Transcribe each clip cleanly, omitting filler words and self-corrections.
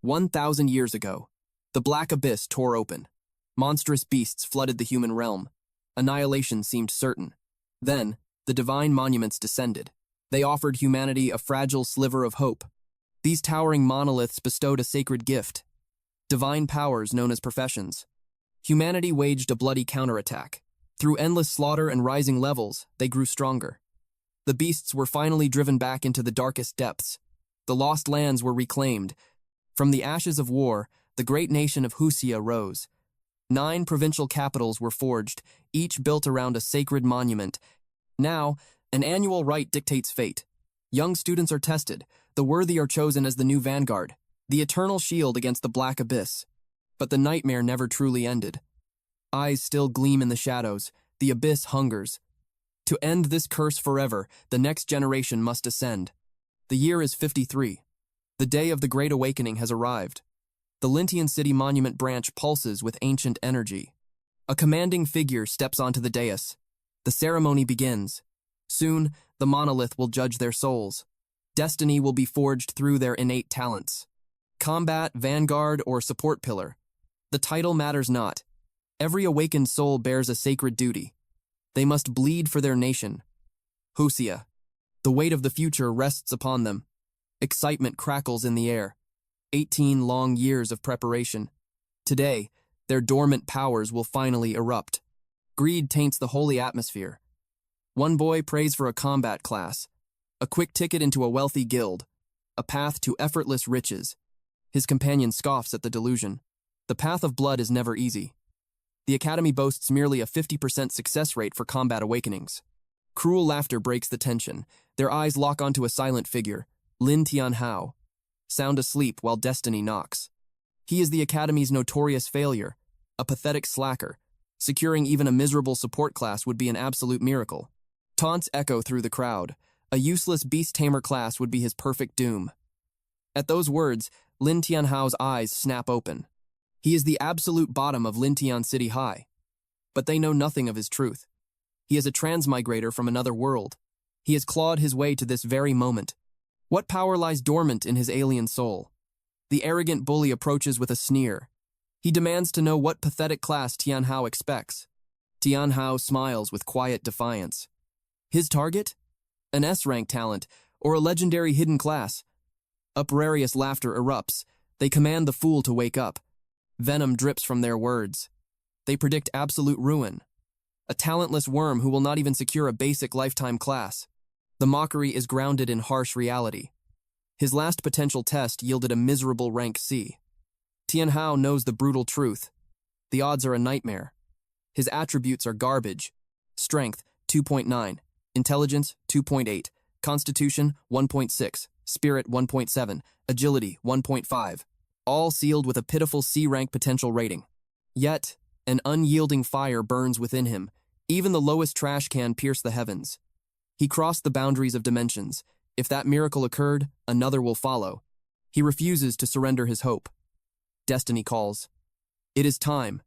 1,000 years ago, the black abyss tore open. Monstrous beasts flooded the human realm. Annihilation seemed certain. Then, the divine monuments descended. They offered humanity a fragile sliver of hope. These towering monoliths bestowed a sacred gift, divine powers known as professions. Humanity waged a bloody counterattack. Through endless slaughter and rising levels, they grew stronger. The beasts were finally driven back into the darkest depths. The lost lands were reclaimed. From the ashes of war, the great nation of Huxia rose. 9 provincial capitals were forged, each built around a sacred monument. Now, an annual rite dictates fate. Young students are tested. The worthy are chosen as the new vanguard, the eternal shield against the black abyss. But the nightmare never truly ended. Eyes still gleam in the shadows. The abyss hungers. To end this curse forever, the next generation must ascend. The year is 53. The day of the Great Awakening has arrived. The Lintian City Monument branch pulses with ancient energy. A commanding figure steps onto the dais. The ceremony begins. Soon, the monolith will judge their souls. Destiny will be forged through their innate talents. Combat, vanguard, or support pillar. The title matters not. Every awakened soul bears a sacred duty. They must bleed for their nation. Huxia. The weight of the future rests upon them. Excitement crackles in the air. 18 long years of preparation. Today, their dormant powers will finally erupt. Greed taints the holy atmosphere. One boy prays for a combat class, a quick ticket into a wealthy guild, a path to effortless riches. His companion scoffs at the delusion. The path of blood is never easy. The academy boasts merely a 50% success rate for combat awakenings. Cruel laughter breaks the tension. Their eyes lock onto a silent figure, Lin Tian Hao, sound asleep while destiny knocks. He is the academy's notorious failure, a pathetic slacker. Securing even a miserable support class would be an absolute miracle. Taunts echo through the crowd. A useless beast tamer class would be his perfect doom. At those words, Lin Tian Hao's eyes snap open. He is the absolute bottom of Lintian City High. But they know nothing of his truth. He is a transmigrator from another world. He has clawed his way to this very moment. What power lies dormant in his alien soul? The arrogant bully approaches with a sneer. He demands to know what pathetic class Tian Hao expects. Tian Hao smiles with quiet defiance. His target? An S-rank talent, or a legendary hidden class. Uproarious laughter erupts. They command the fool to wake up. Venom drips from their words. They predict absolute ruin. A talentless worm who will not even secure a basic lifetime class. The mockery is grounded in harsh reality. His last potential test yielded a miserable rank C. Tian Hao knows the brutal truth. The odds are a nightmare. His attributes are garbage. Strength, 2.9. Intelligence, 2.8. Constitution, 1.6. Spirit, 1.7. Agility, 1.5. All sealed with a pitiful C-rank potential rating. Yet, an unyielding fire burns within him. Even the lowest trash can pierce the heavens. He crossed the boundaries of dimensions. If that miracle occurred, another will follow. He refuses to surrender his hope. Destiny calls. It is time.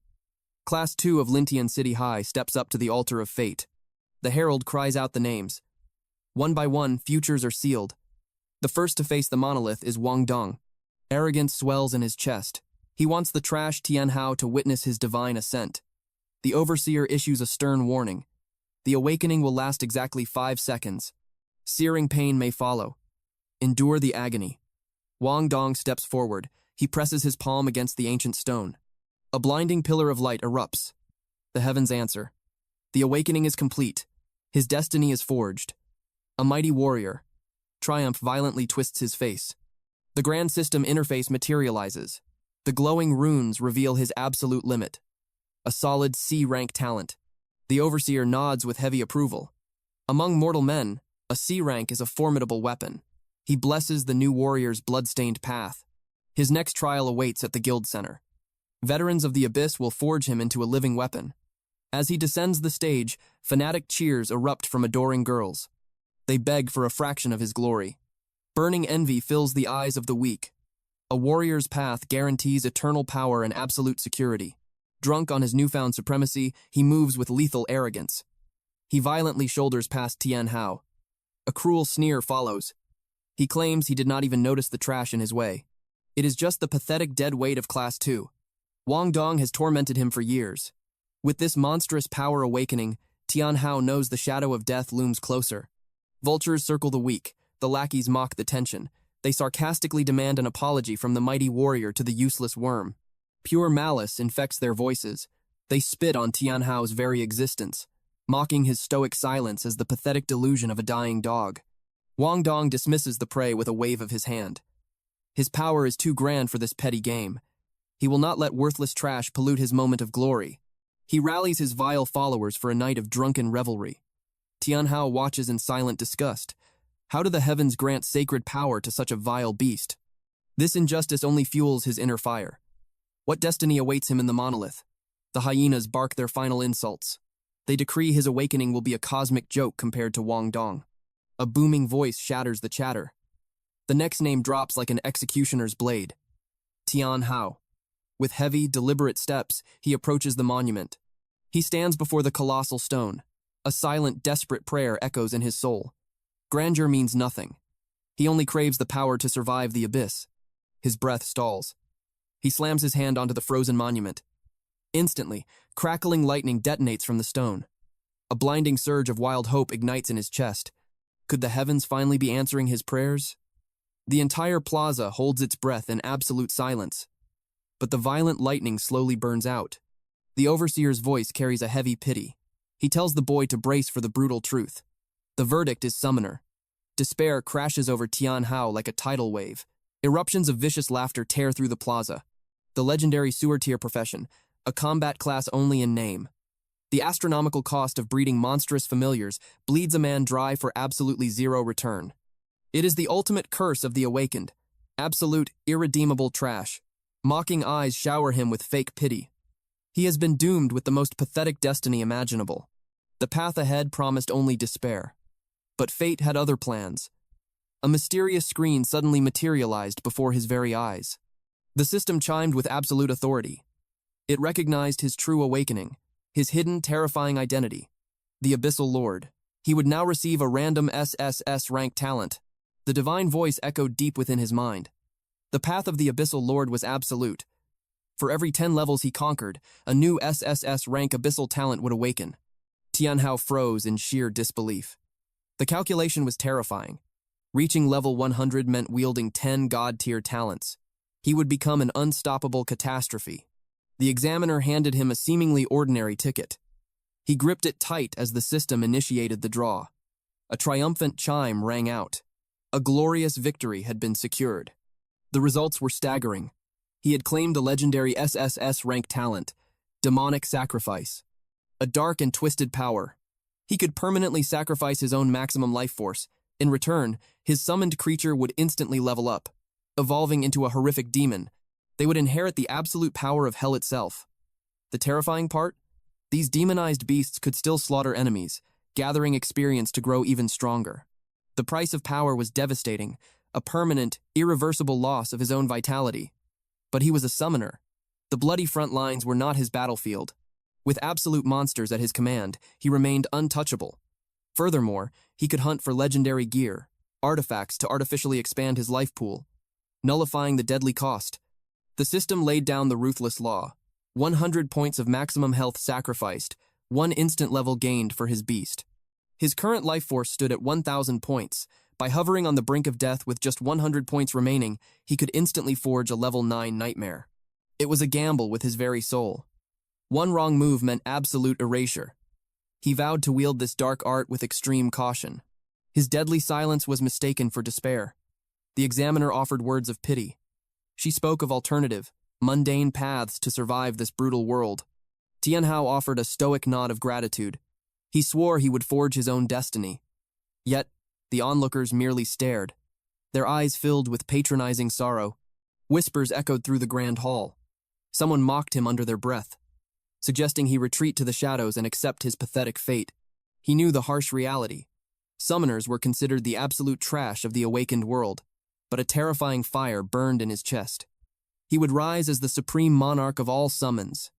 Class 2 of Lintian City High steps up to the altar of fate. The herald cries out the names. One by one, futures are sealed. The first to face the monolith is Wong Dong. Arrogance swells in his chest. He wants the trash Tian Hao to witness his divine ascent. The overseer issues a stern warning. The awakening will last exactly 5 seconds. Searing pain may follow. Endure the agony. Wong Dong steps forward. He presses his palm against the ancient stone. A blinding pillar of light erupts. The heavens answer. The awakening is complete. His destiny is forged. A mighty warrior. Triumph violently twists his face. The grand system interface materializes. The glowing runes reveal his absolute limit. A solid C-rank talent. The overseer nods with heavy approval. Among mortal men, a C-rank is a formidable weapon. He blesses the new warrior's blood-stained path. His next trial awaits at the guild center. Veterans of the Abyss will forge him into a living weapon. As he descends the stage, fanatic cheers erupt from adoring girls. They beg for a fraction of his glory. Burning envy fills the eyes of the weak. A warrior's path guarantees eternal power and absolute security. Drunk on his newfound supremacy, he moves with lethal arrogance. He violently shoulders past Tian Hao. A cruel sneer follows. He claims he did not even notice the trash in his way. It is just the pathetic dead weight of Class 2. Wong Dong has tormented him for years. With this monstrous power awakening, Tian Hao knows the shadow of death looms closer. Vultures circle the weak, the lackeys mock the tension. They sarcastically demand an apology from the mighty warrior to the useless worm. Pure malice infects their voices. They spit on Tian Hao's very existence, mocking his stoic silence as the pathetic delusion of a dying dog. Wong Dong dismisses the prey with a wave of his hand. His power is too grand for this petty game. He will not let worthless trash pollute his moment of glory. He rallies his vile followers for a night of drunken revelry. Tian Hao watches in silent disgust. How do the heavens grant sacred power to such a vile beast? This injustice only fuels his inner fire. What destiny awaits him in the monolith? The hyenas bark their final insults. They decree his awakening will be a cosmic joke compared to Wong Dong. A booming voice shatters the chatter. The next name drops like an executioner's blade. Tian Hao. With heavy, deliberate steps, he approaches the monument. He stands before the colossal stone. A silent, desperate prayer echoes in his soul. Grandeur means nothing. He only craves the power to survive the abyss. His breath stalls. He slams his hand onto the frozen monument. Instantly, crackling lightning detonates from the stone. A blinding surge of wild hope ignites in his chest. Could the heavens finally be answering his prayers? The entire plaza holds its breath in absolute silence. But the violent lightning slowly burns out. The overseer's voice carries a heavy pity. He tells the boy to brace for the brutal truth. The verdict is summoner. Despair crashes over Tian Hao like a tidal wave. Eruptions of vicious laughter tear through the plaza. The legendary sewer tier profession, a combat class only in name. The astronomical cost of breeding monstrous familiars bleeds a man dry for absolutely zero return. It is the ultimate curse of the awakened. Absolute, irredeemable trash. Mocking eyes shower him with fake pity. He has been doomed with the most pathetic destiny imaginable. The path ahead promised only despair. But fate had other plans. A mysterious screen suddenly materialized before his very eyes. The system chimed with absolute authority. It recognized his true awakening, his hidden, terrifying identity. The Abyssal Lord. He would now receive a random SSS rank talent. The divine voice echoed deep within his mind. The path of the Abyssal Lord was absolute. For every 10 levels he conquered, a new SSS rank abyssal talent would awaken. Tian Hao froze in sheer disbelief. The calculation was terrifying. Reaching level 100 meant wielding 10 god-tier talents. He would become an unstoppable catastrophe. The examiner handed him a seemingly ordinary ticket. He gripped it tight as the system initiated the draw. A triumphant chime rang out. A glorious victory had been secured. The results were staggering. He had claimed the legendary SSS rank talent, Demonic Sacrifice. A dark and twisted power. He could permanently sacrifice his own maximum life force. In return, his summoned creature would instantly level up, evolving into a horrific demon. They would inherit the absolute power of hell itself. The terrifying part? These demonized beasts could still slaughter enemies, gathering experience to grow even stronger. The price of power was devastating, a permanent, irreversible loss of his own vitality. But he was a summoner. The bloody front lines were not his battlefield. With absolute monsters at his command, he remained untouchable. Furthermore, he could hunt for legendary gear, artifacts to artificially expand his life pool, nullifying the deadly cost. The system laid down the ruthless law. 100 points of maximum health sacrificed, 1 instant level gained for his beast. His current life force stood at 1,000 points. By hovering on the brink of death with just 100 points remaining, he could instantly forge a level 9 nightmare. It was a gamble with his very soul. One wrong move meant absolute erasure. He vowed to wield this dark art with extreme caution. His deadly silence was mistaken for despair. The examiner offered words of pity. She spoke of alternative, mundane paths to survive this brutal world. Tian Hao offered a stoic nod of gratitude. He swore he would forge his own destiny. Yet, the onlookers merely stared. Their eyes filled with patronizing sorrow. Whispers echoed through the grand hall. Someone mocked him under their breath, suggesting he retreat to the shadows and accept his pathetic fate. He knew the harsh reality. Summoners were considered the absolute trash of the awakened world, but a terrifying fire burned in his chest. He would rise as the supreme monarch of all summons.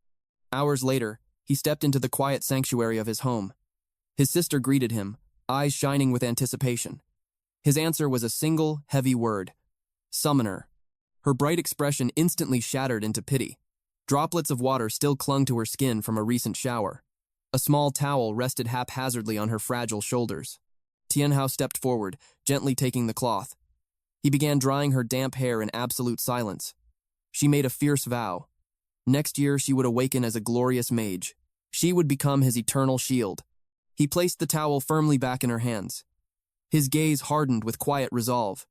Hours later, he stepped into the quiet sanctuary of his home. His sister greeted him, eyes shining with anticipation. His answer was a single, heavy word. Summoner. Her bright expression instantly shattered into pity. Droplets of water still clung to her skin from a recent shower. A small towel rested haphazardly on her fragile shoulders. Tian Hao stepped forward, gently taking the cloth. He began drying her damp hair in absolute silence. She made a fierce vow. Next year she would awaken as a glorious mage. She would become his eternal shield. He placed the towel firmly back in her hands. His gaze hardened with quiet resolve.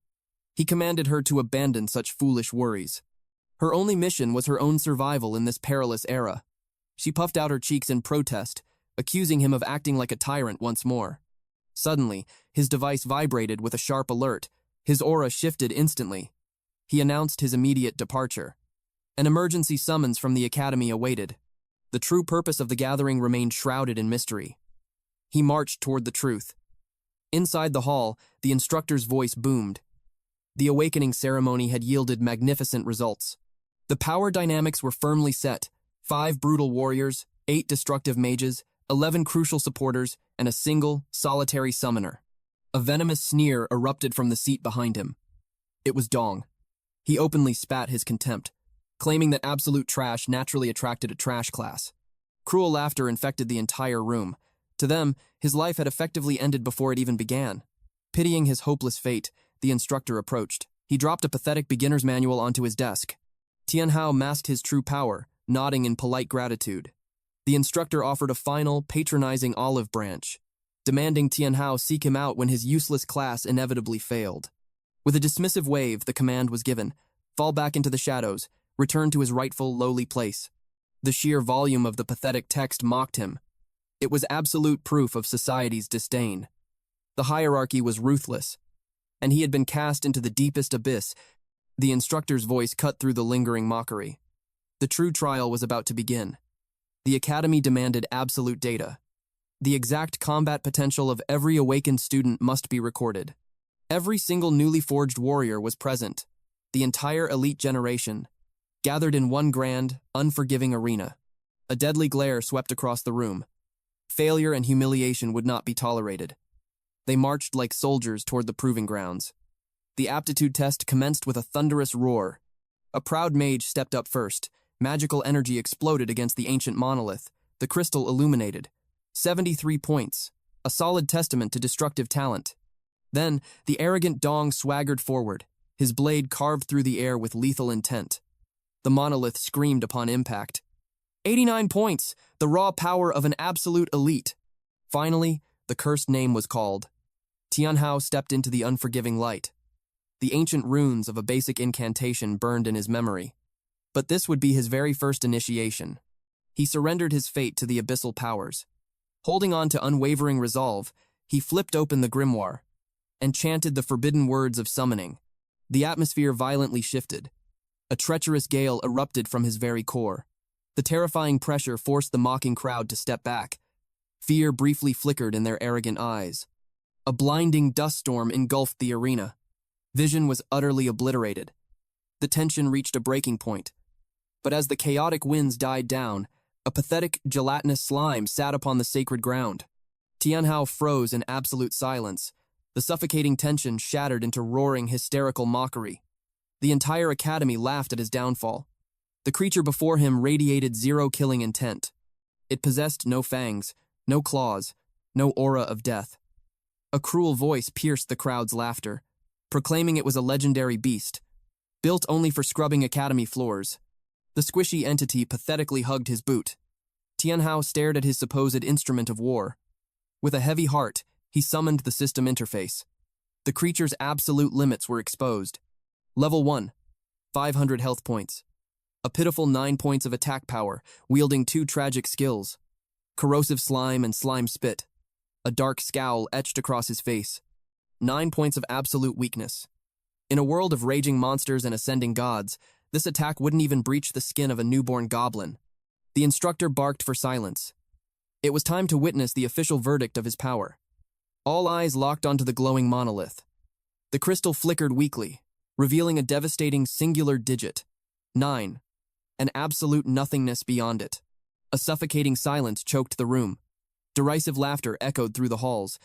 He commanded her to abandon such foolish worries. Her only mission was her own survival in this perilous era. She puffed out her cheeks in protest, accusing him of acting like a tyrant once more. Suddenly, his device vibrated with a sharp alert. His aura shifted instantly. He announced his immediate departure. An emergency summons from the academy awaited. The true purpose of the gathering remained shrouded in mystery. He marched toward the truth. Inside the hall, the instructor's voice boomed. The awakening ceremony had yielded magnificent results. The power dynamics were firmly set: 5 brutal warriors, 8 destructive mages, 11 crucial supporters, and a single, solitary summoner. A venomous sneer erupted from the seat behind him. It was Dong. He openly spat his contempt, claiming that absolute trash naturally attracted a trash class. Cruel laughter infected the entire room. To them, his life had effectively ended before it even began. Pitying his hopeless fate, the instructor approached. He dropped a pathetic beginner's manual onto his desk. Tian Hao masked his true power, nodding in polite gratitude. The instructor offered a final, patronizing olive branch, demanding Tian Hao seek him out when his useless class inevitably failed. With a dismissive wave, the command was given: fall back into the shadows, return to his rightful, lowly place. The sheer volume of the pathetic text mocked him. It was absolute proof of society's disdain. The hierarchy was ruthless, and he had been cast into the deepest abyss. The instructor's voice cut through the lingering mockery. The true trial was about to begin. The academy demanded absolute data. The exact combat potential of every awakened student must be recorded. Every single newly forged warrior was present. The entire elite generation, gathered in one grand, unforgiving arena. A deadly glare swept across the room. Failure and humiliation would not be tolerated. They marched like soldiers toward the proving grounds. The aptitude test commenced with a thunderous roar. A proud mage stepped up first. Magical energy exploded against the ancient monolith. The crystal illuminated. 73 points, a solid testament to destructive talent. Then, the arrogant Dong swaggered forward, his blade carved through the air with lethal intent. The monolith screamed upon impact. 89 points, the raw power of an absolute elite. Finally, the cursed name was called. Tian Hao stepped into the unforgiving light. The ancient runes of a basic incantation burned in his memory. But this would be his very first initiation. He surrendered his fate to the abyssal powers. Holding on to unwavering resolve, he flipped open the grimoire and chanted the forbidden words of summoning. The atmosphere violently shifted. A treacherous gale erupted from his very core. The terrifying pressure forced the mocking crowd to step back. Fear briefly flickered in their arrogant eyes. A blinding dust storm engulfed the arena. Vision was utterly obliterated. The tension reached a breaking point. But as the chaotic winds died down, a pathetic, gelatinous slime sat upon the sacred ground. Tian Hao froze in absolute silence. The suffocating tension shattered into roaring, hysterical mockery. The entire academy laughed at his downfall. The creature before him radiated zero-killing intent. It possessed no fangs, no claws, no aura of death. A cruel voice pierced the crowd's laughter, proclaiming it was a legendary beast, built only for scrubbing academy floors. The squishy entity pathetically hugged his boot. Tian Hao stared at his supposed instrument of war. With a heavy heart, he summoned the system interface. The creature's absolute limits were exposed. Level 1, 500 health points. A pitiful 9 points of attack power, wielding 2 tragic skills. Corrosive slime and slime spit. A dark scowl etched across his face. 9 points of absolute weakness. In a world of raging monsters and ascending gods, this attack wouldn't even breach the skin of a newborn goblin. The instructor barked for silence. It was time to witness the official verdict of his power. All eyes locked onto the glowing monolith. The crystal flickered weakly, revealing a devastating singular digit. 9. An absolute nothingness beyond it. A suffocating silence choked the room. Derisive laughter echoed through the halls.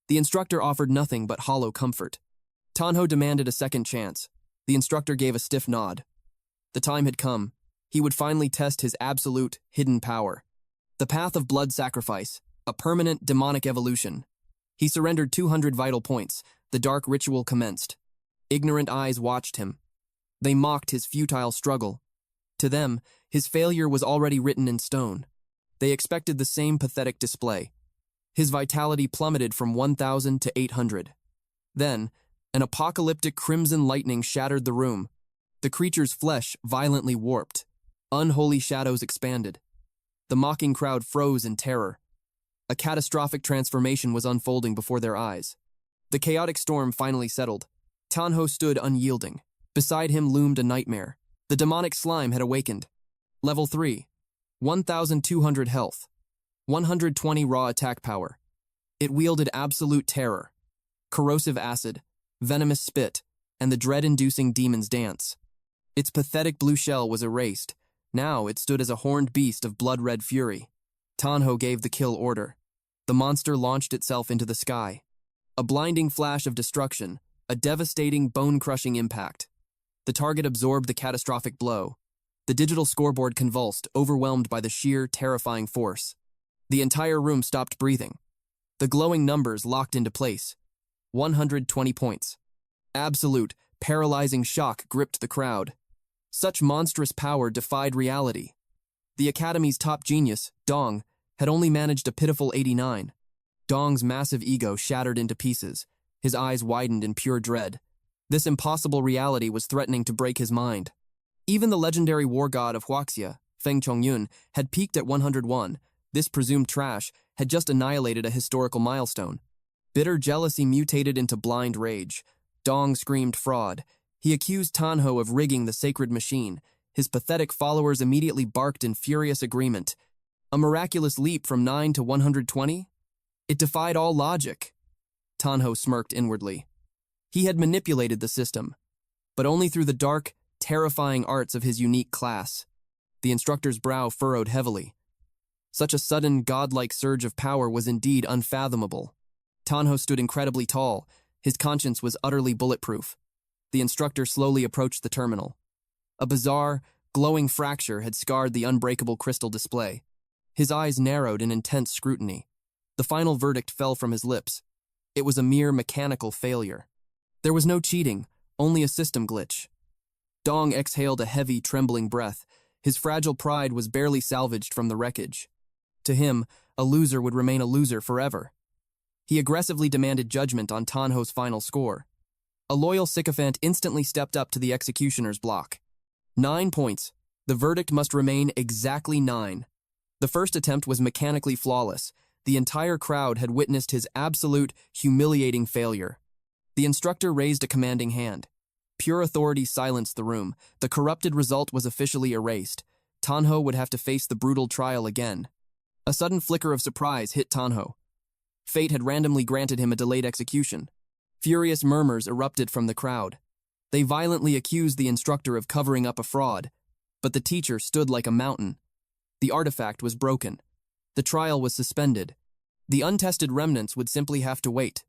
The instructor offered nothing but hollow comfort. Tian Hao demanded a second chance. The instructor gave a stiff nod. The time had come. He would finally test his absolute, hidden power. The path of blood sacrifice, a permanent demonic evolution. He surrendered 200 vital points. The dark ritual commenced. Ignorant eyes watched him. They mocked his futile struggle. To them, his failure was already written in stone. They expected the same pathetic display. His vitality plummeted from 1,000 to 800. Then, an apocalyptic crimson lightning shattered the room. The creature's flesh violently warped. Unholy shadows expanded. The mocking crowd froze in terror. A catastrophic transformation was unfolding before their eyes. The chaotic storm finally settled. Tian Hao stood unyielding. Beside him loomed a nightmare. The demonic slime had awakened. Level 3. 1,200 health. 120 raw attack power. It wielded absolute terror. Corrosive acid, venomous spit, and the dread-inducing demon's dance. Its pathetic blue shell was erased. Now it stood as a horned beast of blood-red fury. Tian Hao gave the kill order. The monster launched itself into the sky. A blinding flash of destruction, a devastating, bone-crushing impact. The target absorbed the catastrophic blow. The digital scoreboard convulsed, overwhelmed by the sheer, terrifying force. The entire room stopped breathing. The glowing numbers locked into place. 120 points. Absolute, paralyzing shock gripped the crowd. Such monstrous power defied reality. The Academy's top genius, Dong, had only managed a pitiful 89. Dong's massive ego shattered into pieces. His eyes widened in pure dread. This impossible reality was threatening to break his mind. Even the legendary war god of Huaxia, Feng Chongyun, had peaked at 101. This presumed trash had just annihilated a historical milestone. Bitter jealousy mutated into blind rage. Dong screamed fraud. He accused Tian Hao of rigging the sacred machine. His pathetic followers immediately barked in furious agreement. A miraculous leap from 9 to 120? It defied all logic. Tian Hao smirked inwardly. He had manipulated the system, but only through the dark, terrifying arts of his unique class. The instructor's brow furrowed heavily. Such a sudden, godlike surge of power was indeed unfathomable. Tian Hao stood incredibly tall. His conscience was utterly bulletproof. The instructor slowly approached the terminal. A bizarre, glowing fracture had scarred the unbreakable crystal display. His eyes narrowed in intense scrutiny. The final verdict fell from his lips. It was a mere mechanical failure. There was no cheating, only a system glitch. Dong exhaled a heavy, trembling breath. His fragile pride was barely salvaged from the wreckage. To him, a loser would remain a loser forever. He aggressively demanded judgment on Tian Hao's final score. A loyal sycophant instantly stepped up to the executioner's block. 9 points. The verdict must remain exactly 9. The first attempt was mechanically flawless. The entire crowd had witnessed his absolute, humiliating failure. The instructor raised a commanding hand. Pure authority silenced the room. The corrupted result was officially erased. Tian Hao would have to face the brutal trial again. A sudden flicker of surprise hit Tian Hao. Fate had randomly granted him a delayed execution. Furious murmurs erupted from the crowd. They violently accused the instructor of covering up a fraud, but the teacher stood like a mountain. The artifact was broken. The trial was suspended. The untested remnants would simply have to wait,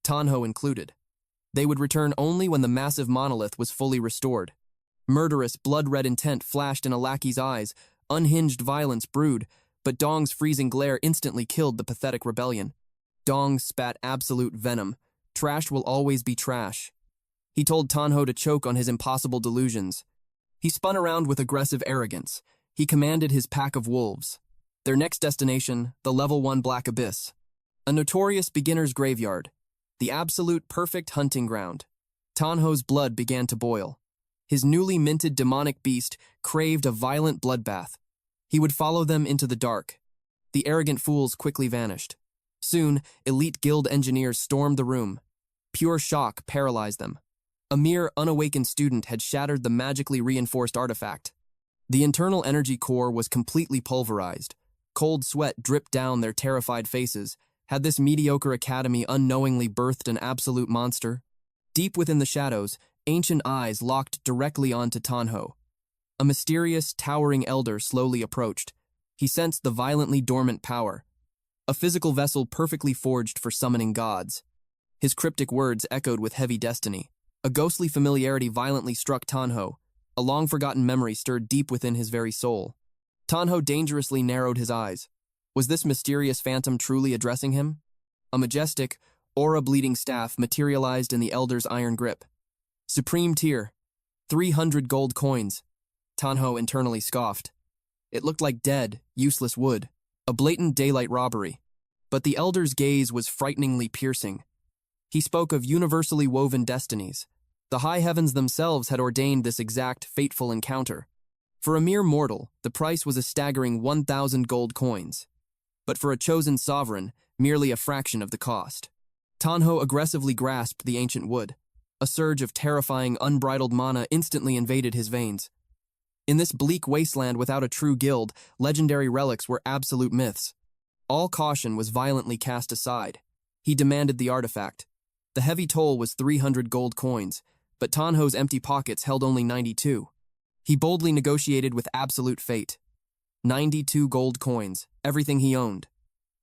Tian Hao included. They would return only when the massive monolith was fully restored. Murderous, blood-red intent flashed in a lackey's eyes. Unhinged violence brewed, but Dong's freezing glare instantly killed the pathetic rebellion. Dong spat absolute venom. Trash will always be trash. He told Tian Hao to choke on his impossible delusions. He spun around with aggressive arrogance. He commanded his pack of wolves. Their next destination, the Level 1 Black Abyss. A notorious beginner's graveyard. The absolute perfect hunting ground. Tian Hao's blood began to boil. His newly minted demonic beast craved a violent bloodbath. He would follow them into the dark. The arrogant fools quickly vanished. Soon, elite guild engineers stormed the room. Pure shock paralyzed them. A mere unawakened student had shattered the magically reinforced artifact. The internal energy core was completely pulverized. Cold sweat dripped down their terrified faces. Had this mediocre academy unknowingly birthed an absolute monster? Deep within the shadows, ancient eyes locked directly onto Tian Hao. A mysterious, towering elder slowly approached. He sensed the violently dormant power. A physical vessel perfectly forged for summoning gods. His cryptic words echoed with heavy destiny. A ghostly familiarity violently struck Tian Hao. A long-forgotten memory stirred deep within his very soul. Tian Hao dangerously narrowed his eyes. Was this mysterious phantom truly addressing him? A majestic, aura-bleeding staff materialized in the elder's iron grip. Supreme tier. 300 gold coins. Tian Hao internally scoffed. It looked like dead, useless wood. A blatant daylight robbery. But the elder's gaze was frighteningly piercing. He spoke of universally woven destinies. The high heavens themselves had ordained this exact, fateful encounter. For a mere mortal, the price was a staggering 1,000 gold coins. But for a chosen sovereign, merely a fraction of the cost. Tian Hao aggressively grasped the ancient wood. A surge of terrifying, unbridled mana instantly invaded his veins. In this bleak wasteland without a true guild, legendary relics were absolute myths. All caution was violently cast aside. He demanded the artifact. The heavy toll was 300 gold coins, but Tian Hao's empty pockets held only 92. He boldly negotiated with absolute fate. 92 gold coins, everything he owned.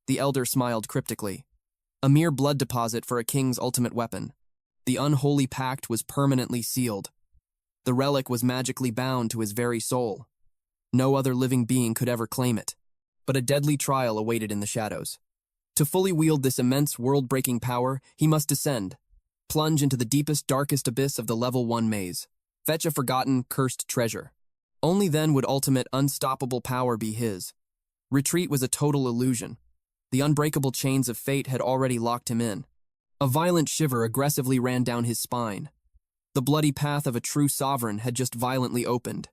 The elder smiled cryptically. A mere blood deposit for a king's ultimate weapon. The unholy pact was permanently sealed. The relic was magically bound to his very soul. No other living being could ever claim it. But a deadly trial awaited in the shadows. To fully wield this immense world-breaking power, he must descend. Plunge into the deepest, darkest abyss of the Level 1 maze. Fetch a forgotten, cursed treasure. Only then would ultimate, unstoppable power be his. Retreat was a total illusion. The unbreakable chains of fate had already locked him in. A violent shiver aggressively ran down his spine. The bloody path of a true sovereign had just violently opened.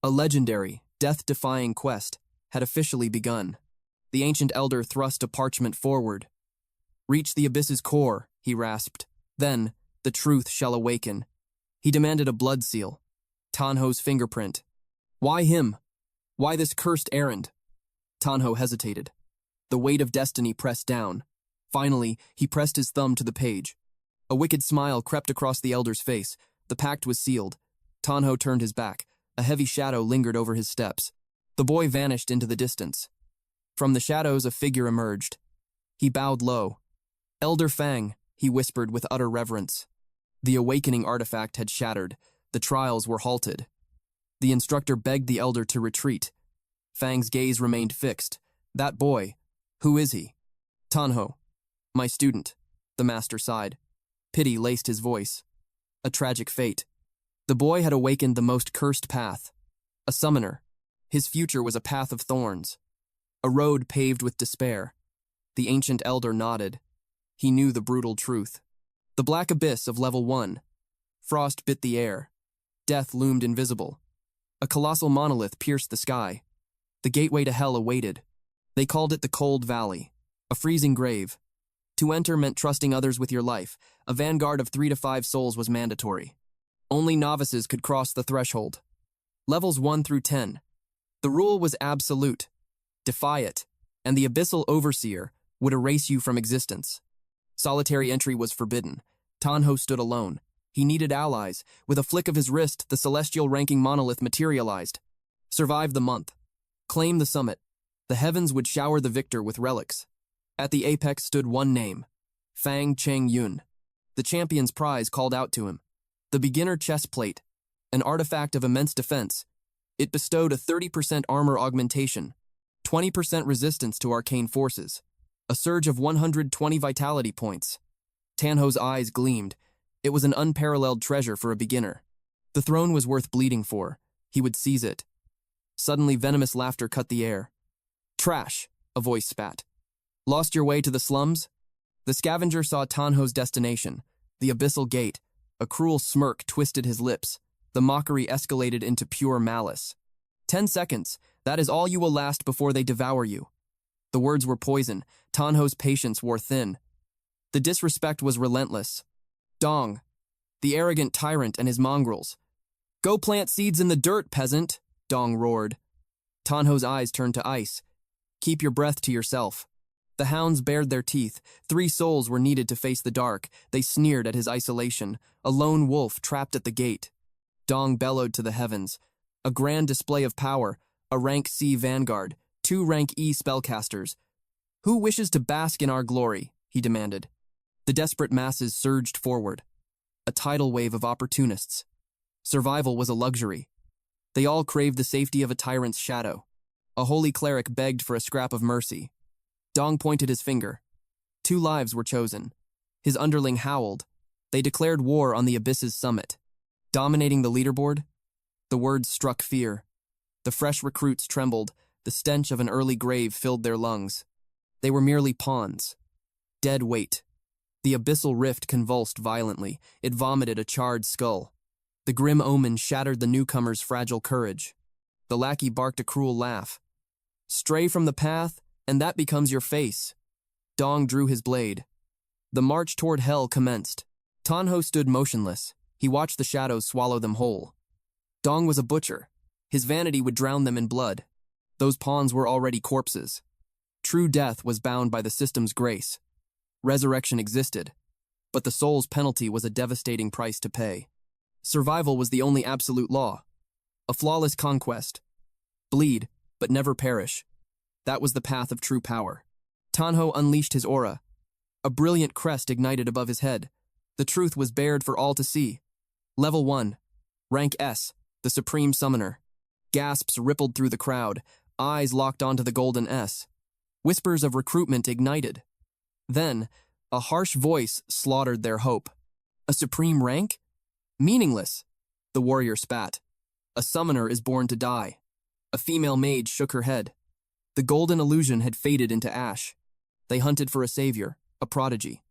A legendary, death-defying quest had officially begun. The ancient elder thrust a parchment forward. Reach the abyss's core, he rasped. Then, the truth shall awaken. He demanded a blood seal. Tian Hao's fingerprint. Why him? Why this cursed errand? Tian Hao hesitated. The weight of destiny pressed down. Finally, he pressed his thumb to the page. A wicked smile crept across the elder's face. The pact was sealed. Tian Hao turned his back. A heavy shadow lingered over his steps. The boy vanished into the distance. From the shadows, a figure emerged. He bowed low. Elder Fang, he whispered with utter reverence. The awakening artifact had shattered. The trials were halted. The instructor begged the elder to retreat. Fang's gaze remained fixed. That boy, who is he? Tian Hao. My student, the master sighed. Pity laced his voice. A tragic fate. The boy had awakened the most cursed path. A summoner. His future was a path of thorns. A road paved with despair. The ancient elder nodded. He knew the brutal truth. The black abyss of Level 1. Frost bit the air. Death loomed invisible. A colossal monolith pierced the sky. The gateway to hell awaited. They called it the Cold Valley. A freezing grave. To enter meant trusting others with your life. A vanguard of 3 to 5 souls was mandatory. Only novices could cross the threshold. Levels 1 through 10. The rule was absolute. Defy it, and the abyssal overseer would erase you from existence. Solitary entry was forbidden. Tian Hao stood alone. He needed allies. With a flick of his wrist, the celestial ranking monolith materialized. Survive the month. Claim the summit. The heavens would shower the victor with relics. At the apex stood one name. Fang Cheng Yun. The champion's prize called out to him. The beginner chest plate. An artifact of immense defense. It bestowed a 30% armor augmentation. 20% resistance to arcane forces. A surge of 120 vitality points. Tian Hao's eyes gleamed. It was an unparalleled treasure for a beginner. The throne was worth bleeding for. He would seize it. Suddenly, venomous laughter cut the air. Trash, a voice spat. Lost your way to the slums? The scavenger saw Tian Hao's destination, the abyssal gate. A cruel smirk twisted his lips. The mockery escalated into pure malice. 10 seconds, that is all you will last before they devour you. The words were poison. Tian Hao's patience wore thin. The disrespect was relentless. Dong, the arrogant tyrant and his mongrels. Go plant seeds in the dirt, peasant, Dong roared. Tian Hao's eyes turned to ice. Keep your breath to yourself. The hounds bared their teeth. 3 souls were needed to face the dark. They sneered at his isolation. A lone wolf trapped at the gate. Dong bellowed to the heavens. A grand display of power. A rank C vanguard. 2 rank E spellcasters. Who wishes to bask in our glory? He demanded. The desperate masses surged forward. a tidal wave of opportunists. Survival was a luxury. They all craved the safety of a tyrant's shadow. A holy cleric begged for a scrap of mercy. Dong pointed his finger. 2 lives were chosen. His underling howled. They declared war on the Abyss's summit. Dominating the leaderboard? The words struck fear. The fresh recruits trembled. The stench of an early grave filled their lungs. They were merely pawns. Dead weight. The abyssal rift convulsed violently. It vomited a charred skull. The grim omen shattered the newcomer's fragile courage. The lackey barked a cruel laugh. Stray from the path, and that becomes your face. Dong drew his blade. The march toward hell commenced. Tian Hao stood motionless. He watched the shadows swallow them whole. Dong was a butcher. His vanity would drown them in blood. Those pawns were already corpses. True death was bound by the system's grace. Resurrection existed, but the soul's penalty was a devastating price to pay. Survival was the only absolute law. A flawless conquest. Bleed, but never perish. That was the path of true power. Tian Hao unleashed his aura. A brilliant crest ignited above his head. The truth was bared for all to see. Level 1. Rank S, the Supreme Summoner. Gasps rippled through the crowd. Eyes locked onto the golden S. Whispers of recruitment ignited. Then, a harsh voice slaughtered their hope. A supreme rank? Meaningless, the warrior spat. A summoner is born to die. A female mage shook her head. The golden illusion had faded into ash. They hunted for a savior, a prodigy.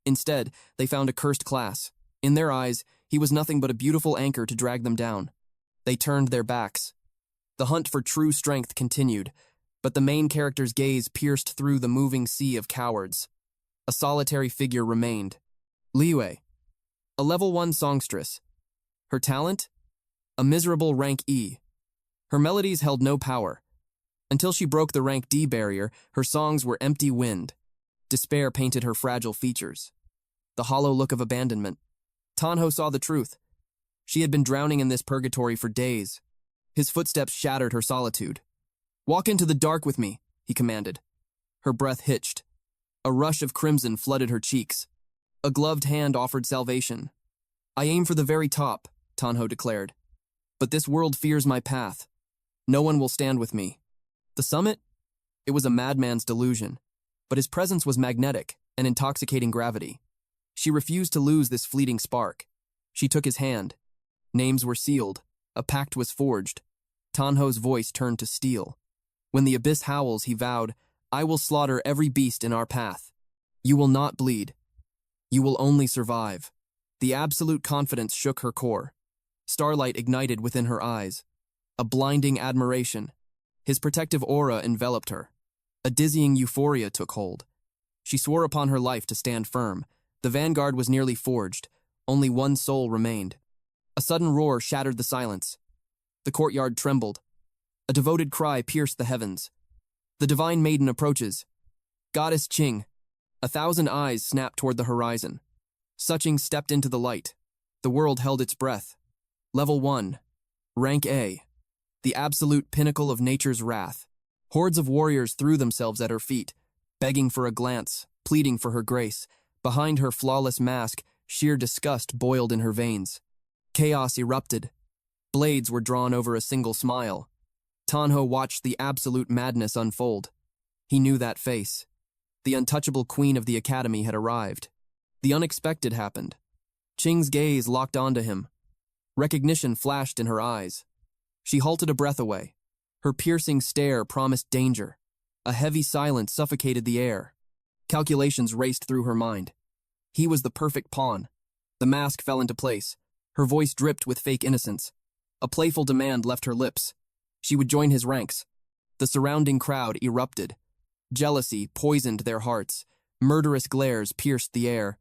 Instead, they found a cursed class. In their eyes, he was nothing but a beautiful anchor to drag them down. They turned their backs. The hunt for true strength continued, but the main character's gaze pierced through the moving sea of cowards. A solitary figure remained. Liwei, a level 1 songstress. Her talent? A miserable rank E. Her melodies held no power. Until she broke the rank D barrier, her songs were empty wind. Despair painted her fragile features. The hollow look of abandonment. Tian Hao saw the truth. She had been drowning in this purgatory for days. His footsteps shattered her solitude. "Walk into the dark with me," he commanded. Her breath hitched. A rush of crimson flooded her cheeks. A gloved hand offered salvation. "I aim for the very top," Tian Hao declared. "But this world fears my path. No one will stand with me." The summit? It was a madman's delusion, but his presence was magnetic, an intoxicating gravity. She refused to lose this fleeting spark. She took his hand. Names were sealed. A pact was forged. Tian Hao's voice turned to steel. When the abyss howls, he vowed, "I will slaughter every beast in our path. You will not bleed. You will only survive." The absolute confidence shook her core. Starlight ignited within her eyes. A blinding admiration. His protective aura enveloped her. A dizzying euphoria took hold. She swore upon her life to stand firm. The vanguard was nearly forged. Only one soul remained. A sudden roar shattered the silence. The courtyard trembled. A devoted cry pierced the heavens. The divine maiden approaches. Goddess Qing. 1,000 eyes snapped toward the horizon. Suching stepped into the light. The world held its breath. Level 1. Rank A. The absolute pinnacle of nature's wrath. Hordes of warriors threw themselves at her feet, begging for a glance, pleading for her grace. Behind her flawless mask, sheer disgust boiled in her veins. Chaos erupted. Blades were drawn over a single smile. Tian Hao watched the absolute madness unfold. He knew that face. The untouchable queen of the academy had arrived. The unexpected happened. Qing's gaze locked onto him. Recognition flashed in her eyes. She halted a breath away. Her piercing stare promised danger. A heavy silence suffocated the air. Calculations raced through her mind. He was the perfect pawn. The mask fell into place. Her voice dripped with fake innocence. A playful demand left her lips. She would join his ranks. The surrounding crowd erupted. Jealousy poisoned their hearts. Murderous glares pierced the air.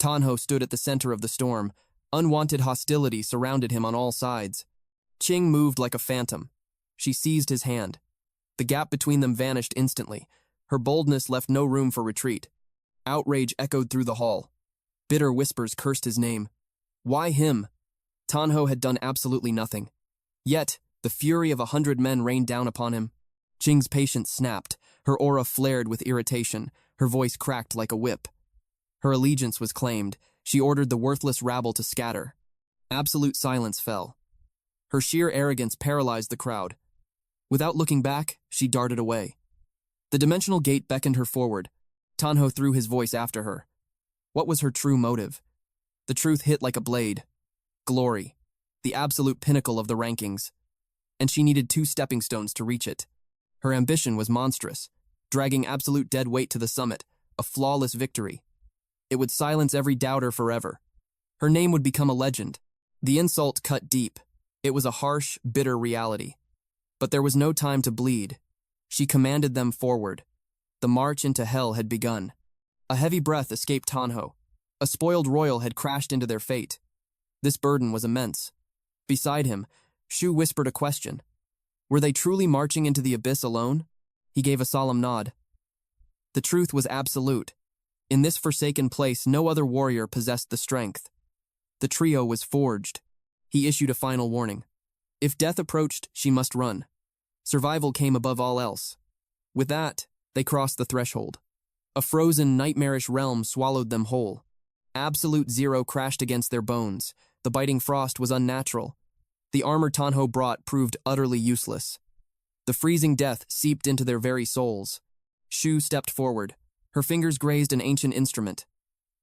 Tian Hao stood at the center of the storm. Unwanted hostility surrounded him on all sides. Qing moved like a phantom. She seized his hand. The gap between them vanished instantly. Her boldness left no room for retreat. Outrage echoed through the hall. Bitter whispers cursed his name. Why him? Tian Hao had done absolutely nothing. Yet, the fury of 100 men rained down upon him. Qing's patience snapped. Her aura flared with irritation. Her voice cracked like a whip. Her allegiance was claimed. She ordered the worthless rabble to scatter. Absolute silence fell. Her sheer arrogance paralyzed the crowd. Without looking back, she darted away. The dimensional gate beckoned her forward. Tian Hao threw his voice after her. What was her true motive? The truth hit like a blade. Glory. The absolute pinnacle of the rankings. And she needed 2 stepping stones to reach it. Her ambition was monstrous, dragging absolute dead weight to the summit, a flawless victory. It would silence every doubter forever. Her name would become a legend. The insult cut deep. It was a harsh, bitter reality. But there was no time to bleed. She commanded them forward. The march into hell had begun. A heavy breath escaped Tian Hao. A spoiled royal had crashed into their fate. This burden was immense. Beside him, Shu whispered a question. Were they truly marching into the abyss alone? He gave a solemn nod. The truth was absolute. In this forsaken place, no other warrior possessed the strength. The trio was forged. He issued a final warning. If death approached, she must run. Survival came above all else. With that, they crossed the threshold. A frozen, nightmarish realm swallowed them whole. Absolute zero crashed against their bones. The biting frost was unnatural. The armor Tian Hao brought proved utterly useless. The freezing death seeped into their very souls. Shu stepped forward. Her fingers grazed an ancient instrument.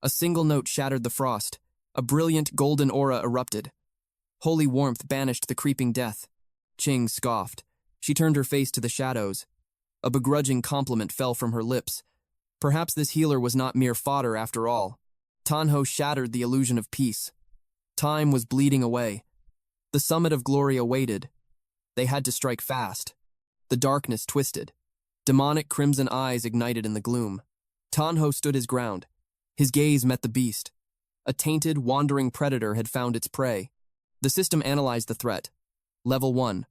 A single note shattered the frost. A brilliant golden aura erupted. Holy warmth banished the creeping death. Qing scoffed. She turned her face to the shadows. A begrudging compliment fell from her lips. Perhaps this healer was not mere fodder after all. Tian Hao shattered the illusion of peace. Time was bleeding away. The summit of glory awaited. They had to strike fast. The darkness twisted. Demonic crimson eyes ignited in the gloom. Tian Hao stood his ground. His gaze met the beast. A tainted, wandering predator had found its prey. The system analyzed the threat. Level 1.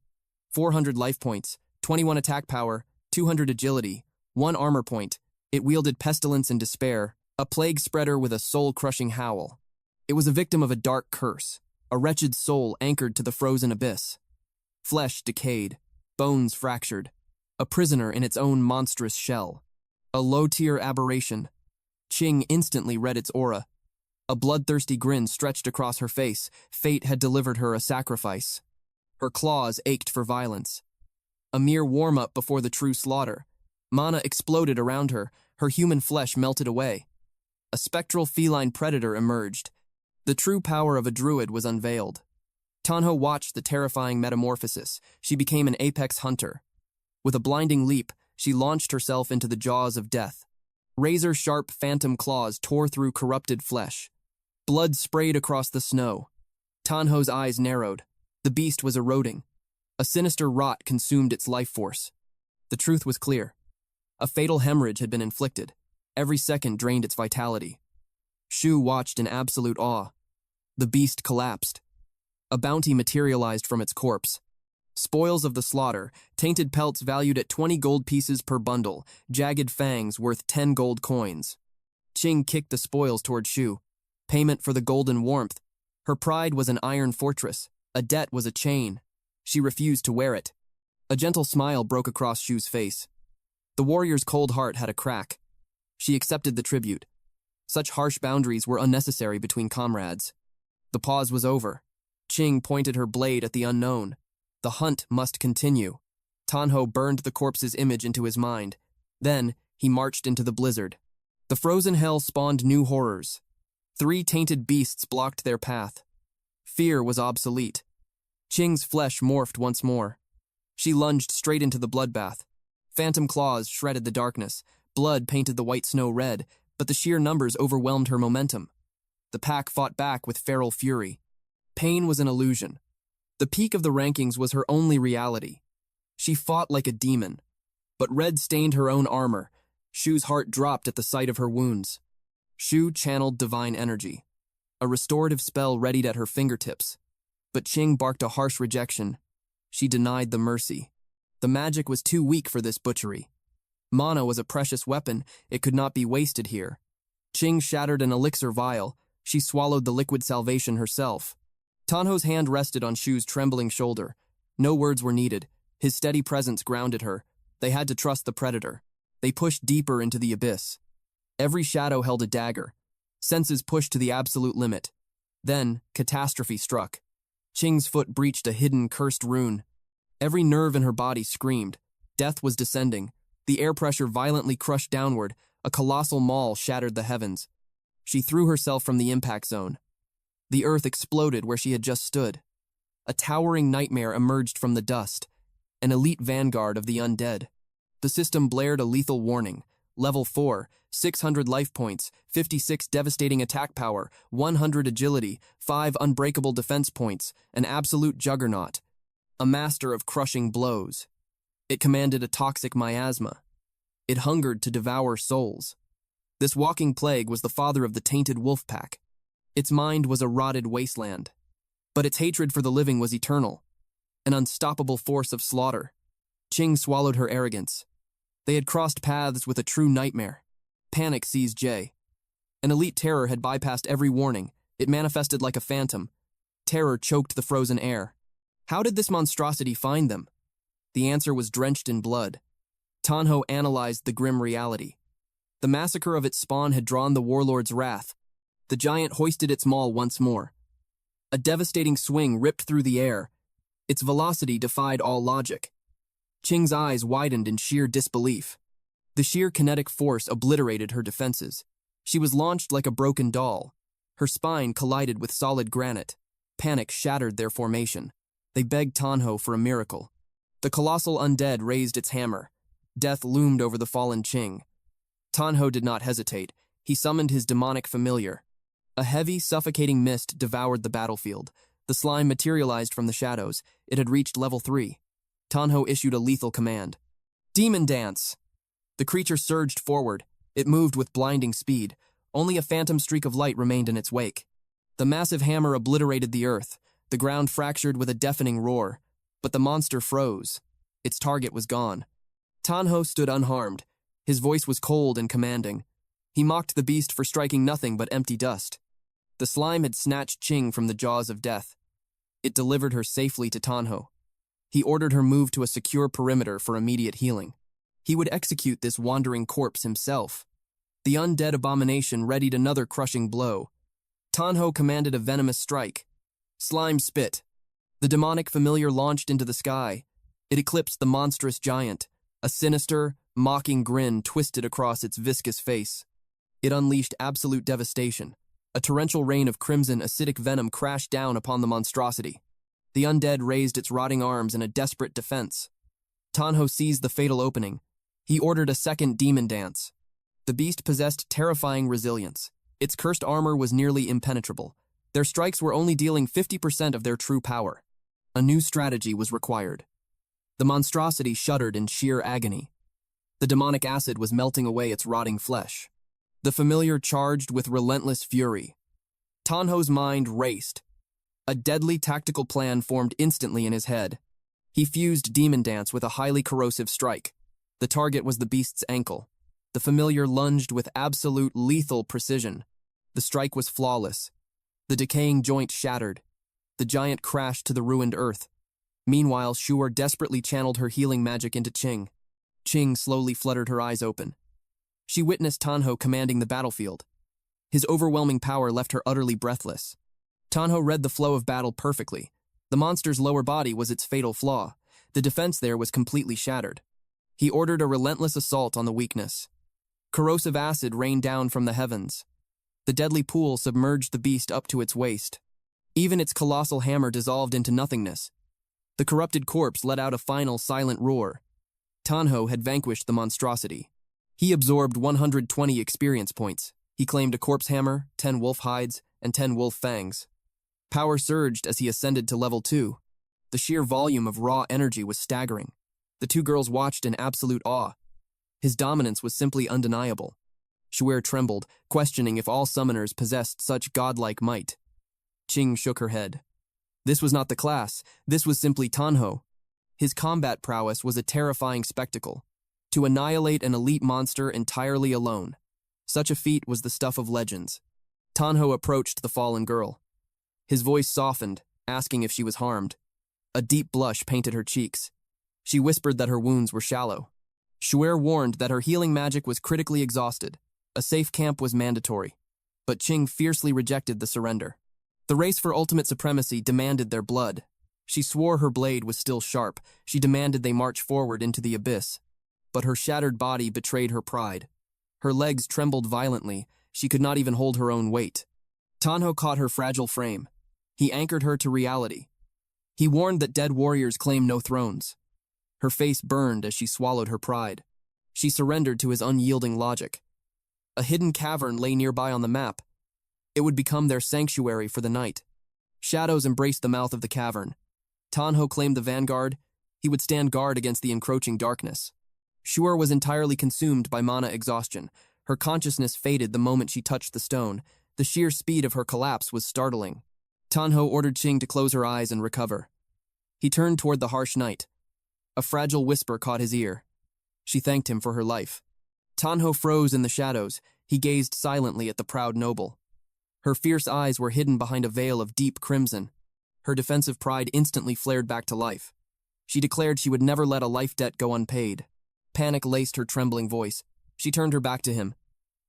400 life points, 21 attack power, 200 agility, 1 armor point. It wielded pestilence and despair, a plague spreader with a soul-crushing howl. It was a victim of a dark curse, a wretched soul anchored to the frozen abyss. Flesh decayed, bones fractured, a prisoner in its own monstrous shell. A low-tier aberration. Qing instantly read its aura. A bloodthirsty grin stretched across her face. Fate had delivered her a sacrifice. Her claws ached for violence. A mere warm-up before the true slaughter. Mana exploded around her. Her human flesh melted away. A spectral feline predator emerged. The true power of a druid was unveiled. Tian Hao watched the terrifying metamorphosis. She became an apex hunter. With a blinding leap, she launched herself into the jaws of death. Razor-sharp phantom claws tore through corrupted flesh. Blood sprayed across the snow. Tian Hao's eyes narrowed. The beast was eroding. A sinister rot consumed its life force. The truth was clear. A fatal hemorrhage had been inflicted. Every second drained its vitality. Shu watched in absolute awe. The beast collapsed. A bounty materialized from its corpse. Spoils of the slaughter, tainted pelts valued at 20 gold pieces per bundle, jagged fangs worth 10 gold coins. Qing kicked the spoils toward Shu. Payment for the golden warmth. Her pride was an iron fortress. A debt was a chain. She refused to wear it. A gentle smile broke across Shu's face. The warrior's cold heart had a crack. She accepted the tribute. Such harsh boundaries were unnecessary between comrades. The pause was over. Qing pointed her blade at the unknown. The hunt must continue. Tian Hao burned the corpse's image into his mind. Then, he marched into the blizzard. The frozen hell spawned new horrors. 3 tainted beasts blocked their path. Fear was obsolete. Qing's flesh morphed once more. She lunged straight into the bloodbath. Phantom claws shredded the darkness. Blood painted the white snow red, but the sheer numbers overwhelmed her momentum. The pack fought back with feral fury. Pain was an illusion. The peak of the rankings was her only reality. She fought like a demon. But red stained her own armor. Shu's heart dropped at the sight of her wounds. Shu channeled divine energy. A restorative spell readied at her fingertips. But Qing barked a harsh rejection. She denied the mercy. The magic was too weak for this butchery. Mana was a precious weapon. It could not be wasted here. Qing shattered an elixir vial. She swallowed the liquid salvation herself. Tian Hao's hand rested on Shu's trembling shoulder. No words were needed. His steady presence grounded her. They had to trust the predator. They pushed deeper into the abyss. Every shadow held a dagger. Senses pushed to the absolute limit. Then, catastrophe struck. Qing's foot breached a hidden, cursed rune. Every nerve in her body screamed. Death was descending. The air pressure violently crushed downward. A colossal maul shattered the heavens. She threw herself from the impact zone. The earth exploded where she had just stood. A towering nightmare emerged from the dust, an elite vanguard of the undead. The system blared a lethal warning. Level 4, 600 life points, 56 devastating attack power, 100 agility, 5 unbreakable defense points, an absolute juggernaut. A master of crushing blows. It commanded a toxic miasma. It hungered to devour souls. This walking plague was the father of the tainted wolf pack. Its mind was a rotted wasteland. But its hatred for the living was eternal, an unstoppable force of slaughter. Qing swallowed her arrogance. They had crossed paths with a true nightmare. Panic seized Jay. An elite terror had bypassed every warning. It manifested like a phantom. Terror choked the frozen air. How did this monstrosity find them? The answer was drenched in blood. Tian Hao analyzed the grim reality. The massacre of its spawn had drawn the warlord's wrath. The giant hoisted its maul once more. A devastating swing ripped through the air. Its velocity defied all logic. Qing's eyes widened in sheer disbelief. The sheer kinetic force obliterated her defenses. She was launched like a broken doll. Her spine collided with solid granite. Panic shattered their formation. They begged Tian Hao for a miracle. The colossal undead raised its hammer. Death loomed over the fallen Qing. Tian Hao did not hesitate. He summoned his demonic familiar. A heavy, suffocating mist devoured the battlefield. The slime materialized from the shadows. It had reached level 3. Tian Hao issued a lethal command. Demon Dance! The creature surged forward. It moved with blinding speed. Only a phantom streak of light remained in its wake. The massive hammer obliterated the earth. The ground fractured with a deafening roar. But the monster froze. Its target was gone. Tian Hao stood unharmed. His voice was cold and commanding. He mocked the beast for striking nothing but empty dust. The slime had snatched Qing from the jaws of death. It delivered her safely to Tian Hao. He ordered her moved to a secure perimeter for immediate healing. He would execute this wandering corpse himself. The undead abomination readied another crushing blow. Tian Hao commanded a venomous strike. Slime spit. The demonic familiar launched into the sky. It eclipsed the monstrous giant. A sinister, mocking grin twisted across its viscous face. It unleashed absolute devastation. A torrential rain of crimson, acidic venom crashed down upon the monstrosity. The undead raised its rotting arms in a desperate defense. Tian Hao seized the fatal opening. He ordered a second demon dance. The beast possessed terrifying resilience. Its cursed armor was nearly impenetrable. Their strikes were only dealing 50% of their true power. A new strategy was required. The monstrosity shuddered in sheer agony. The demonic acid was melting away its rotting flesh. The familiar charged with relentless fury. Tian Hao's mind raced. A deadly tactical plan formed instantly in his head. He fused Demon Dance with a highly corrosive strike. The target was the beast's ankle. The familiar lunged with absolute lethal precision. The strike was flawless. The decaying joint shattered. The giant crashed to the ruined earth. Meanwhile, Shu'er desperately channeled her healing magic into Qing. Qing slowly fluttered her eyes open. She witnessed Tian Hao commanding the battlefield. His overwhelming power left her utterly breathless. Tian Hao read the flow of battle perfectly. The monster's lower body was its fatal flaw. The defense there was completely shattered. He ordered a relentless assault on the weakness. Corrosive acid rained down from the heavens. The deadly pool submerged the beast up to its waist. Even its colossal hammer dissolved into nothingness. The corrupted corpse let out a final silent roar. Tian Hao had vanquished the monstrosity. He absorbed 120 experience points. He claimed a corpse hammer, 10 wolf hides, and 10 wolf fangs. Power surged as he ascended to level 2. The sheer volume of raw energy was staggering. The two girls watched in absolute awe. His dominance was simply undeniable. Shu'er trembled, questioning if all summoners possessed such godlike might. Qing shook her head. This was not the class. This was simply Tian Hao. His combat prowess was a terrifying spectacle. To annihilate an elite monster entirely alone. Such a feat was the stuff of legends. Tian Hao approached the fallen girl. His voice softened, asking if she was harmed. A deep blush painted her cheeks. She whispered that her wounds were shallow. Shu'er warned that her healing magic was critically exhausted. A safe camp was mandatory. but Qing fiercely rejected the surrender. The race for ultimate supremacy demanded their blood. She swore her blade was still sharp. She demanded they march forward into the abyss. But her shattered body betrayed her pride. Her legs trembled violently. She could not even hold her own weight. Tian Hao caught her fragile frame. He anchored her to reality. He warned that dead warriors claim no thrones. Her face burned as she swallowed her pride. She surrendered to his unyielding logic. A hidden cavern lay nearby on the map. It would become their sanctuary for the night. Shadows embraced the mouth of the cavern. Tian Hao claimed the vanguard. He would stand guard against the encroaching darkness. Shu'er was entirely consumed by mana exhaustion. Her consciousness faded the moment she touched the stone. The sheer speed of her collapse was startling. Tian Hao ordered Qing to close her eyes and recover. He turned toward the harsh night. A fragile whisper caught his ear. She thanked him for her life. Tian Hao froze in the shadows. He gazed silently at the proud noble. Her fierce eyes were hidden behind a veil of deep crimson. Her defensive pride instantly flared back to life. She declared she would never let a life debt go unpaid. Panic laced her trembling voice. She turned her back to him.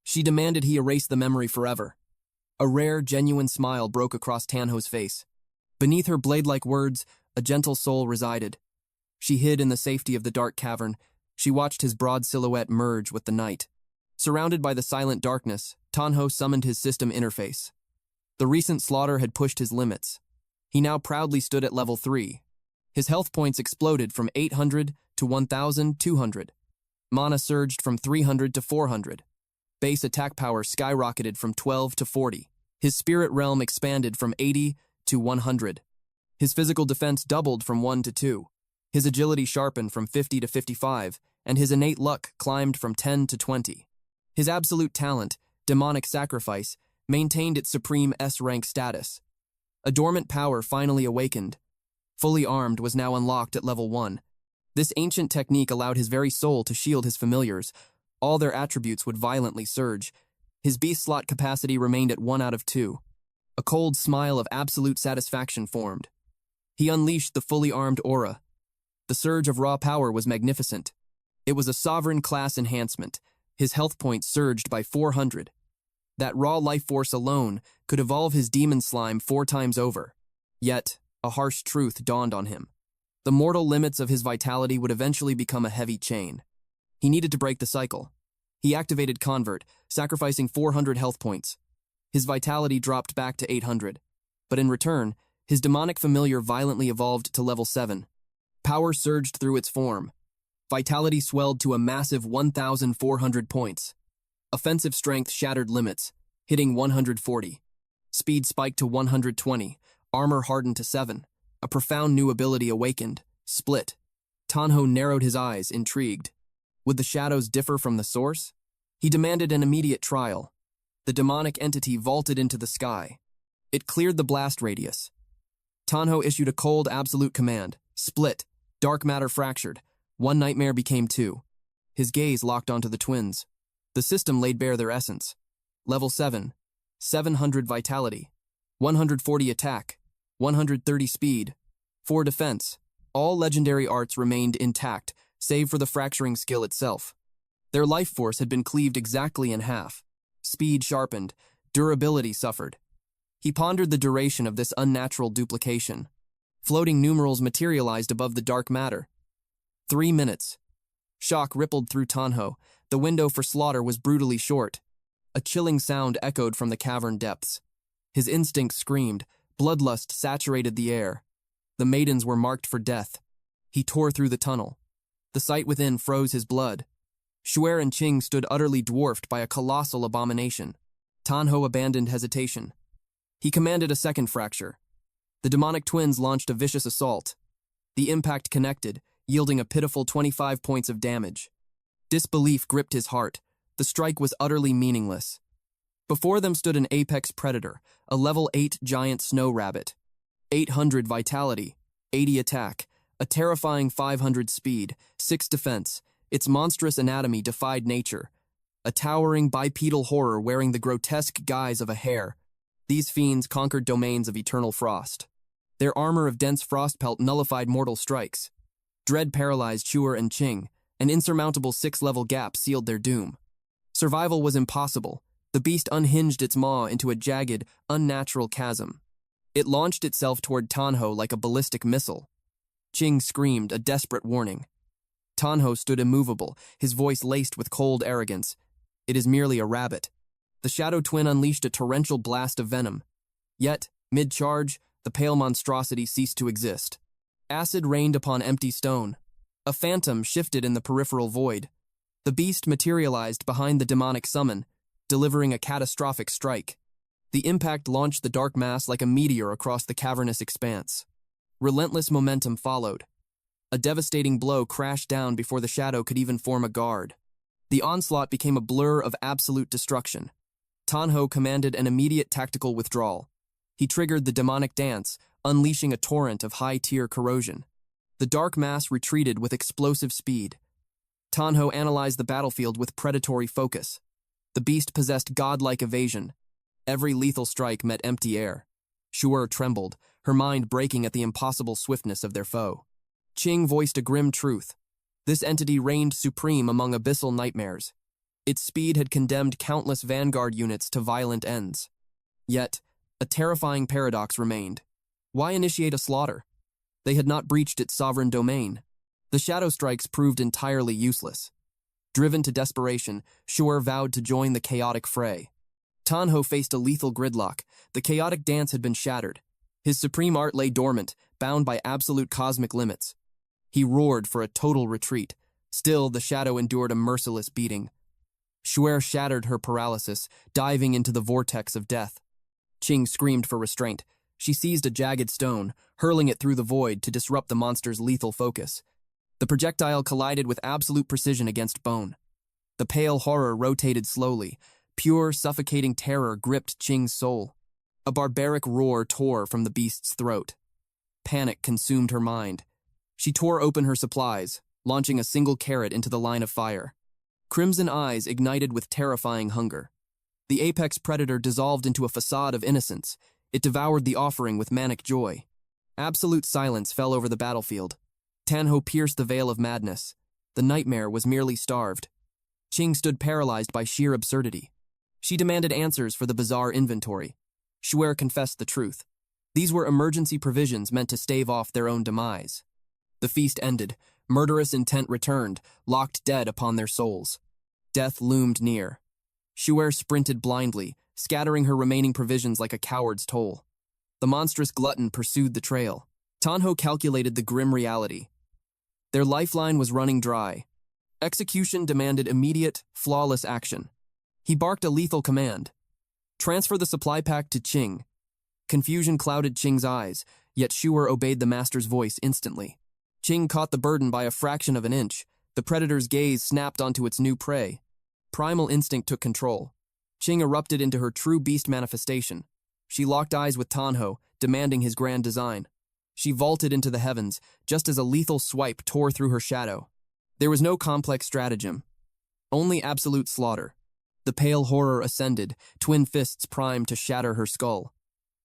She demanded he erase the memory forever. A rare, genuine smile broke across Tian Hao's face. Beneath her blade-like words, a gentle soul resided. She hid in the safety of the dark cavern. She watched his broad silhouette merge with the night. Surrounded by the silent darkness, Tian Hao summoned his system interface. The recent slaughter had pushed his limits. He now proudly stood at level 3. His health points exploded from 800 to 1,200. Mana surged from 300 to 400. Base attack power skyrocketed from 12 to 40. His spirit realm expanded from 80 to 100. His physical defense doubled from 1 to 2. His agility sharpened from 50 to 55, and his innate luck climbed from 10 to 20. His absolute talent, demonic sacrifice, maintained its supreme S-rank status. A dormant power finally awakened. Fully armed was now unlocked at level 1. This ancient technique allowed his very soul to shield his familiars. All their attributes would violently surge. His beast slot capacity remained at 1 out of 2. A cold smile of absolute satisfaction formed. He unleashed the fully armed aura. The surge of raw power was magnificent. It was a sovereign class enhancement. His health points surged by 400. That raw life force alone could evolve his demon slime 4 times over. Yet, a harsh truth dawned on him. The mortal limits of his vitality would eventually become a heavy chain. He needed to break the cycle. He activated Convert, sacrificing 400 health points. His vitality dropped back to 800. But in return, his demonic familiar violently evolved to level 7. Power surged through its form. Vitality swelled to a massive 1,400 points. Offensive strength shattered limits, hitting 140. Speed spiked to 120. Armor hardened to 7. A profound new ability awakened, Split. Tian Hao narrowed his eyes, intrigued. Would the shadows differ from the source? He demanded an immediate trial. The demonic entity vaulted into the sky. It cleared the blast radius. Tian Hao issued a cold, absolute command. Split. Dark matter fractured. One nightmare became 2. His gaze locked onto the twins. The system laid bare their essence. Level 7. 700 vitality. 140 attack. 130 speed. 4 defense. All legendary arts remained intact, save for the fracturing skill itself. Their life force had been cleaved exactly in half. Speed sharpened. Durability suffered. He pondered the duration of this unnatural duplication. Floating numerals materialized above the dark matter. 3 minutes. Shock rippled through Tian Hao. The window for slaughter was brutally short. A chilling sound echoed from the cavern depths. His instinct screamed. Bloodlust saturated the air. The maidens were marked for death. He tore through the tunnel. The sight within froze his blood. Shu'er and Qing stood utterly dwarfed by a colossal abomination. Tian Hao abandoned hesitation. He commanded a second fracture. The demonic twins launched a vicious assault. The impact connected, yielding a pitiful 25 points of damage. Disbelief gripped his heart. The strike was utterly meaningless. Before them stood an apex predator, a level 8 giant snow rabbit. 800 vitality, 80 attack, a terrifying 500 speed, 6 defense. Its monstrous anatomy defied nature. A towering bipedal horror wearing the grotesque guise of a hare. These fiends conquered domains of eternal frost. Their armor of dense frost pelt nullified mortal strikes. Dread paralyzed Shu'er and Qing. An insurmountable 6-level gap sealed their doom. Survival was impossible. The beast unhinged its maw into a jagged, unnatural chasm. It launched itself toward Tian Hao like a ballistic missile. Qing screamed, a desperate warning. Tian Hao stood immovable, his voice laced with cold arrogance. It is merely a rabbit. The shadow twin unleashed a torrential blast of venom. Yet, mid-charge, the pale monstrosity ceased to exist. Acid rained upon empty stone. A phantom shifted in the peripheral void. The beast materialized behind the demonic summon, delivering a catastrophic strike. The impact launched the dark mass like a meteor across the cavernous expanse. Relentless momentum followed. A devastating blow crashed down before the shadow could even form a guard. The onslaught became a blur of absolute destruction. Tian Hao commanded an immediate tactical withdrawal. He triggered the demonic dance, unleashing a torrent of high-tier corrosion. The dark mass retreated with explosive speed. Tian Hao analyzed the battlefield with predatory focus. The beast possessed godlike evasion. Every lethal strike met empty air. Shu'er trembled, her mind breaking at the impossible swiftness of their foe. Qing voiced a grim truth. This entity reigned supreme among abyssal nightmares. Its speed had condemned countless vanguard units to violent ends. Yet, a terrifying paradox remained. Why initiate a slaughter? They had not breached its sovereign domain. The shadow strikes proved entirely useless. Driven to desperation, Shu'er vowed to join the chaotic fray. Tian Hao faced a lethal gridlock. The chaotic dance had been shattered. His supreme art lay dormant, bound by absolute cosmic limits. He roared for a total retreat. Still, the shadow endured a merciless beating. Shu'er shattered her paralysis, diving into the vortex of death. Qing screamed for restraint. She seized a jagged stone, hurling it through the void to disrupt the monster's lethal focus. The projectile collided with absolute precision against bone. The pale horror rotated slowly. Pure, suffocating terror gripped Qing's soul. A barbaric roar tore from the beast's throat. Panic consumed her mind. She tore open her supplies, launching a single carrot into the line of fire. Crimson eyes ignited with terrifying hunger. The apex predator dissolved into a facade of innocence. It devoured the offering with manic joy. Absolute silence fell over the battlefield. Tian Hao pierced the veil of madness. The nightmare was merely starved. Qing stood paralyzed by sheer absurdity. She demanded answers for the bizarre inventory. Shu'er confessed the truth. These were emergency provisions meant to stave off their own demise. The feast ended. Murderous intent returned, locked dead upon their souls. Death loomed near. Shu'er sprinted blindly, scattering her remaining provisions like a coward's toll. The monstrous glutton pursued the trail. Tian Hao calculated the grim reality. Their lifeline was running dry. Execution demanded immediate, flawless action. He barked a lethal command. Transfer the supply pack to Qing. Confusion clouded Qing's eyes, yet Shu'er obeyed the master's voice instantly. Qing caught the burden by a fraction of an inch. The predator's gaze snapped onto its new prey. Primal instinct took control. Qing erupted into her true beast manifestation. She locked eyes with Tian Hao, demanding his grand design. She vaulted into the heavens, just as a lethal swipe tore through her shadow. There was no complex stratagem. Only absolute slaughter. The pale horror ascended, twin fists primed to shatter her skull.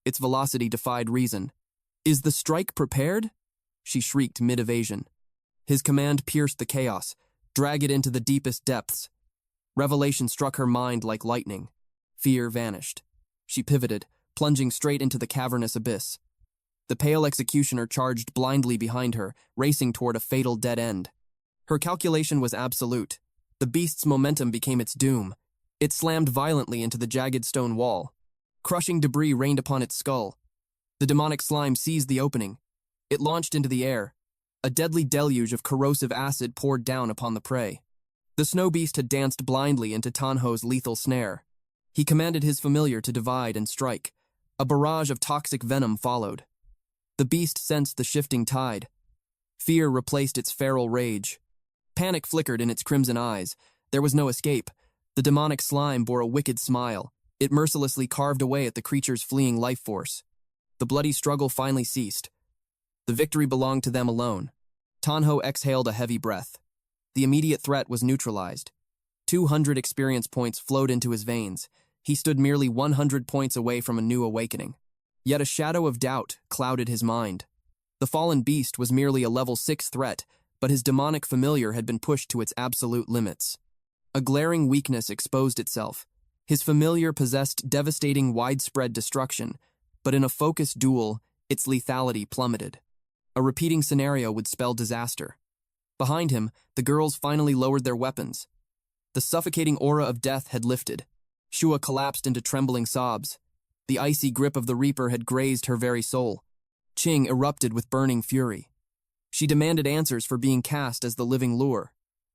Its velocity defied reason. "Is the strike prepared?" she shrieked mid-evasion. His command pierced the chaos. Drag it into the deepest depths. Revelation struck her mind like lightning. Fear vanished. She pivoted, plunging straight into the cavernous abyss. The pale executioner charged blindly behind her, racing toward a fatal dead end. Her calculation was absolute. The beast's momentum became its doom. It slammed violently into the jagged stone wall. Crushing debris rained upon its skull. The demonic slime seized the opening. It launched into the air. A deadly deluge of corrosive acid poured down upon the prey. The snow beast had danced blindly into Tian Hao's lethal snare. He commanded his familiar to divide and strike. A barrage of toxic venom followed. The beast sensed the shifting tide. Fear replaced its feral rage. Panic flickered in its crimson eyes. There was no escape. The demonic slime bore a wicked smile. It mercilessly carved away at the creature's fleeing life force. The bloody struggle finally ceased. The victory belonged to them alone. Tian Hao exhaled a heavy breath. The immediate threat was neutralized. 200 experience points flowed into his veins. He stood merely 100 points away from a new awakening. Yet a shadow of doubt clouded his mind. The fallen beast was merely a level 6 threat, but his demonic familiar had been pushed to its absolute limits. A glaring weakness exposed itself. His familiar possessed devastating widespread destruction, but in a focused duel, its lethality plummeted. A repeating scenario would spell disaster. Behind him, the girls finally lowered their weapons. The suffocating aura of death had lifted. Shua collapsed into trembling sobs. The icy grip of the Reaper had grazed her very soul. Qing erupted with burning fury. She demanded answers for being cast as the living lure.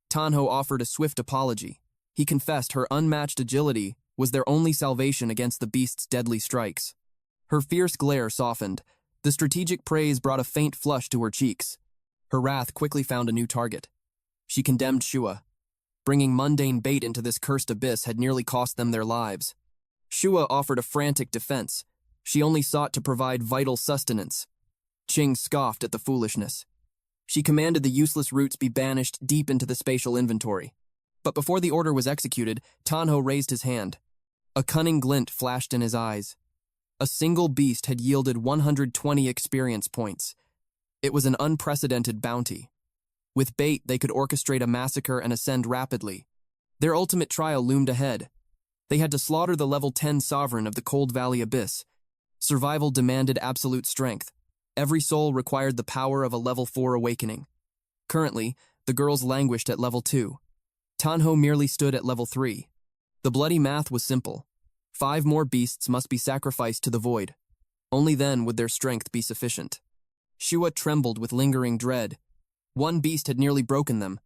Tanho offered a swift apology. He confessed her unmatched agility was their only salvation against the beast's deadly strikes. Her fierce glare softened. The strategic praise brought a faint flush to her cheeks. Her wrath quickly found a new target. She condemned Shua. Bringing mundane bait into this cursed abyss had nearly cost them their lives. Shua offered a frantic defense. She only sought to provide vital sustenance. Qing scoffed at the foolishness. She commanded the useless roots be banished deep into the spatial inventory. But before the order was executed, Tanho raised his hand. A cunning glint flashed in his eyes. A single beast had yielded 120 experience points. It was an unprecedented bounty. With bait, they could orchestrate a massacre and ascend rapidly. Their ultimate trial loomed ahead. They had to slaughter the level 10 sovereign of the Cold Valley Abyss. Survival demanded absolute strength. Every soul required the power of a level 4 awakening. Currently, the girls languished at level 2. Tanho merely stood at level 3. The bloody math was simple. 5 more beasts must be sacrificed to the void. Only then would their strength be sufficient. Shua trembled with lingering dread. One beast had nearly broken them.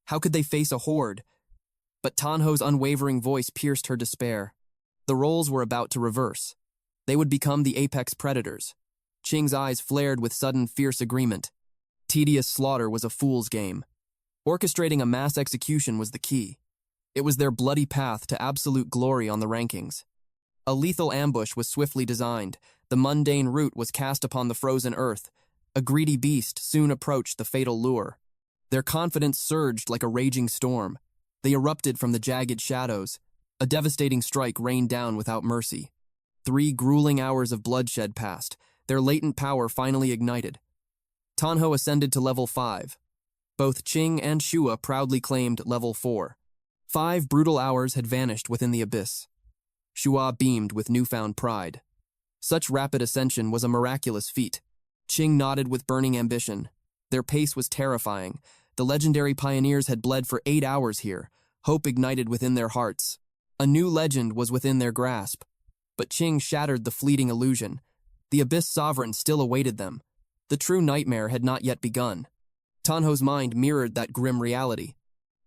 How could they face a horde? But Tanho's unwavering voice pierced her despair. The roles were about to reverse. They would become the apex predators. Qing's eyes flared with sudden fierce agreement. Tedious slaughter was a fool's game. Orchestrating a mass execution was the key. It was their bloody path to absolute glory on the rankings. A lethal ambush was swiftly designed. The mundane root was cast upon the frozen earth. A greedy beast soon approached the fatal lure. Their confidence surged like a raging storm. They erupted from the jagged shadows. A devastating strike rained down without mercy. 3 grueling hours of bloodshed passed. Their latent power finally ignited. Tanho ascended to level 5. Both Qing and Shua proudly claimed level 4. 5 brutal hours had vanished within the abyss. Shua beamed with newfound pride. Such rapid ascension was a miraculous feat. Qing nodded with burning ambition. Their pace was terrifying. The legendary pioneers had bled for 8 hours here. Hope ignited within their hearts. A new legend was within their grasp. But Qing shattered the fleeting illusion. The Abyss Sovereign still awaited them. The true nightmare had not yet begun. Tanho's mind mirrored that grim reality.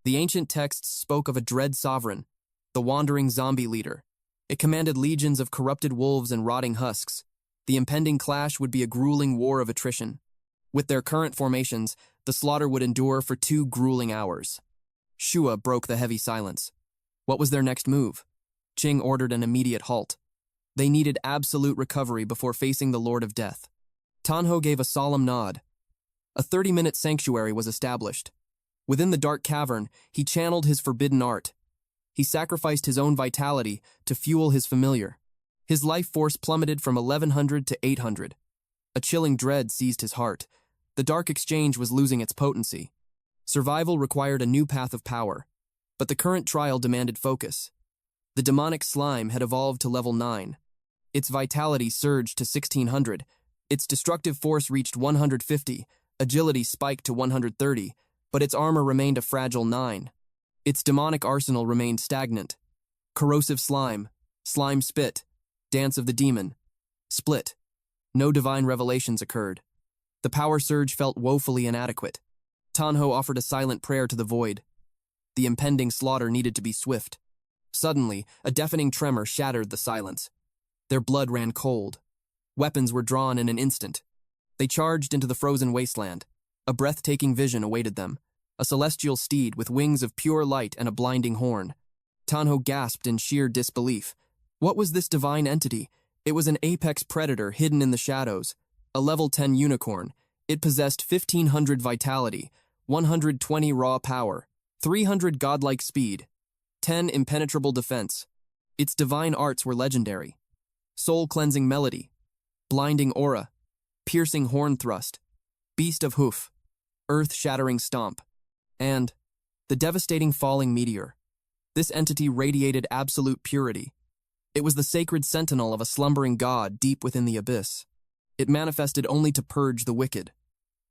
The ancient texts spoke of a dread sovereign, the wandering zombie leader. It commanded legions of corrupted wolves and rotting husks. The impending clash would be a grueling war of attrition. With their current formations, the slaughter would endure for 2 grueling hours. Shua broke the heavy silence. What was their next move? Qing ordered an immediate halt. They needed absolute recovery before facing the Lord of Death. Tanho gave a solemn nod. A 30-minute sanctuary was established. Within the dark cavern, he channeled his forbidden art. He sacrificed his own vitality to fuel his familiar. His life force plummeted from 1100 to 800. A chilling dread seized his heart. The dark exchange was losing its potency. Survival required a new path of power, but the current trial demanded focus. The demonic slime had evolved to level 9. Its vitality surged to 1600. Its destructive force reached 150. Agility spiked to 130, but its armor remained a fragile 9. Its demonic arsenal remained stagnant. Corrosive slime, slime spit, dance of the demon, split. No divine revelations occurred. The power surge felt woefully inadequate. Tanho offered a silent prayer to the void. The impending slaughter needed to be swift. Suddenly, a deafening tremor shattered the silence. Their blood ran cold. Weapons were drawn in an instant. They charged into the frozen wasteland. A breathtaking vision awaited them. A celestial steed with wings of pure light and a blinding horn. Tanho gasped in sheer disbelief. What was this divine entity? It was an apex predator hidden in the shadows. A level 10 unicorn. It possessed 1500 vitality, 120 raw power, 300 godlike speed, 10 impenetrable defense. Its divine arts were legendary. Soul-cleansing melody, blinding aura, piercing horn thrust, beast of hoof, earth-shattering stomp, and the devastating falling meteor. This entity radiated absolute purity. It was the sacred sentinel of a slumbering god deep within the abyss. It manifested only to purge the wicked,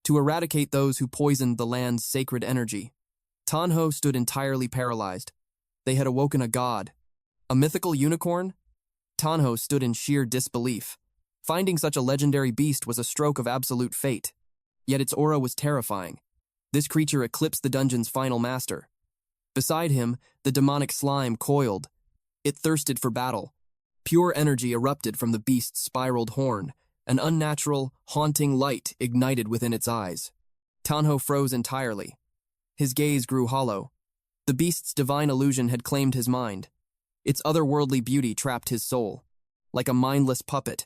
to eradicate those who poisoned the land's sacred energy. Tian Hao stood entirely paralyzed. They had awoken a god. A mythical unicorn? Tian Hao stood in sheer disbelief. Finding such a legendary beast was a stroke of absolute fate. Yet its aura was terrifying. This creature eclipsed the dungeon's final master. Beside him, the demonic slime coiled. It thirsted for battle. Pure energy erupted from the beast's spiraled horn. An unnatural, haunting light ignited within its eyes. Tian Hao froze entirely. His gaze grew hollow. The beast's divine illusion had claimed his mind. Its otherworldly beauty trapped his soul. Like a mindless puppet,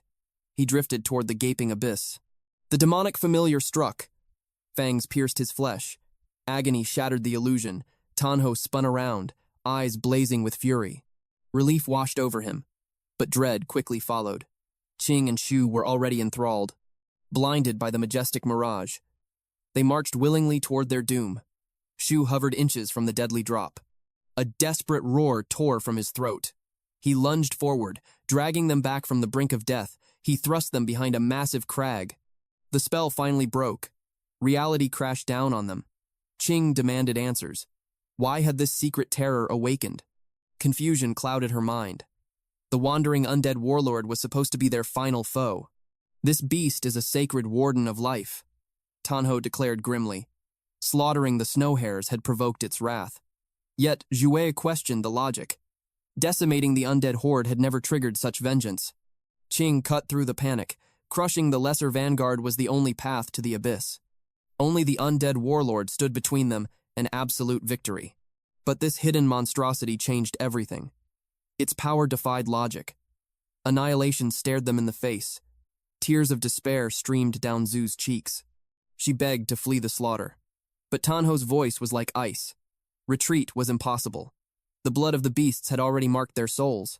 he drifted toward the gaping abyss. The demonic familiar struck. Fangs pierced his flesh. Agony shattered the illusion. Tian Hao spun around, eyes blazing with fury. Relief washed over him, but dread quickly followed. Qing and Shu were already enthralled, blinded by the majestic mirage. They marched willingly toward their doom. Shu hovered inches from the deadly drop. A desperate roar tore from his throat. He lunged forward, dragging them back from the brink of death. He thrust them behind a massive crag. The spell finally broke. Reality crashed down on them. Qing demanded answers. Why had this secret terror awakened? Confusion clouded her mind. The wandering undead warlord was supposed to be their final foe. This beast is a sacred warden of life, Tian Hao declared grimly. Slaughtering the snow hares had provoked its wrath. Yet Zhuwei questioned the logic. Decimating the undead horde had never triggered such vengeance. Qing cut through the panic. Crushing the lesser vanguard was the only path to the abyss. Only the undead warlord stood between them and absolute victory. But this hidden monstrosity changed everything. Its power defied logic. Annihilation stared them in the face. Tears of despair streamed down Zhu's cheeks. She begged to flee the slaughter. But Tian Hao's voice was like ice. Retreat was impossible. The blood of the beasts had already marked their souls.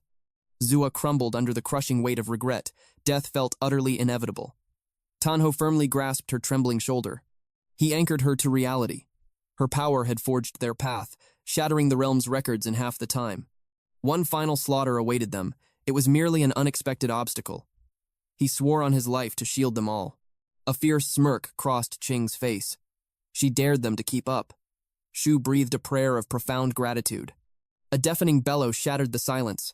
Zua crumbled under the crushing weight of regret. Death felt utterly inevitable. Tian Hao firmly grasped her trembling shoulder. He anchored her to reality. Her power had forged their path, shattering the realm's records in half the time. One final slaughter awaited them. It was merely an unexpected obstacle. He swore on his life to shield them all. A fierce smirk crossed Qing's face. She dared them to keep up. Shu breathed a prayer of profound gratitude. A deafening bellow shattered the silence.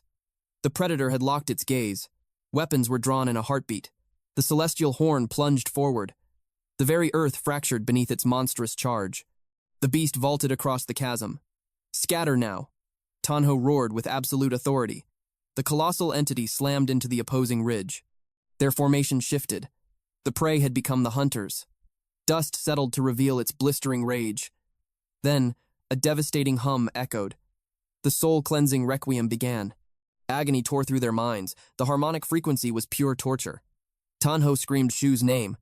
The predator had locked its gaze. Weapons were drawn in a heartbeat. The celestial horn plunged forward. The very earth fractured beneath its monstrous charge. The beast vaulted across the chasm. Scatter now, Tian Hao roared with absolute authority. The colossal entity slammed into the opposing ridge. Their formation shifted. The prey had become the hunters. Dust settled to reveal its blistering rage. Then, a devastating hum echoed. The soul-cleansing requiem began. Agony tore through their minds. The harmonic frequency was pure torture. Tian Hao screamed Shu's name.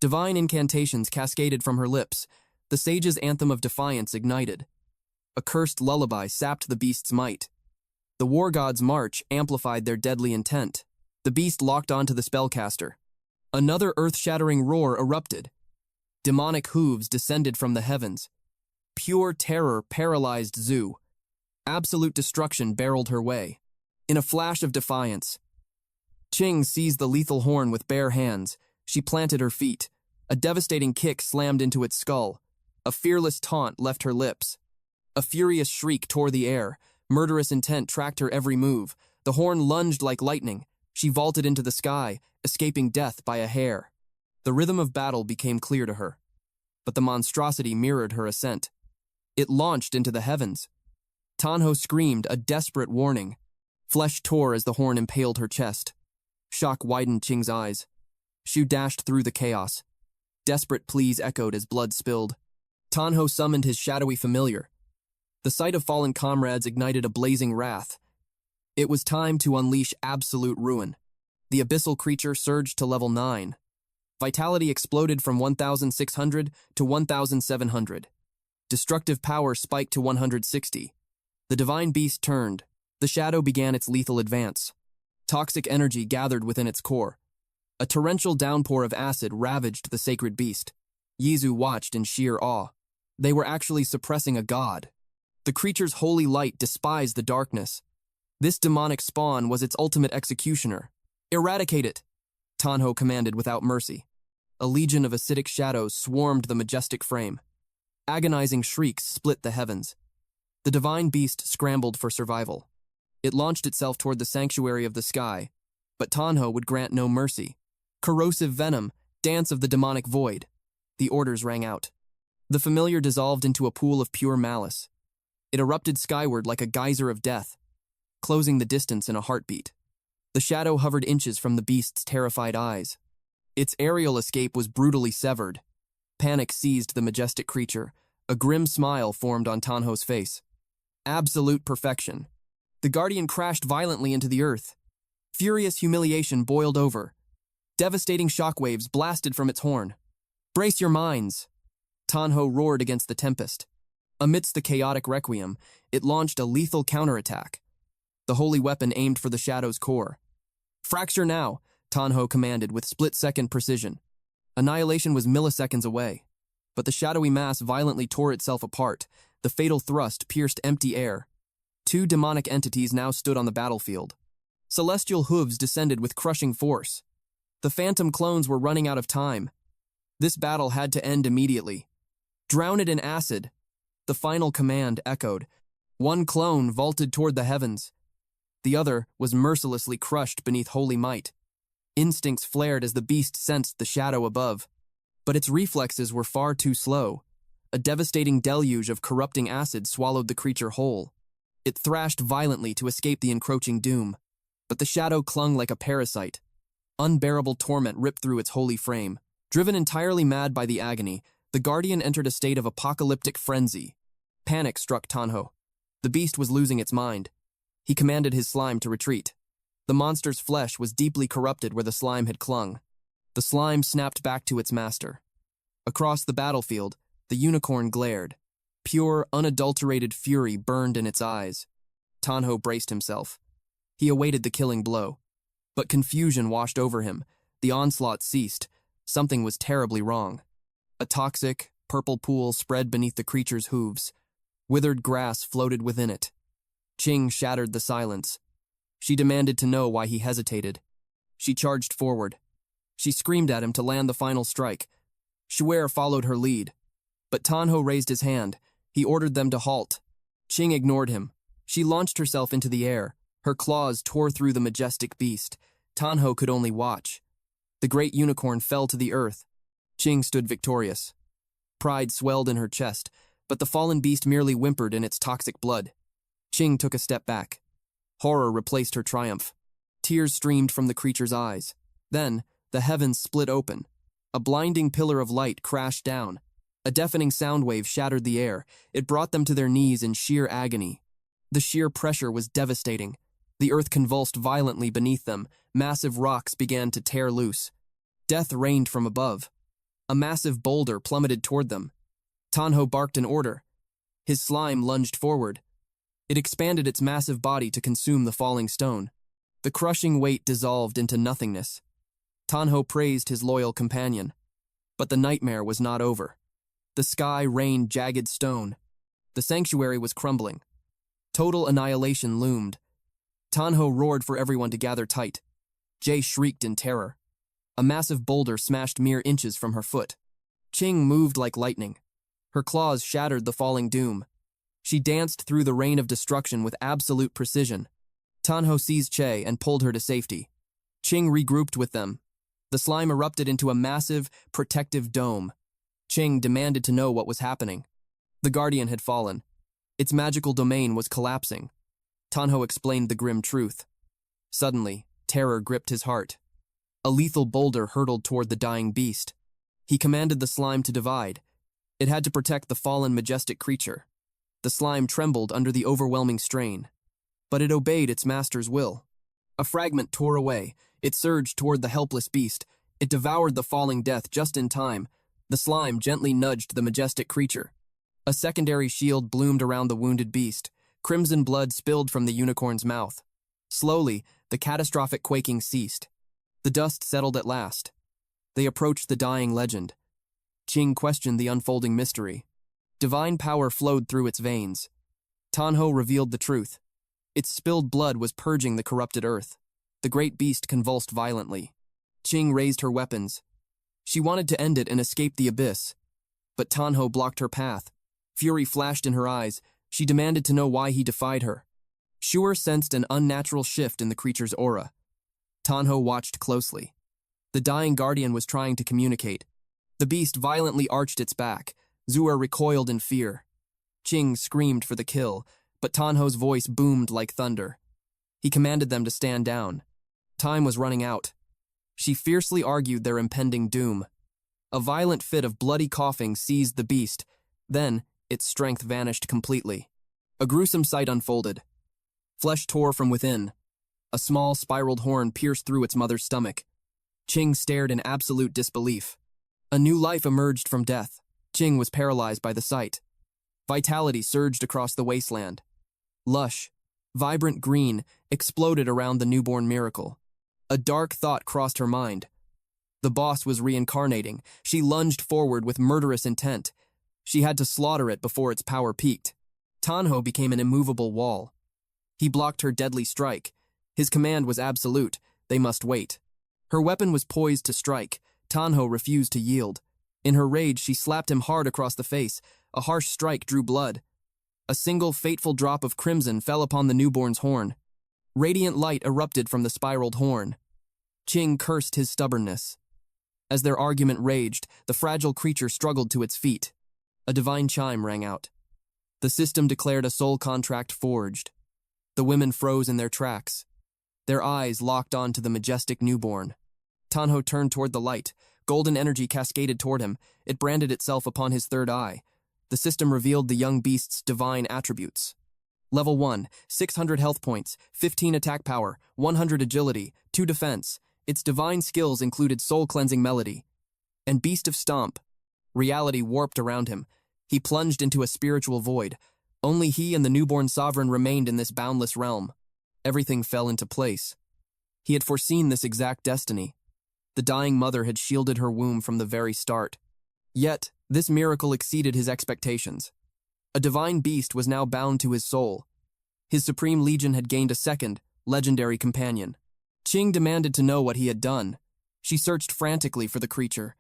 Divine incantations cascaded from her lips. The sage's anthem of defiance ignited. A cursed lullaby sapped the beast's might. The war god's march amplified their deadly intent. The beast locked onto the spellcaster. Another earth-shattering roar erupted. Demonic hooves descended from the heavens. Pure terror paralyzed Zhu. Absolute destruction barreled her way. In a flash of defiance, Qing seized the lethal horn with bare hands. She planted her feet. A devastating kick slammed into its skull. A fearless taunt left her lips. A furious shriek tore the air. Murderous intent tracked her every move. The horn lunged like lightning. She vaulted into the sky, escaping death by a hair. The rhythm of battle became clear to her. But the monstrosity mirrored her ascent. It launched into the heavens. Tian Hao screamed, a desperate warning. Flesh tore as the horn impaled her chest. Shock widened Qing's eyes. Shu dashed through the chaos. Desperate pleas echoed as blood spilled. Tian Hao summoned his shadowy familiar. The sight of fallen comrades ignited a blazing wrath. It was time to unleash absolute ruin. The abyssal creature surged to level 9. Vitality exploded from 1,600 to 1,700. Destructive power spiked to 160. The divine beast turned. The shadow began its lethal advance. Toxic energy gathered within its core. A torrential downpour of acid ravaged the sacred beast. Yizhu watched in sheer awe. They were actually suppressing a god. The creature's holy light despised the darkness. This demonic spawn was its ultimate executioner. Eradicate it, Tian Hao commanded without mercy. A legion of acidic shadows swarmed the majestic frame. Agonizing shrieks split the heavens. The divine beast scrambled for survival. It launched itself toward the sanctuary of the sky, but Tian Hao would grant no mercy. Corrosive venom, dance of the demonic void. The orders rang out. The familiar dissolved into a pool of pure malice. It erupted skyward like a geyser of death, closing the distance in a heartbeat. The shadow hovered inches from the beast's terrified eyes. Its aerial escape was brutally severed. Panic seized the majestic creature. A grim smile formed on Tian Hao's face. Absolute perfection. The guardian crashed violently into the earth. Furious humiliation boiled over. Devastating shockwaves blasted from its horn. Brace your minds! Tian Hao roared against the tempest. Amidst the chaotic requiem, it launched a lethal counterattack. The holy weapon aimed for the shadow's core. Fracture now, Tian Hao commanded with split-second precision. Annihilation was milliseconds away, but the shadowy mass violently tore itself apart. The fatal thrust pierced empty air. Two demonic entities now stood on the battlefield. Celestial hooves descended with crushing force. The phantom clones were running out of time. This battle had to end immediately. Drown it in acid, the final command echoed. One clone vaulted toward the heavens. The other was mercilessly crushed beneath holy might. Instincts flared as the beast sensed the shadow above. But its reflexes were far too slow. A devastating deluge of corrupting acid swallowed the creature whole. It thrashed violently to escape the encroaching doom. But the shadow clung like a parasite. Unbearable torment ripped through its holy frame. Driven entirely mad by the agony, the guardian entered a state of apocalyptic frenzy. Panic struck Tian Hao. The beast was losing its mind. He commanded his slime to retreat. The monster's flesh was deeply corrupted where the slime had clung. The slime snapped back to its master. Across the battlefield, the unicorn glared. Pure, unadulterated fury burned in its eyes. Tian Hao braced himself. He awaited the killing blow. But confusion washed over him. The onslaught ceased. Something was terribly wrong. A toxic, purple pool spread beneath the creature's hooves. Withered grass floated within it. Qing shattered the silence. She demanded to know why he hesitated. She charged forward. She screamed at him to land the final strike. Shuer followed her lead. But Tian Hao raised his hand. He ordered them to halt. Qing ignored him. She launched herself into the air. Her claws tore through the majestic beast. Tian Hao could only watch. The great unicorn fell to the earth. Qing stood victorious. Pride swelled in her chest, but the fallen beast merely whimpered in its toxic blood. Qing took a step back. Horror replaced her triumph. Tears streamed from the creature's eyes. Then, the heavens split open. A blinding pillar of light crashed down. A deafening sound wave shattered the air. It brought them to their knees in sheer agony. The sheer pressure was devastating. The earth convulsed violently beneath them. Massive rocks began to tear loose. Death rained from above. A massive boulder plummeted toward them. Tian Hao barked an order. His slime lunged forward. It expanded its massive body to consume the falling stone. The crushing weight dissolved into nothingness. Tian Hao praised his loyal companion. But the nightmare was not over. The sky rained jagged stone. The sanctuary was crumbling. Total annihilation loomed. Tian Hao roared for everyone to gather tight. Jay shrieked in terror. A massive boulder smashed mere inches from her foot. Qing moved like lightning. Her claws shattered the falling doom. She danced through the rain of destruction with absolute precision. Tian Hao seized Che and pulled her to safety. Qing regrouped with them. The slime erupted into a massive, protective dome. Qing demanded to know what was happening. The guardian had fallen. Its magical domain was collapsing. Tian Hao explained the grim truth. Suddenly, terror gripped his heart. A lethal boulder hurtled toward the dying beast. He commanded the slime to divide. It had to protect the fallen majestic creature. The slime trembled under the overwhelming strain. But it obeyed its master's will. A fragment tore away. It surged toward the helpless beast. It devoured the falling death just in time. The slime gently nudged the majestic creature. A secondary shield bloomed around the wounded beast. Crimson blood spilled from the unicorn's mouth. Slowly, the catastrophic quaking ceased. The dust settled at last. They approached the dying legend. Qing questioned the unfolding mystery. Divine power flowed through its veins. Tian Hao revealed the truth. Its spilled blood was purging the corrupted earth. The great beast convulsed violently. Qing raised her weapons. She wanted to end it and escape the abyss. But Tian Hao blocked her path. Fury flashed in her eyes. She demanded to know why he defied her. Shuer sensed an unnatural shift in the creature's aura. Tian Hao watched closely. The dying guardian was trying to communicate. The beast violently arched its back. Zuer recoiled in fear. Qing screamed for the kill, but Tian Hao's voice boomed like thunder. He commanded them to stand down. Time was running out. She fiercely argued their impending doom. A violent fit of bloody coughing seized the beast. Then, its strength vanished completely. A gruesome sight unfolded. Flesh tore from within. A small, spiraled horn pierced through its mother's stomach. Qing stared in absolute disbelief. A new life emerged from death. Qing was paralyzed by the sight. Vitality surged across the wasteland. Lush, vibrant green exploded around the newborn miracle. A dark thought crossed her mind. The boss was reincarnating. She lunged forward with murderous intent. She had to slaughter it before its power peaked. Tian Hao became an immovable wall. He blocked her deadly strike. His command was absolute. They must wait. Her weapon was poised to strike. Tian Hao refused to yield. In her rage, she slapped him hard across the face. A harsh strike drew blood. A single fateful drop of crimson fell upon the newborn's horn. Radiant light erupted from the spiraled horn. Qing cursed his stubbornness. As their argument raged, the fragile creature struggled to its feet. A divine chime rang out. The system declared a soul contract forged. The women froze in their tracks. Their eyes locked onto the majestic newborn. Tian Hao turned toward the light. Golden energy cascaded toward him. It branded itself upon his third eye. The system revealed the young beast's divine attributes. Level 1, 600 health points, 15 attack power, 100 agility, 2 defense. Its divine skills included soul-cleansing melody. And Beast of Stomp. Reality warped around him. He plunged into a spiritual void. Only he and the newborn sovereign remained in this boundless realm. Everything fell into place. He had foreseen this exact destiny. The dying mother had shielded her womb from the very start. Yet, this miracle exceeded his expectations. A divine beast was now bound to his soul. His supreme legion had gained a second, legendary companion. Qing demanded to know what he had done. She searched frantically for the creature.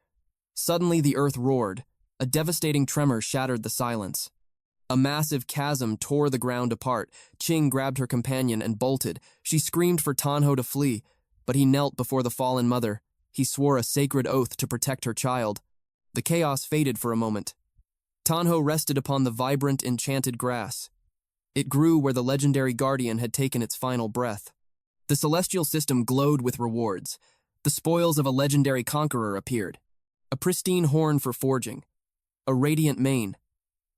Suddenly the earth roared. A devastating tremor shattered the silence. A massive chasm tore the ground apart. Qing grabbed her companion and bolted. She screamed for Tian Hao to flee, but he knelt before the fallen mother. He swore a sacred oath to protect her child. The chaos faded for a moment. Tian Hao rested upon the vibrant, enchanted grass. It grew where the legendary guardian had taken its final breath. The celestial system glowed with rewards. The spoils of a legendary conqueror appeared. A pristine horn for forging. A radiant mane.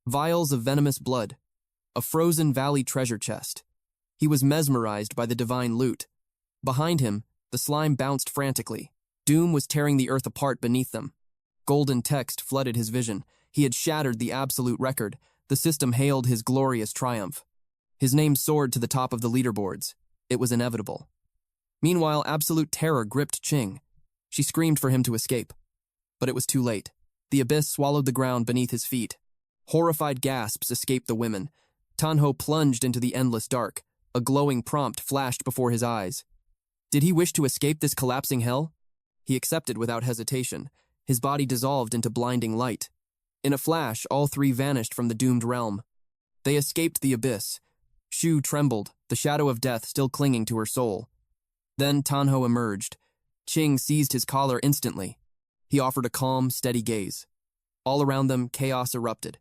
Vials of venomous blood. A frozen valley treasure chest. He was mesmerized by the divine loot. Behind him, the slime bounced frantically. Doom was tearing the earth apart beneath them. Golden text flooded his vision. He had shattered the absolute record. The system hailed his glorious triumph. His name soared to the top of the leaderboards. It was inevitable. Meanwhile, absolute terror gripped Qing. She screamed for him to escape. But it was too late. The abyss swallowed the ground beneath his feet. Horrified gasps escaped the women. Tian Hao plunged into the endless dark. A glowing prompt flashed before his eyes. Did he wish to escape this collapsing hell? He accepted without hesitation. His body dissolved into blinding light. In a flash, all three vanished from the doomed realm. They escaped the abyss. Shu trembled, the shadow of death still clinging to her soul. Then Tian Hao emerged. Qing seized his collar instantly. He offered a calm, steady gaze. All around them, chaos erupted.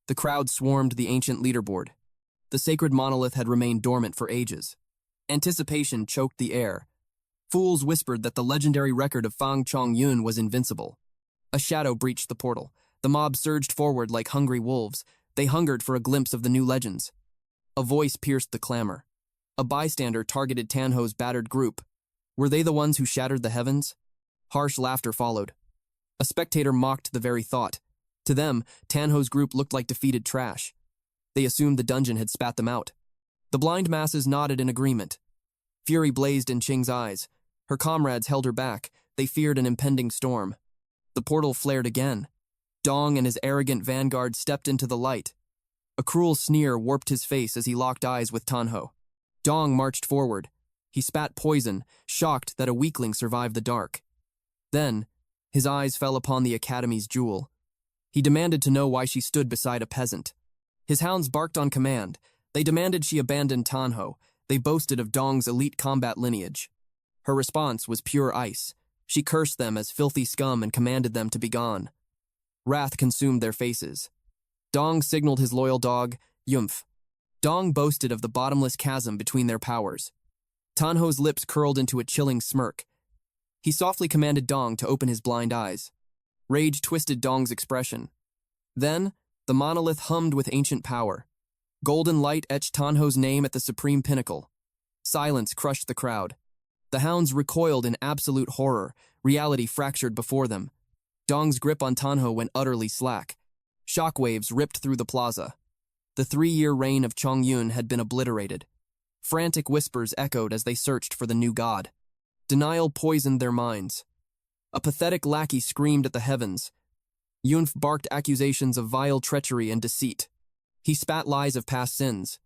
The crowd swarmed the ancient leaderboard. The sacred monolith had remained dormant for ages. Anticipation choked the air. Fools whispered that the legendary record of Fang Chongyun was invincible. A shadow breached the portal. The mob surged forward like hungry wolves. They hungered for a glimpse of the new legends. A voice pierced the clamor. A bystander targeted Tian Hao's battered group. Were they the ones who shattered the heavens? Harsh laughter followed. A spectator mocked the very thought. To them, Tian Hao's group looked like defeated trash. They assumed the dungeon had spat them out. The blind masses nodded in agreement. Fury blazed in Qing's eyes. Her comrades held her back. They feared an impending storm. The portal flared again. Dong and his arrogant vanguard stepped into the light. A cruel sneer warped his face as he locked eyes with Tian Hao. Dong marched forward. He spat poison, shocked that a weakling survived the dark. Then, his eyes fell upon the Academy's jewel. He demanded to know why she stood beside a peasant. His hounds barked on command. They demanded she abandon Tian Hao. They boasted of Dong's elite combat lineage. Her response was pure ice. She cursed them as filthy scum and commanded them to be gone. Wrath consumed their faces. Dong signaled his loyal dog, Yunf. Dong boasted of the bottomless chasm between their powers. Tian Hao's lips curled into a chilling smirk. He softly commanded Dong to open his blind eyes. Rage twisted Dong's expression. Then, the monolith hummed with ancient power. Golden light etched Tian Hao's name at the supreme pinnacle. Silence crushed the crowd. The hounds recoiled in absolute horror, reality fractured before them. Dong's grip on Tian Hao went utterly slack. Shockwaves ripped through the plaza. The 3-year reign of Chongyun had been obliterated. Frantic whispers echoed as they searched for the new god. Denial poisoned their minds. A pathetic lackey screamed at the heavens. Yunf barked accusations of vile treachery and deceit. He spat lies of past sins.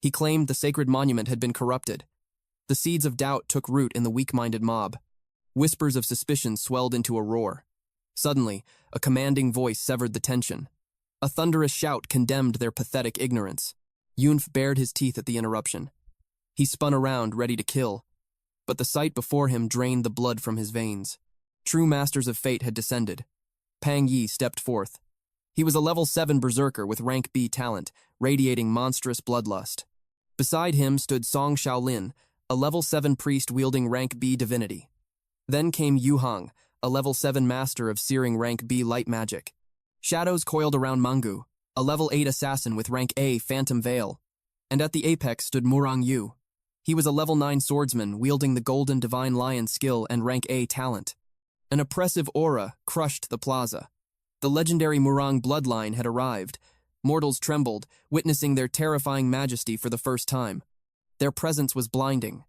He claimed the sacred monument had been corrupted. The seeds of doubt took root in the weak-minded mob. Whispers of suspicion swelled into a roar. Suddenly, a commanding voice severed the tension. A thunderous shout condemned their pathetic ignorance. Yunf bared his teeth at the interruption. He spun around, ready to kill. But the sight before him drained the blood from his veins. True masters of fate had descended. Pang Yi stepped forth. He was a level 7 berserker with rank B talent, radiating monstrous bloodlust. Beside him stood Song Shaolin, a level 7 priest wielding rank B divinity. Then came Yu Hong, a level 7 master of searing rank B light magic. Shadows coiled around Mangu, a level 8 assassin with rank A phantom veil. And at the apex stood Murong Yu. He was a level 9 swordsman wielding the golden divine lion skill and rank A talent. An oppressive aura crushed the plaza. The legendary Murong bloodline had arrived. Mortals trembled, witnessing their terrifying majesty for the first time. Their presence was blinding.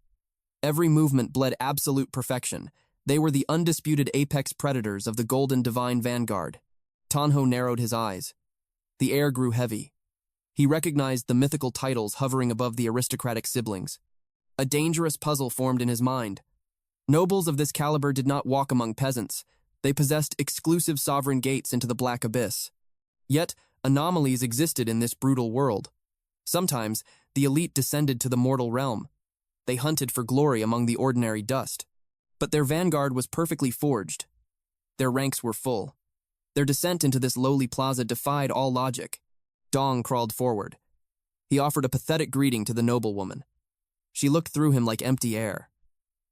Every movement bled absolute perfection. They were the undisputed apex predators of the golden divine vanguard. Tian Hao narrowed his eyes. The air grew heavy. He recognized the mythical titles hovering above the aristocratic siblings. A dangerous puzzle formed in his mind. Nobles of this caliber did not walk among peasants. They possessed exclusive sovereign gates into the black abyss. Yet, anomalies existed in this brutal world. Sometimes, the elite descended to the mortal realm. They hunted for glory among the ordinary dust. But their vanguard was perfectly forged. Their ranks were full. Their descent into this lowly plaza defied all logic. Dong crawled forward. He offered a pathetic greeting to the noblewoman. She looked through him like empty air.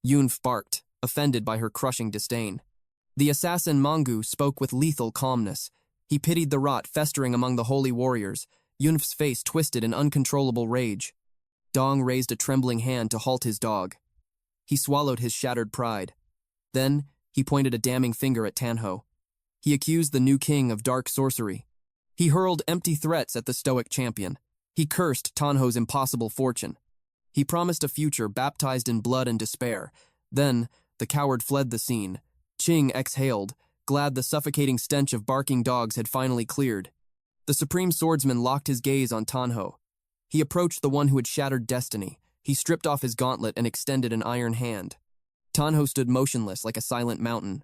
Yunf barked, offended by her crushing disdain. The assassin Mangu spoke with lethal calmness. He pitied the rot festering among the holy warriors. Yunf's face twisted in uncontrollable rage. Dong raised a trembling hand to halt his dog. He swallowed his shattered pride. Then, he pointed a damning finger at Tian Hao. He accused the new king of dark sorcery. He hurled empty threats at the stoic champion. He cursed Tian Hao's impossible fortune. He promised a future baptized in blood and despair. Then, the coward fled the scene. Qing exhaled, glad the suffocating stench of barking dogs had finally cleared. The supreme swordsman locked his gaze on Tian Hao. He approached the one who had shattered destiny. He stripped off his gauntlet and extended an iron hand. Tian Hao stood motionless like a silent mountain.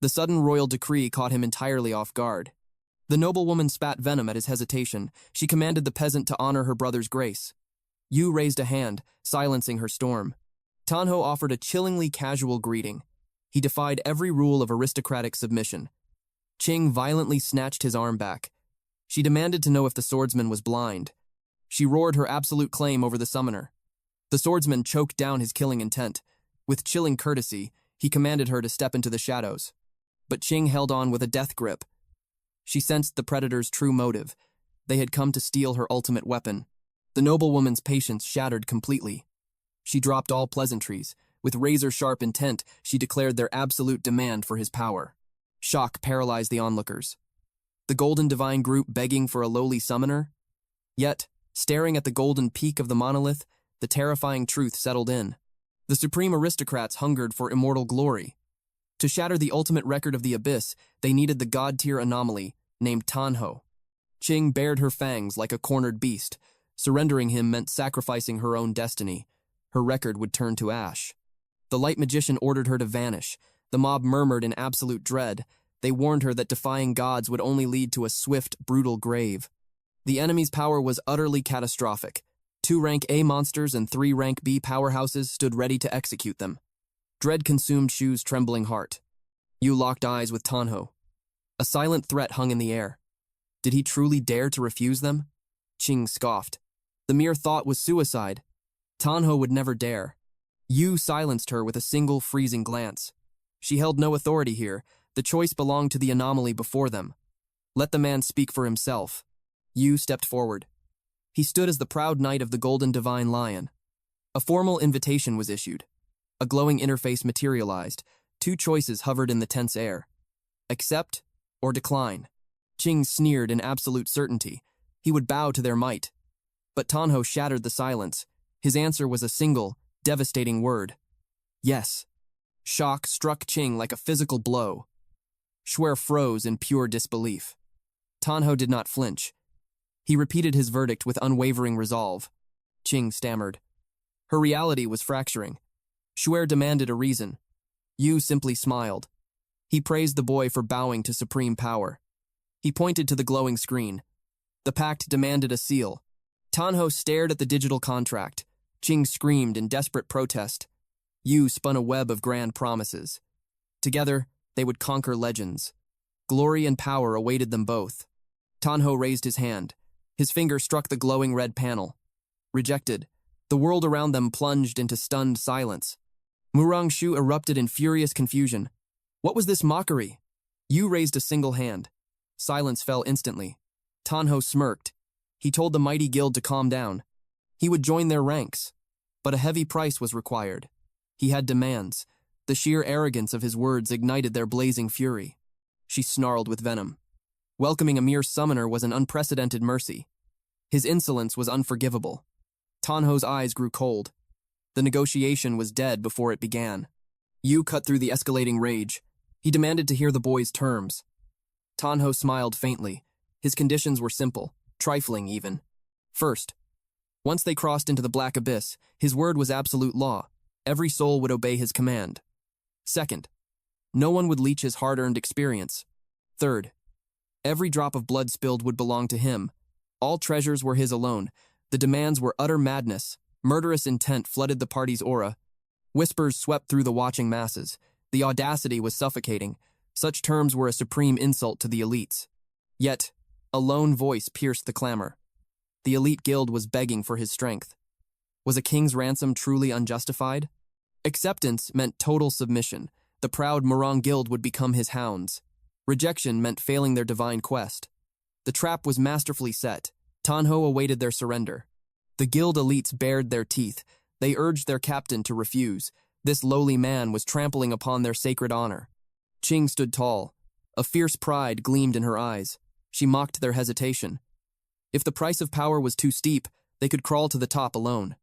The sudden royal decree caught him entirely off guard. The noblewoman spat venom at his hesitation. She commanded the peasant to honor her brother's grace. Yu raised a hand, silencing her storm. Tian Hao offered a chillingly casual greeting. He defied every rule of aristocratic submission. Qing violently snatched his arm back. She demanded to know if the swordsman was blind. She roared her absolute claim over the summoner. The swordsman choked down his killing intent. With chilling courtesy, he commanded her to step into the shadows. But Qing held on with a death grip. She sensed the predator's true motive. They had come to steal her ultimate weapon. The noblewoman's patience shattered completely. She dropped all pleasantries. With razor-sharp intent, she declared their absolute demand for his power. Shock paralyzed the onlookers. The golden divine group begging for a lowly summoner? Yet, staring at the golden peak of the monolith, the terrifying truth settled in. The supreme aristocrats hungered for immortal glory. To shatter the ultimate record of the abyss, they needed the god-tier anomaly named Tian Hao. Qing bared her fangs like a cornered beast. Surrendering him meant sacrificing her own destiny. Her record would turn to ash. The light magician ordered her to vanish. The mob murmured in absolute dread. They warned her that defying gods would only lead to a swift, brutal grave. The enemy's power was utterly catastrophic. 2 rank A monsters and 3 rank B powerhouses stood ready to execute them. Dread consumed Shu's trembling heart. Yu locked eyes with Tian Hao. A silent threat hung in the air. Did he truly dare to refuse them? Qing scoffed. The mere thought was suicide. Tian Hao would never dare. Yu silenced her with a single freezing glance. She held no authority here. The choice belonged to the anomaly before them. Let the man speak for himself. Yu stepped forward. He stood as the proud knight of the Golden Divine Lion. A formal invitation was issued. A glowing interface materialized. 2 choices hovered in the tense air. Accept or decline. Qing sneered in absolute certainty. He would bow to their might. But Tian Hao shattered the silence. His answer was a single, devastating word. Yes. Shock struck Qing like a physical blow. Shuer froze in pure disbelief. Tian Hao did not flinch. He repeated his verdict with unwavering resolve. Qing stammered. Her reality was fracturing. Shuer demanded a reason. Yu simply smiled. He praised the boy for bowing to supreme power. He pointed to the glowing screen. The pact demanded a seal. Tian Hao stared at the digital contract. Qing screamed in desperate protest. Yu spun a web of grand promises. Together, they would conquer legends. Glory and power awaited them both. Tian Hao raised his hand. His finger struck the glowing red panel. Rejected. The world around them plunged into stunned silence. Murong Shu erupted in furious confusion. What was this mockery? Yu raised a single hand. Silence fell instantly. Tian Hao smirked. He told the mighty guild to calm down. He would join their ranks. But a heavy price was required. He had demands. The sheer arrogance of his words ignited their blazing fury. She snarled with venom. Welcoming a mere summoner was an unprecedented mercy. His insolence was unforgivable. Tian Hao's eyes grew cold. The negotiation was dead before it began. Yu cut through the escalating rage. He demanded to hear the boy's terms. Tian Hao smiled faintly. His conditions were simple, trifling even. First, once they crossed into the black abyss, his word was absolute law. Every soul would obey his command. Second, no one would leech his hard-earned experience. Third, every drop of blood spilled would belong to him. All treasures were his alone. The demands were utter madness. Murderous intent flooded the party's aura. Whispers swept through the watching masses. The audacity was suffocating. Such terms were a supreme insult to the elites. Yet, a lone voice pierced the clamor. The elite guild was begging for his strength. Was a king's ransom truly unjustified? Acceptance meant total submission. The proud Murong guild would become his hounds. Rejection meant failing their divine quest. The trap was masterfully set. Tian Hao awaited their surrender. The guild elites bared their teeth. They urged their captain to refuse. This lowly man was trampling upon their sacred honor. Qing stood tall. A fierce pride gleamed in her eyes. She mocked their hesitation. If the price of power was too steep, they could crawl to the top alone.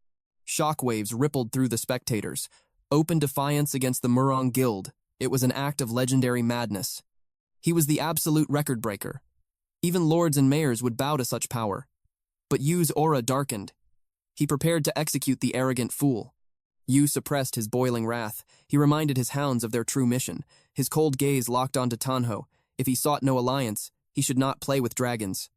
Shockwaves rippled through the spectators. Open defiance against the Murong Guild. It was an act of legendary madness. He was the absolute record breaker. Even lords and mayors would bow to such power. But Yu's aura darkened. He prepared to execute the arrogant fool. Yu suppressed his boiling wrath. He reminded his hounds of their true mission. His cold gaze locked onto Tian Hao. If he sought no alliance, he should not play with dragons.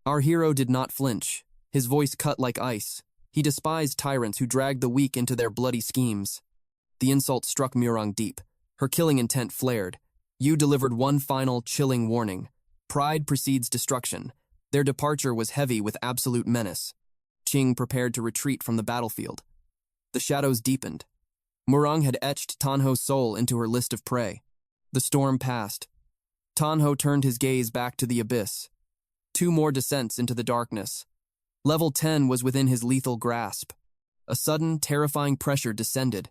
Our hero did not flinch. His voice cut like ice. He despised tyrants who dragged the weak into their bloody schemes. The insult struck Murong deep. Her killing intent flared. Yu delivered one final, chilling warning. Pride precedes destruction. Their departure was heavy with absolute menace. Qing prepared to retreat from the battlefield. The shadows deepened. Murong had etched Tian Hao's soul into her list of prey. The storm passed. Tian Hao turned his gaze back to the abyss. 2 more descents into the darkness. Level 10 was within his lethal grasp. A sudden, terrifying pressure descended.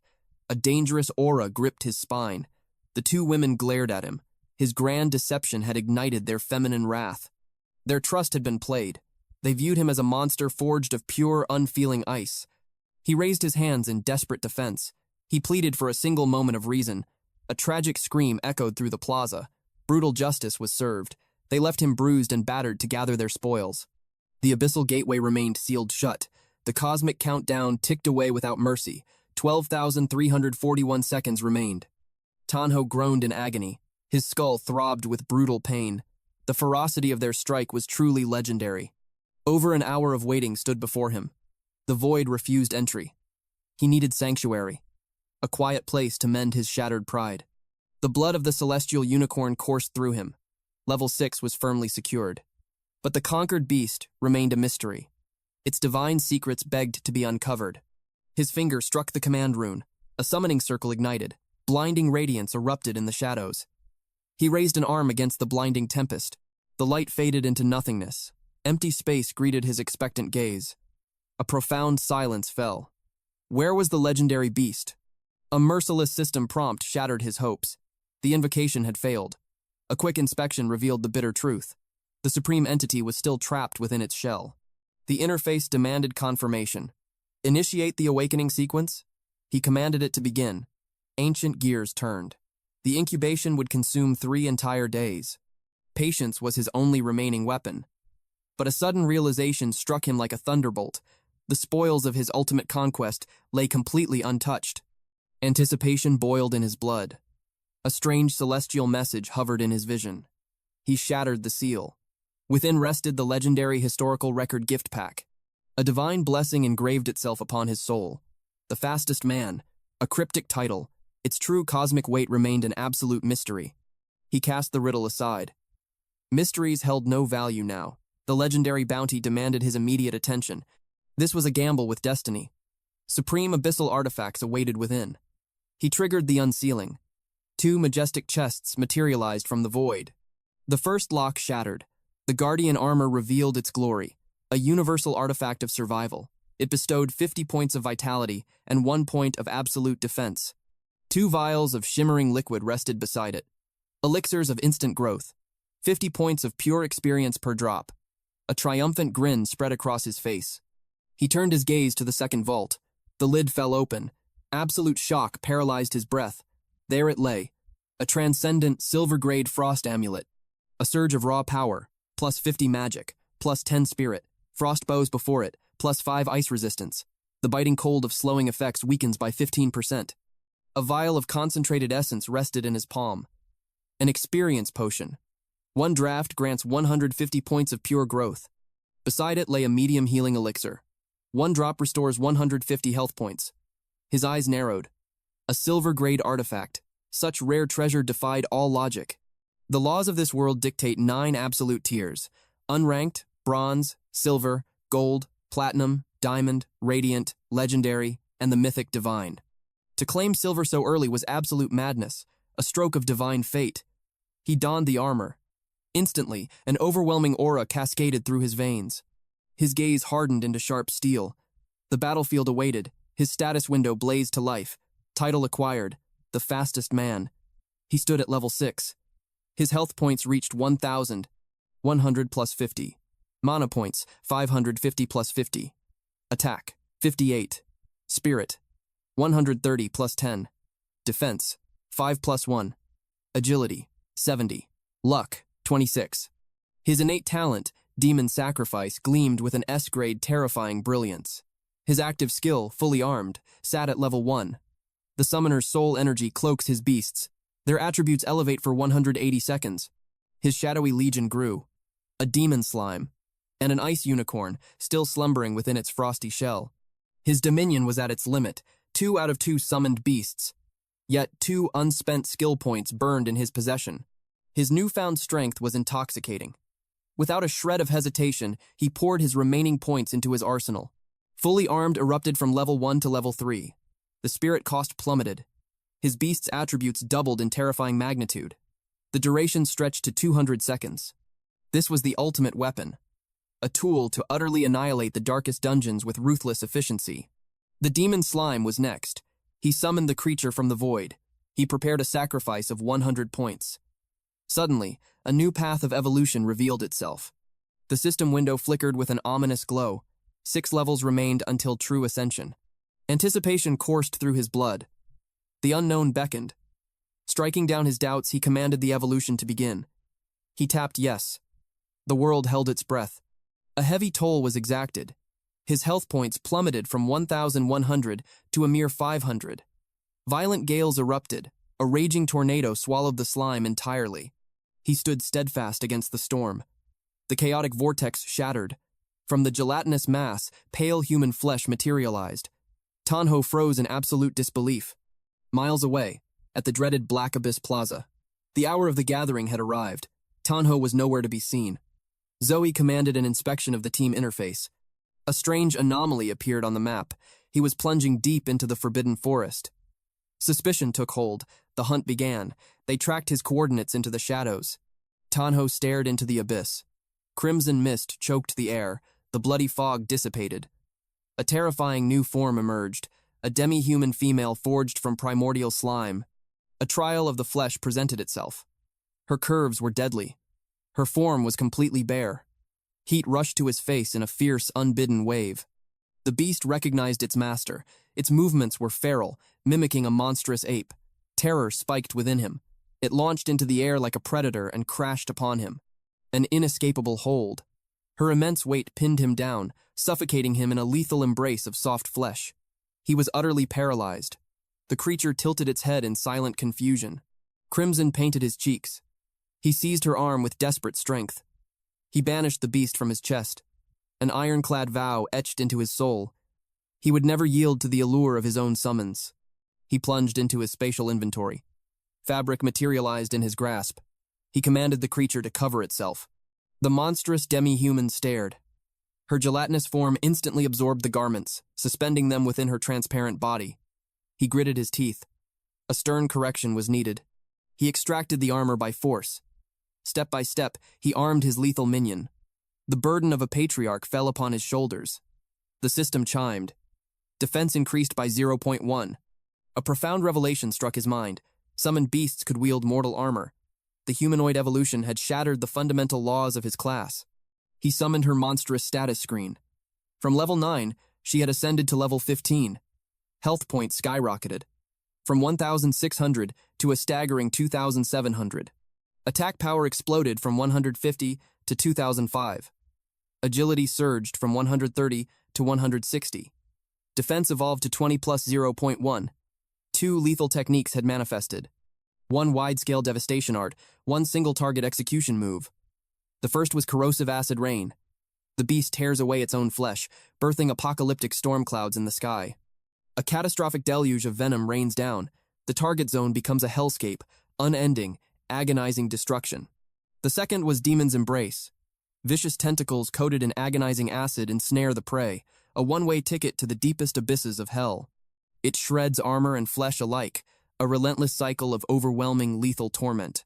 A dangerous aura gripped his spine. The 2 women glared at him. His grand deception had ignited their feminine wrath. Their trust had been played. They viewed him as a monster forged of pure, unfeeling ice. He raised his hands in desperate defense. He pleaded for a single moment of reason. A tragic scream echoed through the plaza. Brutal justice was served. They left him bruised and battered to gather their spoils. The abyssal gateway remained sealed shut. The cosmic countdown ticked away without mercy. 12,341 seconds remained. Tian Hao groaned in agony. His skull throbbed with brutal pain. The ferocity of their strike was truly legendary. Over an hour of waiting stood before him. The void refused entry. He needed sanctuary, a quiet place to mend his shattered pride. The blood of the celestial unicorn coursed through him. Level 6 was firmly secured. But the conquered beast remained a mystery. Its divine secrets begged to be uncovered. His finger struck the command rune. A summoning circle ignited. Blinding radiance erupted in the shadows. He raised an arm against the blinding tempest. The light faded into nothingness. Empty space greeted his expectant gaze. A profound silence fell. Where was the legendary beast? A merciless system prompt shattered his hopes. The invocation had failed. A quick inspection revealed the bitter truth. The supreme entity was still trapped within its shell. The interface demanded confirmation. Initiate the awakening sequence? He commanded it to begin. Ancient gears turned. The incubation would consume 3 entire days. Patience was his only remaining weapon. But a sudden realization struck him like a thunderbolt. The spoils of his ultimate conquest lay completely untouched. Anticipation boiled in his blood. A strange celestial message hovered in his vision. He shattered the seal. Within rested the legendary historical record gift pack. A divine blessing engraved itself upon his soul. The fastest man, a cryptic title, its true cosmic weight remained an absolute mystery. He cast the riddle aside. Mysteries held no value now. The legendary bounty demanded his immediate attention. This was a gamble with destiny. Supreme abyssal artifacts awaited within. He triggered the unsealing. 2 majestic chests materialized from the void. The first lock shattered. The guardian armor revealed its glory, a universal artifact of survival. It bestowed 50 points of vitality and 1 point of absolute defense. 2 vials of shimmering liquid rested beside it. Elixirs of instant growth. 50 points of pure experience per drop. A triumphant grin spread across his face. He turned his gaze to the second vault. The lid fell open. Absolute shock paralyzed his breath. There it lay, a transcendent silver-grade frost amulet. A surge of raw power, plus 50 magic, plus 10 spirit, frost bows before it, plus 5 ice resistance. The biting cold of slowing effects weakens by 15%. A vial of concentrated essence rested in his palm. An experience potion. 1 draft grants 150 points of pure growth. Beside it lay a medium healing elixir. 1 drop restores 150 health points. His eyes narrowed. A silver-grade artifact. Such rare treasure defied all logic. The laws of this world dictate 9 absolute tiers. Unranked, bronze, silver, gold, platinum, diamond, radiant, legendary, and the mythic divine. To claim silver so early was absolute madness, a stroke of divine fate. He donned the armor. Instantly, an overwhelming aura cascaded through his veins. His gaze hardened into sharp steel. The battlefield awaited. His status window blazed to life. Title acquired. The fastest man. He stood at level 6. His health points reached 1,000. 100 plus 50. Mana points, 550 plus 50. Attack, 58. Spirit, 130 plus 10. Defense, 5 plus 1. Agility, 70. Luck, 26. His innate talent, Demon Sacrifice, gleamed with an S-grade terrifying brilliance. His active skill, fully armed, sat at level 1. The summoner's soul energy cloaks his beasts. Their attributes elevate for 180 seconds. His shadowy legion grew. A demon slime, and an ice unicorn, still slumbering within its frosty shell. His dominion was at its limit, 2 out of 2 summoned beasts. Yet 2 unspent skill points burned in his possession. His newfound strength was intoxicating. Without a shred of hesitation, he poured his remaining points into his arsenal. Fully armed erupted from level 1 to level 3. The spirit cost plummeted. His beast's attributes doubled in terrifying magnitude. The duration stretched to 200 seconds. This was the ultimate weapon. A tool to utterly annihilate the darkest dungeons with ruthless efficiency. The demon slime was next. He summoned the creature from the void. He prepared a sacrifice of 100 points. Suddenly, a new path of evolution revealed itself. The system window flickered with an ominous glow. 6 levels remained until true ascension. Anticipation coursed through his blood. The unknown beckoned. Striking down his doubts, he commanded the evolution to begin. He tapped yes. The world held its breath. A heavy toll was exacted. His health points plummeted from 1,100 to a mere 500. Violent gales erupted. A raging tornado swallowed the slime entirely. He stood steadfast against the storm. The chaotic vortex shattered. From the gelatinous mass, pale human flesh materialized. Tian Hao froze in absolute disbelief. Miles away, at the dreaded Black Abyss Plaza, the hour of the gathering had arrived. Tian Hao was nowhere to be seen. Zoe commanded an inspection of the team interface. A strange anomaly appeared on the map. He was plunging deep into the forbidden forest. Suspicion took hold. The hunt began. They tracked his coordinates into the shadows. Tian Hao stared into the abyss. Crimson mist choked the air. The bloody fog dissipated. A terrifying new form emerged, a demi-human female forged from primordial slime. A trial of the flesh presented itself. Her curves were deadly. Her form was completely bare. Heat rushed to his face in a fierce, unbidden wave. The beast recognized its master. Its movements were feral, mimicking a monstrous ape. Terror spiked within him. It launched into the air like a predator and crashed upon him. An inescapable hold. Her immense weight pinned him down, suffocating him in a lethal embrace of soft flesh. He was utterly paralyzed. The creature tilted its head in silent confusion. Crimson painted his cheeks. He seized her arm with desperate strength. He banished the beast from his chest. An ironclad vow etched into his soul. He would never yield to the allure of his own summons. He plunged into his spatial inventory. Fabric materialized in his grasp. He commanded the creature to cover itself. The monstrous demi-human stared. Her gelatinous form instantly absorbed the garments, suspending them within her transparent body. He gritted his teeth. A stern correction was needed. He extracted the armor by force. Step by step, he armed his lethal minion. The burden of a patriarch fell upon his shoulders. The system chimed. Defense increased by 0.1. A profound revelation struck his mind. Summoned beasts could wield mortal armor. The humanoid evolution had shattered the fundamental laws of his class. He summoned her monstrous status screen. From level 9, she had ascended to level 15. Health points skyrocketed. From 1,600 to a staggering 2,700. Attack power exploded from 150 to 2,005. Agility surged from 130 to 160. Defense evolved to 20 plus 0.1. 2 lethal techniques had manifested. 1 wide-scale devastation art, 1 single-target execution move. The first was corrosive acid rain. The beast tears away its own flesh, birthing apocalyptic storm clouds in the sky. A catastrophic deluge of venom rains down. The target zone becomes a hellscape, unending, agonizing destruction. The second was Demon's Embrace. Vicious tentacles coated in agonizing acid ensnare the prey, a one-way ticket to the deepest abysses of hell. It shreds armor and flesh alike, a relentless cycle of overwhelming lethal torment.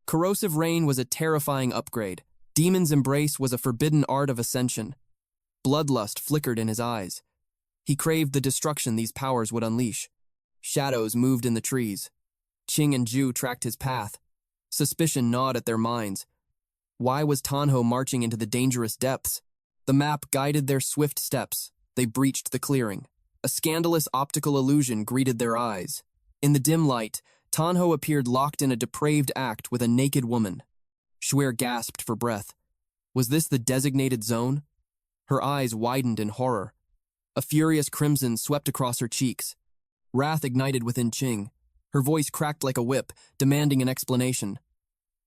Corrosive rain was a terrifying upgrade. Demon's Embrace was a forbidden art of ascension. Bloodlust flickered in his eyes. He craved the destruction these powers would unleash. Shadows moved in the trees. Qing and Zhu tracked his path. Suspicion gnawed at their minds. Why was Tian Hao marching into the dangerous depths? The map guided their swift steps. They breached the clearing. A scandalous optical illusion greeted their eyes. In the dim light, Tian Hao appeared locked in a depraved act with a naked woman. Shuer gasped for breath. Was this the designated zone? Her eyes widened in horror. A furious crimson swept across her cheeks. Wrath ignited within Qing. Her voice cracked like a whip, demanding an explanation.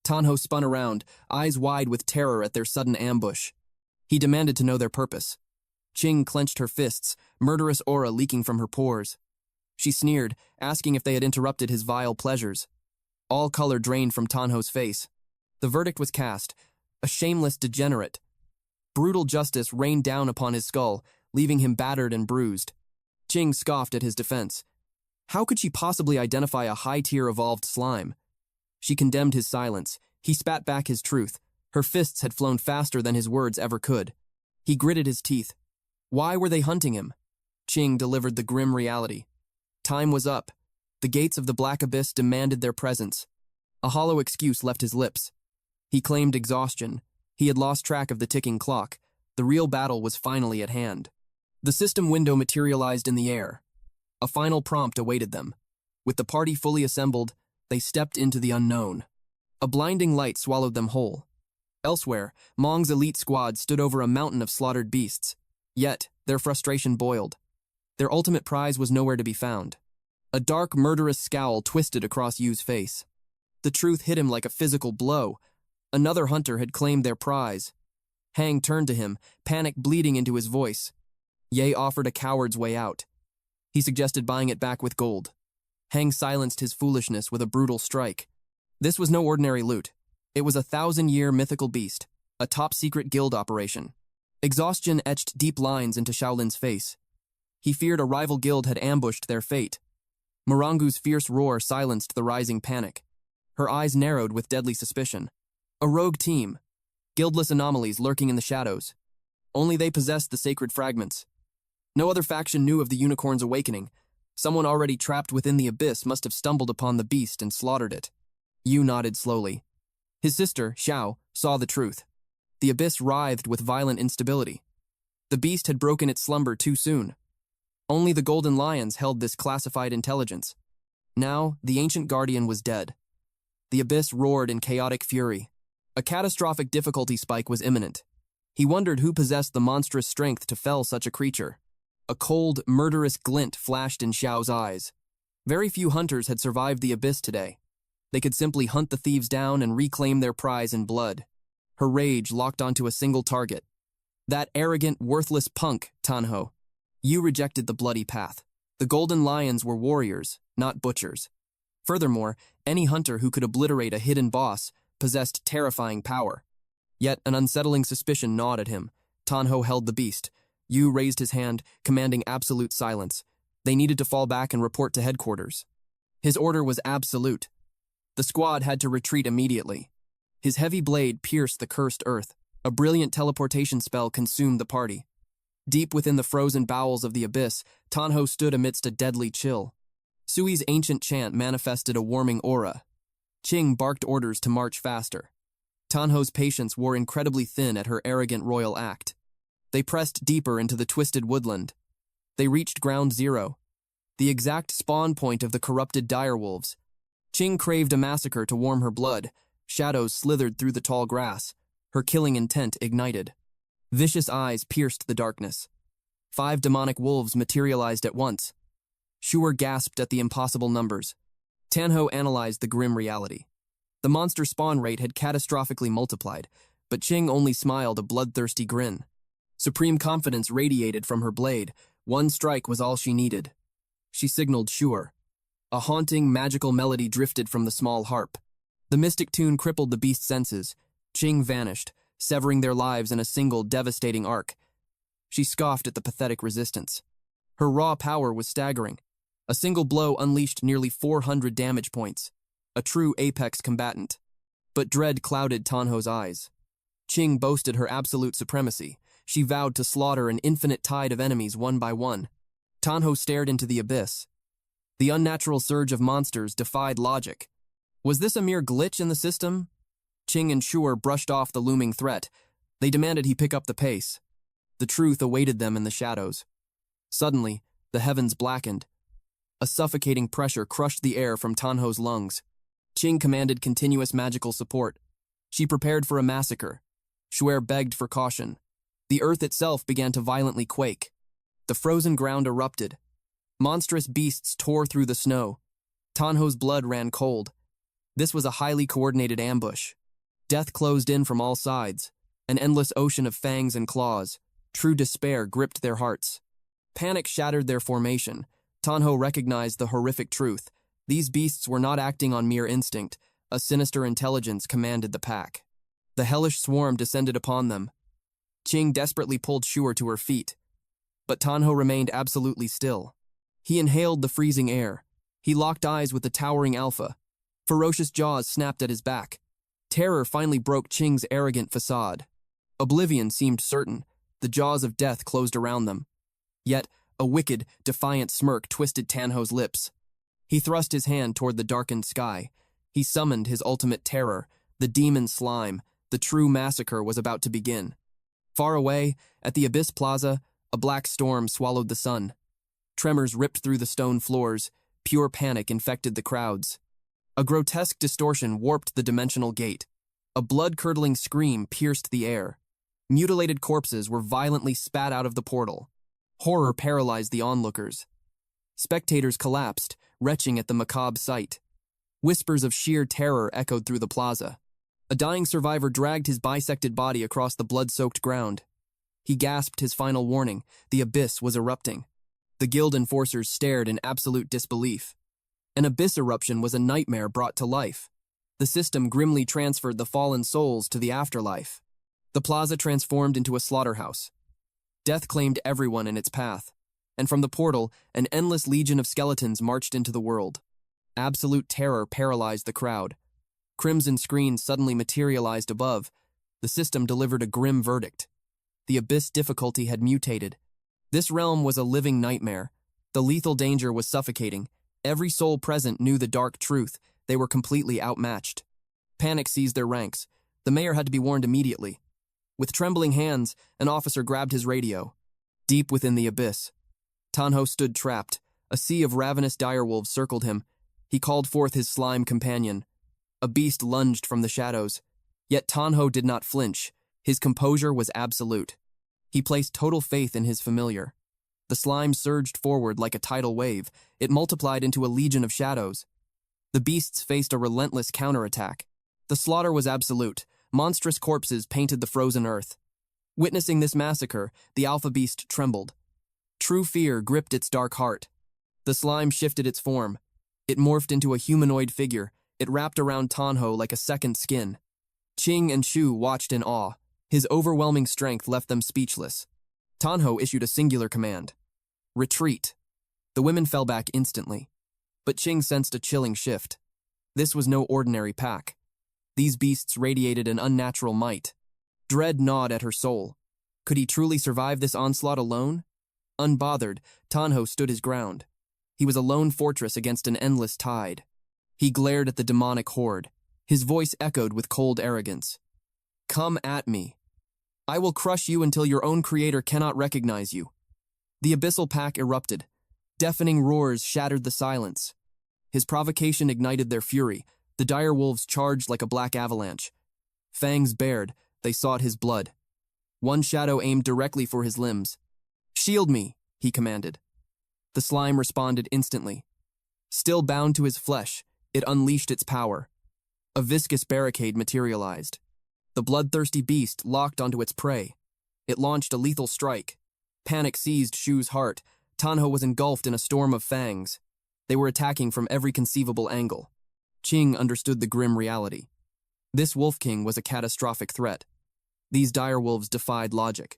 Tian Hao spun around, eyes wide with terror at their sudden ambush. He demanded to know their purpose. Qing clenched her fists, murderous aura leaking from her pores. She sneered, asking if they had interrupted his vile pleasures. All color drained from Tian Hao's face. The verdict was cast, a shameless degenerate. Brutal justice rained down upon his skull, leaving him battered and bruised. Qing scoffed at his defense. How could she possibly identify a high-tier evolved slime? She condemned his silence. He spat back his truth. Her fists had flown faster than his words ever could. He gritted his teeth. Why were they hunting him? Qing delivered the grim reality. Time was up. The gates of the Black Abyss demanded their presence. A hollow excuse left his lips. He claimed exhaustion. He had lost track of the ticking clock. The real battle was finally at hand. The system window materialized in the air. A final prompt awaited them. With the party fully assembled, they stepped into the unknown. A blinding light swallowed them whole. Elsewhere, Mong's elite squad stood over a mountain of slaughtered beasts. Yet, their frustration boiled. Their ultimate prize was nowhere to be found. A dark, murderous scowl twisted across Yu's face. The truth hit him like a physical blow. Another hunter had claimed their prize. Hang turned to him, panic bleeding into his voice. Ye offered a coward's way out. He suggested buying it back with gold. Hang silenced his foolishness with a brutal strike. This was no ordinary loot. It was a 1,000-year mythical beast, a top-secret guild operation. Exhaustion etched deep lines into Shaolin's face. He feared a rival guild had ambushed their fate. Morangu's fierce roar silenced the rising panic. Her eyes narrowed with deadly suspicion. A rogue team. Guildless anomalies lurking in the shadows. Only they possessed the sacred fragments. No other faction knew of the unicorn's awakening. Someone already trapped within the abyss must have stumbled upon the beast and slaughtered it. Yu nodded slowly. His sister, Xiao, saw the truth. The abyss writhed with violent instability. The beast had broken its slumber too soon. Only the Golden Lions held this classified intelligence. Now, the ancient guardian was dead. The abyss roared in chaotic fury. A catastrophic difficulty spike was imminent. He wondered who possessed the monstrous strength to fell such a creature. A cold, murderous glint flashed in Xiao's eyes. Very few hunters had survived the abyss today. They could simply hunt the thieves down and reclaim their prize in blood. Her rage locked onto a single target. That arrogant, worthless punk, Tian Hao. Yu rejected the bloody path. The Golden Lions were warriors, not butchers. Furthermore, any hunter who could obliterate a hidden boss possessed terrifying power. Yet an unsettling suspicion gnawed at him. Tian Hao held the beast. Yu raised his hand, commanding absolute silence. They needed to fall back and report to headquarters. His order was absolute. The squad had to retreat immediately. His heavy blade pierced the cursed earth. A brilliant teleportation spell consumed the party. Deep within the frozen bowels of the abyss, Tian Hao stood amidst a deadly chill. Sui's ancient chant manifested a warming aura. Qing barked orders to march faster. Tian Hao's patience wore incredibly thin at her arrogant royal act. They pressed deeper into the twisted woodland. They reached ground zero, the exact spawn point of the corrupted direwolves. Qing craved a massacre to warm her blood. Shadows slithered through the tall grass. Her killing intent ignited. Vicious eyes pierced the darkness. 5 demonic wolves materialized at once. Shuer gasped at the impossible numbers. Tian Hao analyzed the grim reality. The monster spawn rate had catastrophically multiplied, but Qing only smiled a bloodthirsty grin. Supreme confidence radiated from her blade. One strike was all she needed. She signaled Shuer. A haunting, magical melody drifted from the small harp. The mystic tune crippled the beast's senses. Qing vanished, severing their lives in a single devastating arc. She scoffed at the pathetic resistance. Her raw power was staggering. A single blow unleashed nearly 400 damage points. A true apex combatant. But dread clouded Tian Hao's eyes. Qing boasted her absolute supremacy. She vowed to slaughter an infinite tide of enemies one by one. Tian Hao stared into the abyss. The unnatural surge of monsters defied logic. Was this a mere glitch in the system? Qing and Shuer brushed off the looming threat. They demanded he pick up the pace. The truth awaited them in the shadows. Suddenly, the heavens blackened. A suffocating pressure crushed the air from Tian Hao's lungs. Qing commanded continuous magical support. She prepared for a massacre. Shuer begged for caution. The earth itself began to violently quake. The frozen ground erupted. Monstrous beasts tore through the snow. Tian Hao's blood ran cold. This was a highly coordinated ambush. Death closed in from all sides. An endless ocean of fangs and claws. True despair gripped their hearts. Panic shattered their formation. Tian Hao recognized the horrific truth. These beasts were not acting on mere instinct. A sinister intelligence commanded the pack. The hellish swarm descended upon them. Qing desperately pulled Shuer to her feet. But Tian Hao remained absolutely still. He inhaled the freezing air. He locked eyes with the towering alpha. Ferocious jaws snapped at his back. Terror finally broke Qing's arrogant facade. Oblivion seemed certain. The jaws of death closed around them. Yet, a wicked, defiant smirk twisted Tian Hao's lips. He thrust his hand toward the darkened sky. He summoned his ultimate terror, the demon slime. The true massacre was about to begin. Far away, at the Abyss Plaza, a black storm swallowed the sun. Tremors ripped through the stone floors. Pure panic infected the crowds. A grotesque distortion warped the dimensional gate. A blood-curdling scream pierced the air. Mutilated corpses were violently spat out of the portal. Horror paralyzed the onlookers. Spectators collapsed, retching at the macabre sight. Whispers of sheer terror echoed through the plaza. A dying survivor dragged his bisected body across the blood-soaked ground. He gasped his final warning. The abyss was erupting. The guild enforcers stared in absolute disbelief. An abyss eruption was a nightmare brought to life. The system grimly transferred the fallen souls to the afterlife. The plaza transformed into a slaughterhouse. Death claimed everyone in its path, and from the portal, an endless legion of skeletons marched into the world. Absolute terror paralyzed the crowd. Crimson screens suddenly materialized above. The system delivered a grim verdict. The abyss difficulty had mutated. This realm was a living nightmare. The lethal danger was suffocating. Every soul present knew the dark truth. They were completely outmatched. Panic seized their ranks. The mayor had to be warned immediately. With trembling hands, an officer grabbed his radio. Deep within the abyss, Tian Hao stood trapped. A sea of ravenous direwolves circled him. He called forth his slime companion. A beast lunged from the shadows. Yet Tian Hao did not flinch. His composure was absolute. He placed total faith in his familiar. The slime surged forward like a tidal wave. It multiplied into a legion of shadows. The beasts faced a relentless counterattack. The slaughter was absolute. Monstrous corpses painted the frozen earth. Witnessing this massacre, the alpha beast trembled. True fear gripped its dark heart. The slime shifted its form. It morphed into a humanoid figure. It wrapped around Tian Hao like a second skin. Qing and Shu watched in awe. His overwhelming strength left them speechless. Tian Hao issued a singular command. Retreat. The women fell back instantly. But Qing sensed a chilling shift. This was no ordinary pack. These beasts radiated an unnatural might. Dread gnawed at her soul. Could he truly survive this onslaught alone? Unbothered, Tian Hao stood his ground. He was a lone fortress against an endless tide. He glared at the demonic horde. His voice echoed with cold arrogance. Come at me. I will crush you until your own creator cannot recognize you. The abyssal pack erupted. Deafening roars shattered the silence. His provocation ignited their fury. The dire wolves charged like a black avalanche. Fangs bared, they sought his blood. One shadow aimed directly for his limbs. Shield me, he commanded. The slime responded instantly. Still bound to his flesh, it unleashed its power. A viscous barricade materialized. The bloodthirsty beast locked onto its prey. It launched a lethal strike. Panic seized Shu's heart. Tian Hao was engulfed in a storm of fangs. They were attacking from every conceivable angle. Qing understood the grim reality. This Wolf King was a catastrophic threat. These direwolves defied logic.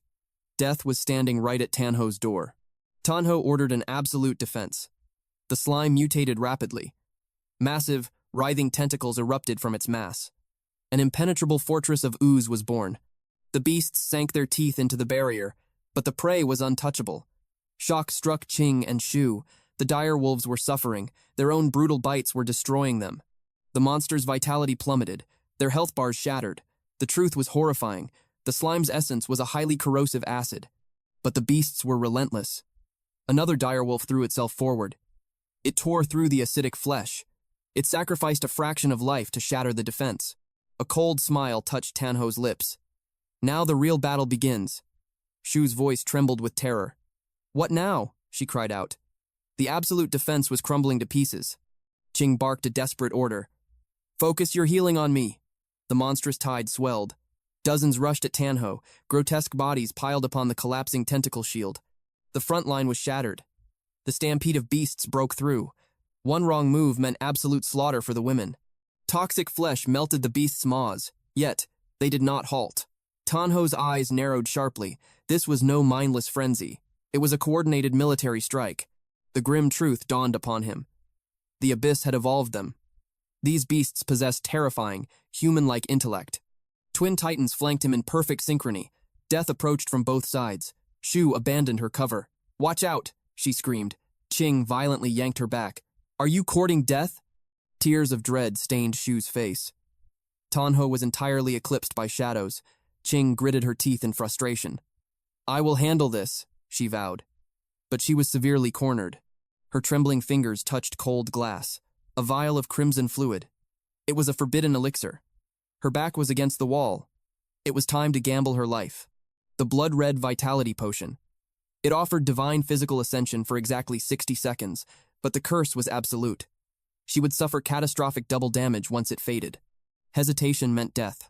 Death was standing right at Tian Hao's door. Tian Hao ordered an absolute defense. The slime mutated rapidly. Massive, writhing tentacles erupted from its mass. An impenetrable fortress of ooze was born. The beasts sank their teeth into the barrier, but the prey was untouchable. Shock struck Qing and Shu. The dire wolves were suffering. Their own brutal bites were destroying them. The monster's vitality plummeted. Their health bars shattered. The truth was horrifying. The slime's essence was a highly corrosive acid. But the beasts were relentless. Another direwolf threw itself forward. It tore through the acidic flesh. It sacrificed a fraction of life to shatter the defense. A cold smile touched Tian Hao's lips. Now the real battle begins. Shu's voice trembled with terror. What now? She cried out. The absolute defense was crumbling to pieces. Qing barked a desperate order. Focus your healing on me. The monstrous tide swelled. Dozens rushed at Tian Hao, grotesque bodies piled upon the collapsing tentacle shield. The front line was shattered. The stampede of beasts broke through. One wrong move meant absolute slaughter for the women. Toxic flesh melted the beasts' maws, yet they did not halt. Tian Hao's eyes narrowed sharply. This was no mindless frenzy. It was a coordinated military strike. The grim truth dawned upon him. The abyss had evolved them. These beasts possessed terrifying, human-like intellect. Twin titans flanked him in perfect synchrony. Death approached from both sides. Shu abandoned her cover. Watch out, she screamed. Qing violently yanked her back. Are you courting death? Tears of dread stained Shu's face. Tian Hao was entirely eclipsed by shadows. Qing gritted her teeth in frustration. I will handle this, she vowed. But she was severely cornered. Her trembling fingers touched cold glass. a vial of crimson fluid. It was a forbidden elixir. Her back was against the wall. It was time to gamble her life. The blood-red vitality potion. It offered divine physical ascension for exactly 60 seconds, but the curse was absolute. She would suffer catastrophic double damage once it faded. Hesitation meant death.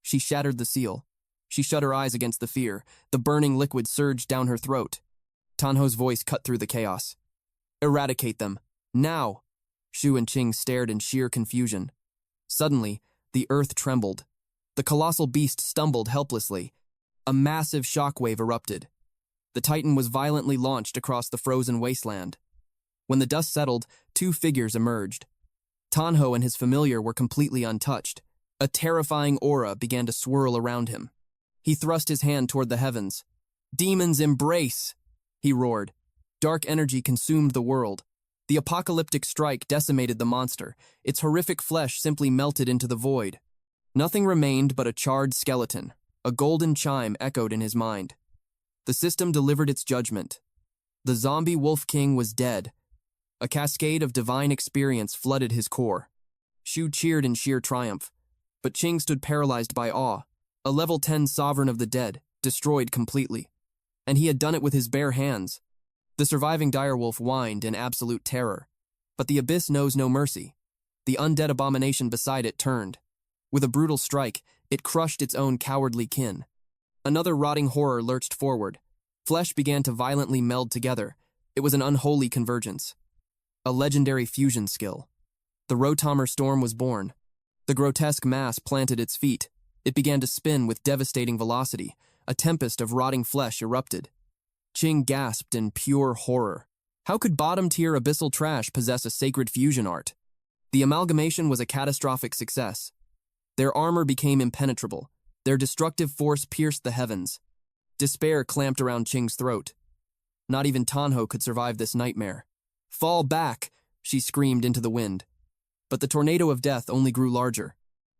She shattered the seal. She shut her eyes against the fear. The burning liquid surged down her throat. Tanho's voice cut through the chaos. Eradicate them. Now! Shu and Qing stared in sheer confusion. Suddenly, the earth trembled. The colossal beast stumbled helplessly. A massive shockwave erupted. The Titan was violently launched across the frozen wasteland. When the dust settled, two figures emerged. Tanho and his familiar were completely untouched. A terrifying aura began to swirl around him. He thrust his hand toward the heavens. Demons embrace! He roared. Dark energy consumed the world. The apocalyptic strike decimated the monster. Its horrific flesh simply melted into the void. Nothing remained but a charred skeleton. A golden chime echoed in his mind. The system delivered its judgment. The zombie Wolf King was dead. A cascade of divine experience flooded his core. Shu cheered in sheer triumph, but Qing stood paralyzed by awe. A level 10 sovereign of the dead, destroyed completely. And he had done it with his bare hands. The surviving direwolf whined in absolute terror. But the abyss knows no mercy. The undead abomination beside it turned. With a brutal strike, it crushed its own cowardly kin. Another rotting horror lurched forward. Flesh began to violently meld together. It was an unholy convergence. A legendary fusion skill. The Rotomer storm was born. The grotesque mass planted its feet. It began to spin with devastating velocity. A tempest of rotting flesh erupted. Qing gasped in pure horror. How could bottom-tier abyssal trash possess a sacred fusion art? The amalgamation was a catastrophic success. Their armor became impenetrable. Their destructive force pierced the heavens. Despair clamped around Qing's throat. Not even Tanho could survive this nightmare. Fall back, she screamed into the wind. But the tornado of death only grew larger.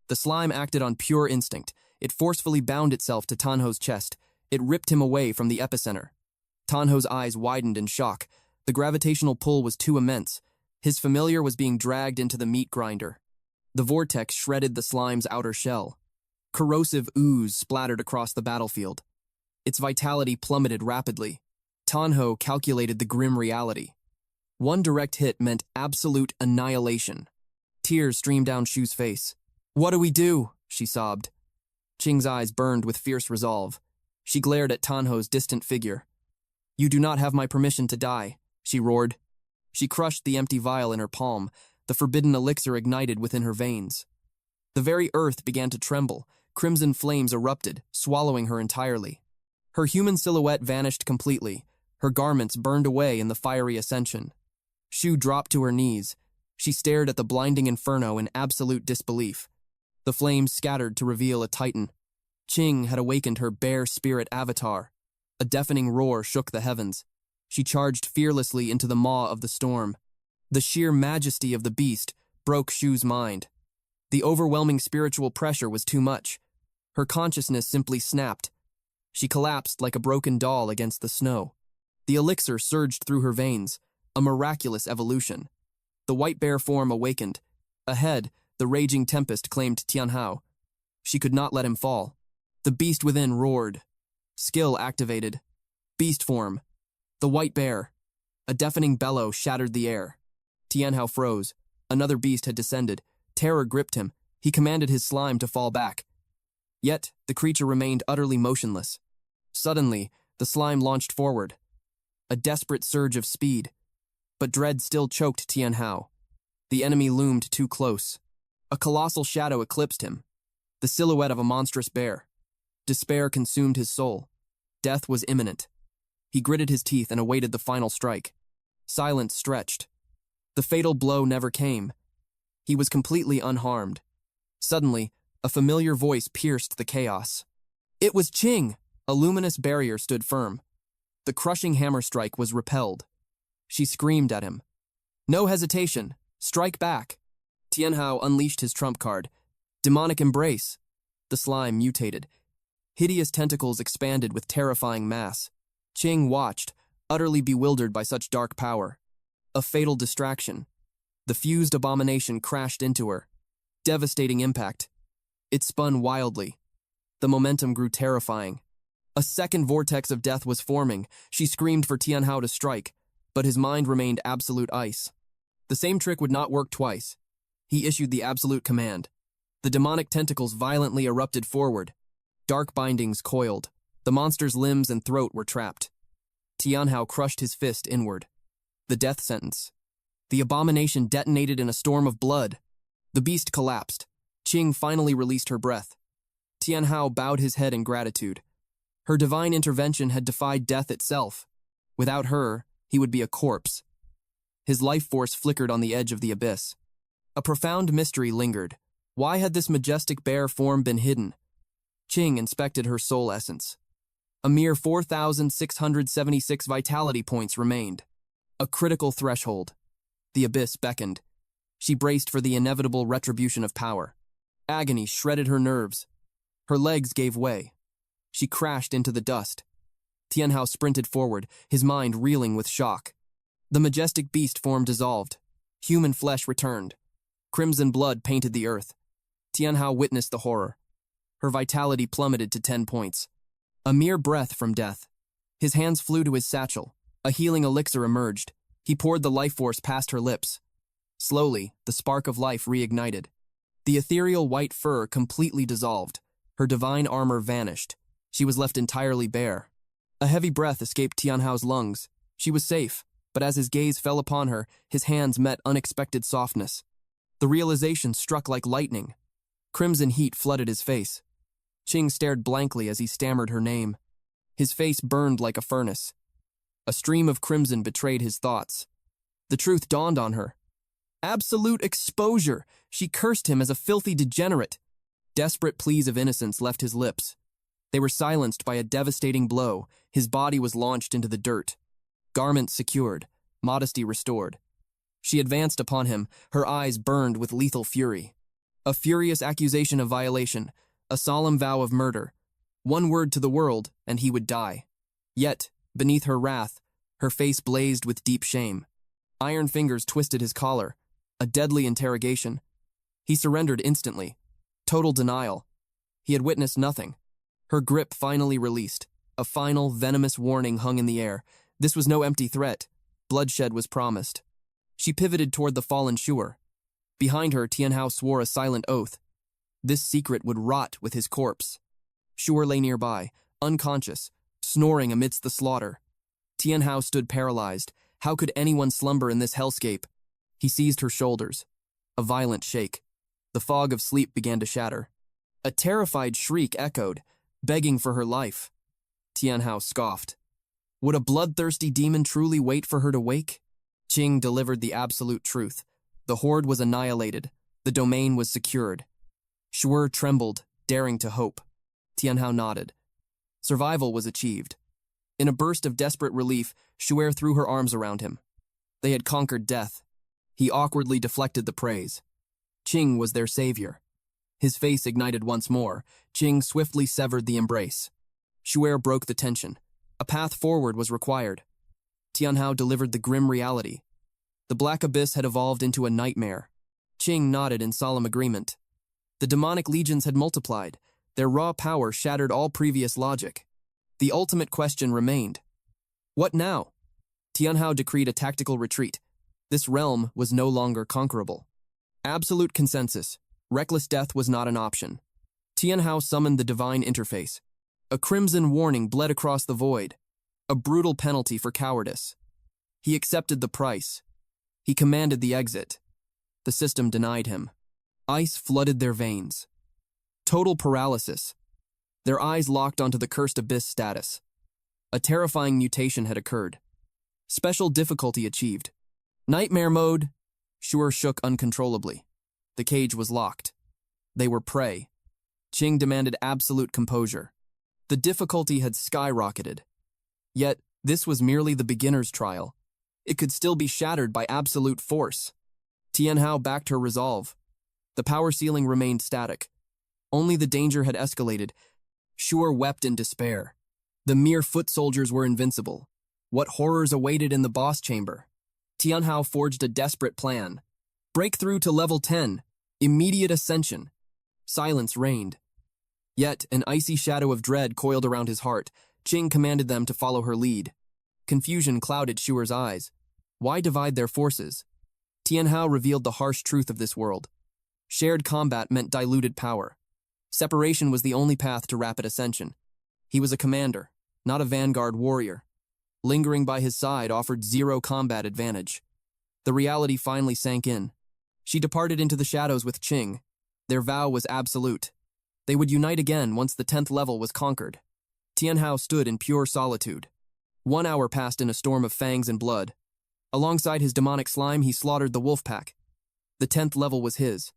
The slime acted on pure instinct. It forcefully bound itself to Tanho's chest. It ripped him away from the epicenter. Tanho's eyes widened in shock. The gravitational pull was too immense. His familiar was being dragged into the meat grinder. The vortex shredded the slime's outer shell. Corrosive ooze splattered across the battlefield. Its vitality plummeted rapidly. Tanho calculated the grim reality. One direct hit meant absolute annihilation. Tears streamed down Shu's face. "What do we do?" she sobbed. Qing's eyes burned with fierce resolve. She glared at Tanho's distant figure. "You do not have my permission to die," she roared. She crushed the empty vial in her palm. The forbidden elixir ignited within her veins. The very earth began to tremble. Crimson flames erupted, swallowing her entirely. Her human silhouette vanished completely. Her garments burned away in the fiery ascension. Shu dropped to her knees. She stared at the blinding inferno in absolute disbelief. The flames scattered to reveal a titan. Qing had awakened her bare spirit avatar. A deafening roar shook the heavens. She charged fearlessly into the maw of the storm. The sheer majesty of the beast broke Shu's mind. The overwhelming spiritual pressure was too much. Her consciousness simply snapped. She collapsed like a broken doll against the snow. The elixir surged through her veins, a miraculous evolution. The white bear form awakened. Ahead, the raging tempest claimed Tian Hao. She could not let him fall. The beast within roared. Skill activated. Beast form. The white bear. A deafening bellow shattered the air. Tian Hao froze. Another beast had descended. Terror gripped him. He commanded his slime to fall back. Yet, the creature remained utterly motionless. Suddenly, the slime launched forward. A desperate surge of speed. But dread still choked Tian Hao. The enemy loomed too close. A colossal shadow eclipsed him. The silhouette of a monstrous bear. Despair consumed his soul. Death was imminent. He gritted his teeth and awaited the final strike. Silence stretched. The fatal blow never came. He was completely unharmed. Suddenly, a familiar voice pierced the chaos. It was Qing! A luminous barrier stood firm. The crushing hammer strike was repelled. She screamed at him. No hesitation. Strike back. Tian Hao unleashed his trump card. Demonic embrace. The slime mutated. Hideous tentacles expanded with terrifying mass. Qing watched, utterly bewildered by such dark power. A fatal distraction. The fused abomination crashed into her. Devastating impact. It spun wildly. The momentum grew terrifying. A second vortex of death was forming. She screamed for Tian Hao to strike, but his mind remained absolute ice. The same trick would not work twice. He issued the absolute command. The demonic tentacles violently erupted forward. Dark bindings coiled. The monster's limbs and throat were trapped. Tian Hao crushed his fist inward. The death sentence. The abomination detonated in a storm of blood. The beast collapsed. Qing finally released her breath. Tian Hao bowed his head in gratitude. Her divine intervention had defied death itself. Without her, he would be a corpse. His life force flickered on the edge of the abyss. A profound mystery lingered. Why had this majestic bare form been hidden? Qing inspected her soul essence. A mere 4,676 vitality points remained. A critical threshold. The abyss beckoned. She braced for the inevitable retribution of power. Agony shredded her nerves. Her legs gave way. She crashed into the dust. Tian Hao sprinted forward, his mind reeling with shock. The majestic beast form dissolved. Human flesh returned. Crimson blood painted the earth. Tian Hao witnessed the horror. Her vitality plummeted to 10 points. A mere breath from death. His hands flew to his satchel. A healing elixir emerged. He poured the life force past her lips. Slowly, the spark of life reignited. The ethereal white fur completely dissolved. Her divine armor vanished. She was left entirely bare. A heavy breath escaped Tian Hao's lungs. She was safe, but as his gaze fell upon her, his hands met unexpected softness. The realization struck like lightning. Crimson heat flooded his face. Qing stared blankly as he stammered her name. His face burned like a furnace. A stream of crimson betrayed his thoughts. The truth dawned on her. Absolute exposure! She cursed him as a filthy degenerate. Desperate pleas of innocence left his lips. They were silenced by a devastating blow. His body was launched into the dirt. Garments secured, modesty restored. She advanced upon him, her eyes burned with lethal fury. A furious accusation of violation, a solemn vow of murder. One word to the world, and he would die. Yet, beneath her wrath, her face blazed with deep shame. Iron fingers twisted his collar. A deadly interrogation. He surrendered instantly. Total denial. He had witnessed nothing. Her grip finally released. A final, venomous warning hung in the air. This was no empty threat. Bloodshed was promised. She pivoted toward the fallen Shuer. Behind her, Tian Hao swore a silent oath. This secret would rot with his corpse. Shuer lay nearby, unconscious, snoring amidst the slaughter. Tian Hao stood paralyzed. How could anyone slumber in this hellscape? He seized her shoulders. A violent shake. The fog of sleep began to shatter. A terrified shriek echoed, begging for her life. Tian Hao scoffed. Would a bloodthirsty demon truly wait for her to wake? Qing delivered the absolute truth. The horde was annihilated. The domain was secured. Shuer trembled, daring to hope. Tian Hao nodded. Survival was achieved. In a burst of desperate relief, Shuer threw her arms around him. They had conquered death. He awkwardly deflected the praise. Qing was their savior. His face ignited once more. Qing swiftly severed the embrace. Shuer broke the tension. A path forward was required. Tian Hao delivered the grim reality. The black abyss had evolved into a nightmare. Qing nodded in solemn agreement. The demonic legions had multiplied. Their raw power shattered all previous logic. The ultimate question remained. What now? Tian Hao decreed a tactical retreat. This realm was no longer conquerable. Absolute consensus. Reckless death was not an option. Tian Hao summoned the divine interface. A crimson warning bled across the void. A brutal penalty for cowardice. He accepted the price. He commanded the exit. The system denied him. Ice flooded their veins. Total paralysis. Their eyes locked onto the cursed abyss status. A terrifying mutation had occurred. Special difficulty achieved. Nightmare mode. Shuer shook uncontrollably. The cage was locked. They were prey. Qing demanded absolute composure. The difficulty had skyrocketed. Yet, this was merely the beginner's trial. It could still be shattered by absolute force. Tian Hao backed her resolve. The power ceiling remained static. Only the danger had escalated. Shuer wept in despair. The mere foot soldiers were invincible. What horrors awaited in the boss chamber? Tian Hao forged a desperate plan. Breakthrough to level 10. Immediate ascension. Silence reigned. Yet, an icy shadow of dread coiled around his heart. Qing commanded them to follow her lead. Confusion clouded Shuer's eyes. Why divide their forces? Tian Hao revealed the harsh truth of this world. Shared combat meant diluted power. Separation was the only path to rapid ascension. He was a commander, not a vanguard warrior. Lingering by his side offered zero combat advantage. The reality finally sank in. She departed into the shadows with Qing. Their vow was absolute. They would unite again once the 10th level was conquered. Tian Hao stood in pure solitude. 1 hour passed in a storm of fangs and blood. Alongside his demonic slime, he slaughtered the wolf pack. The 10th level was his.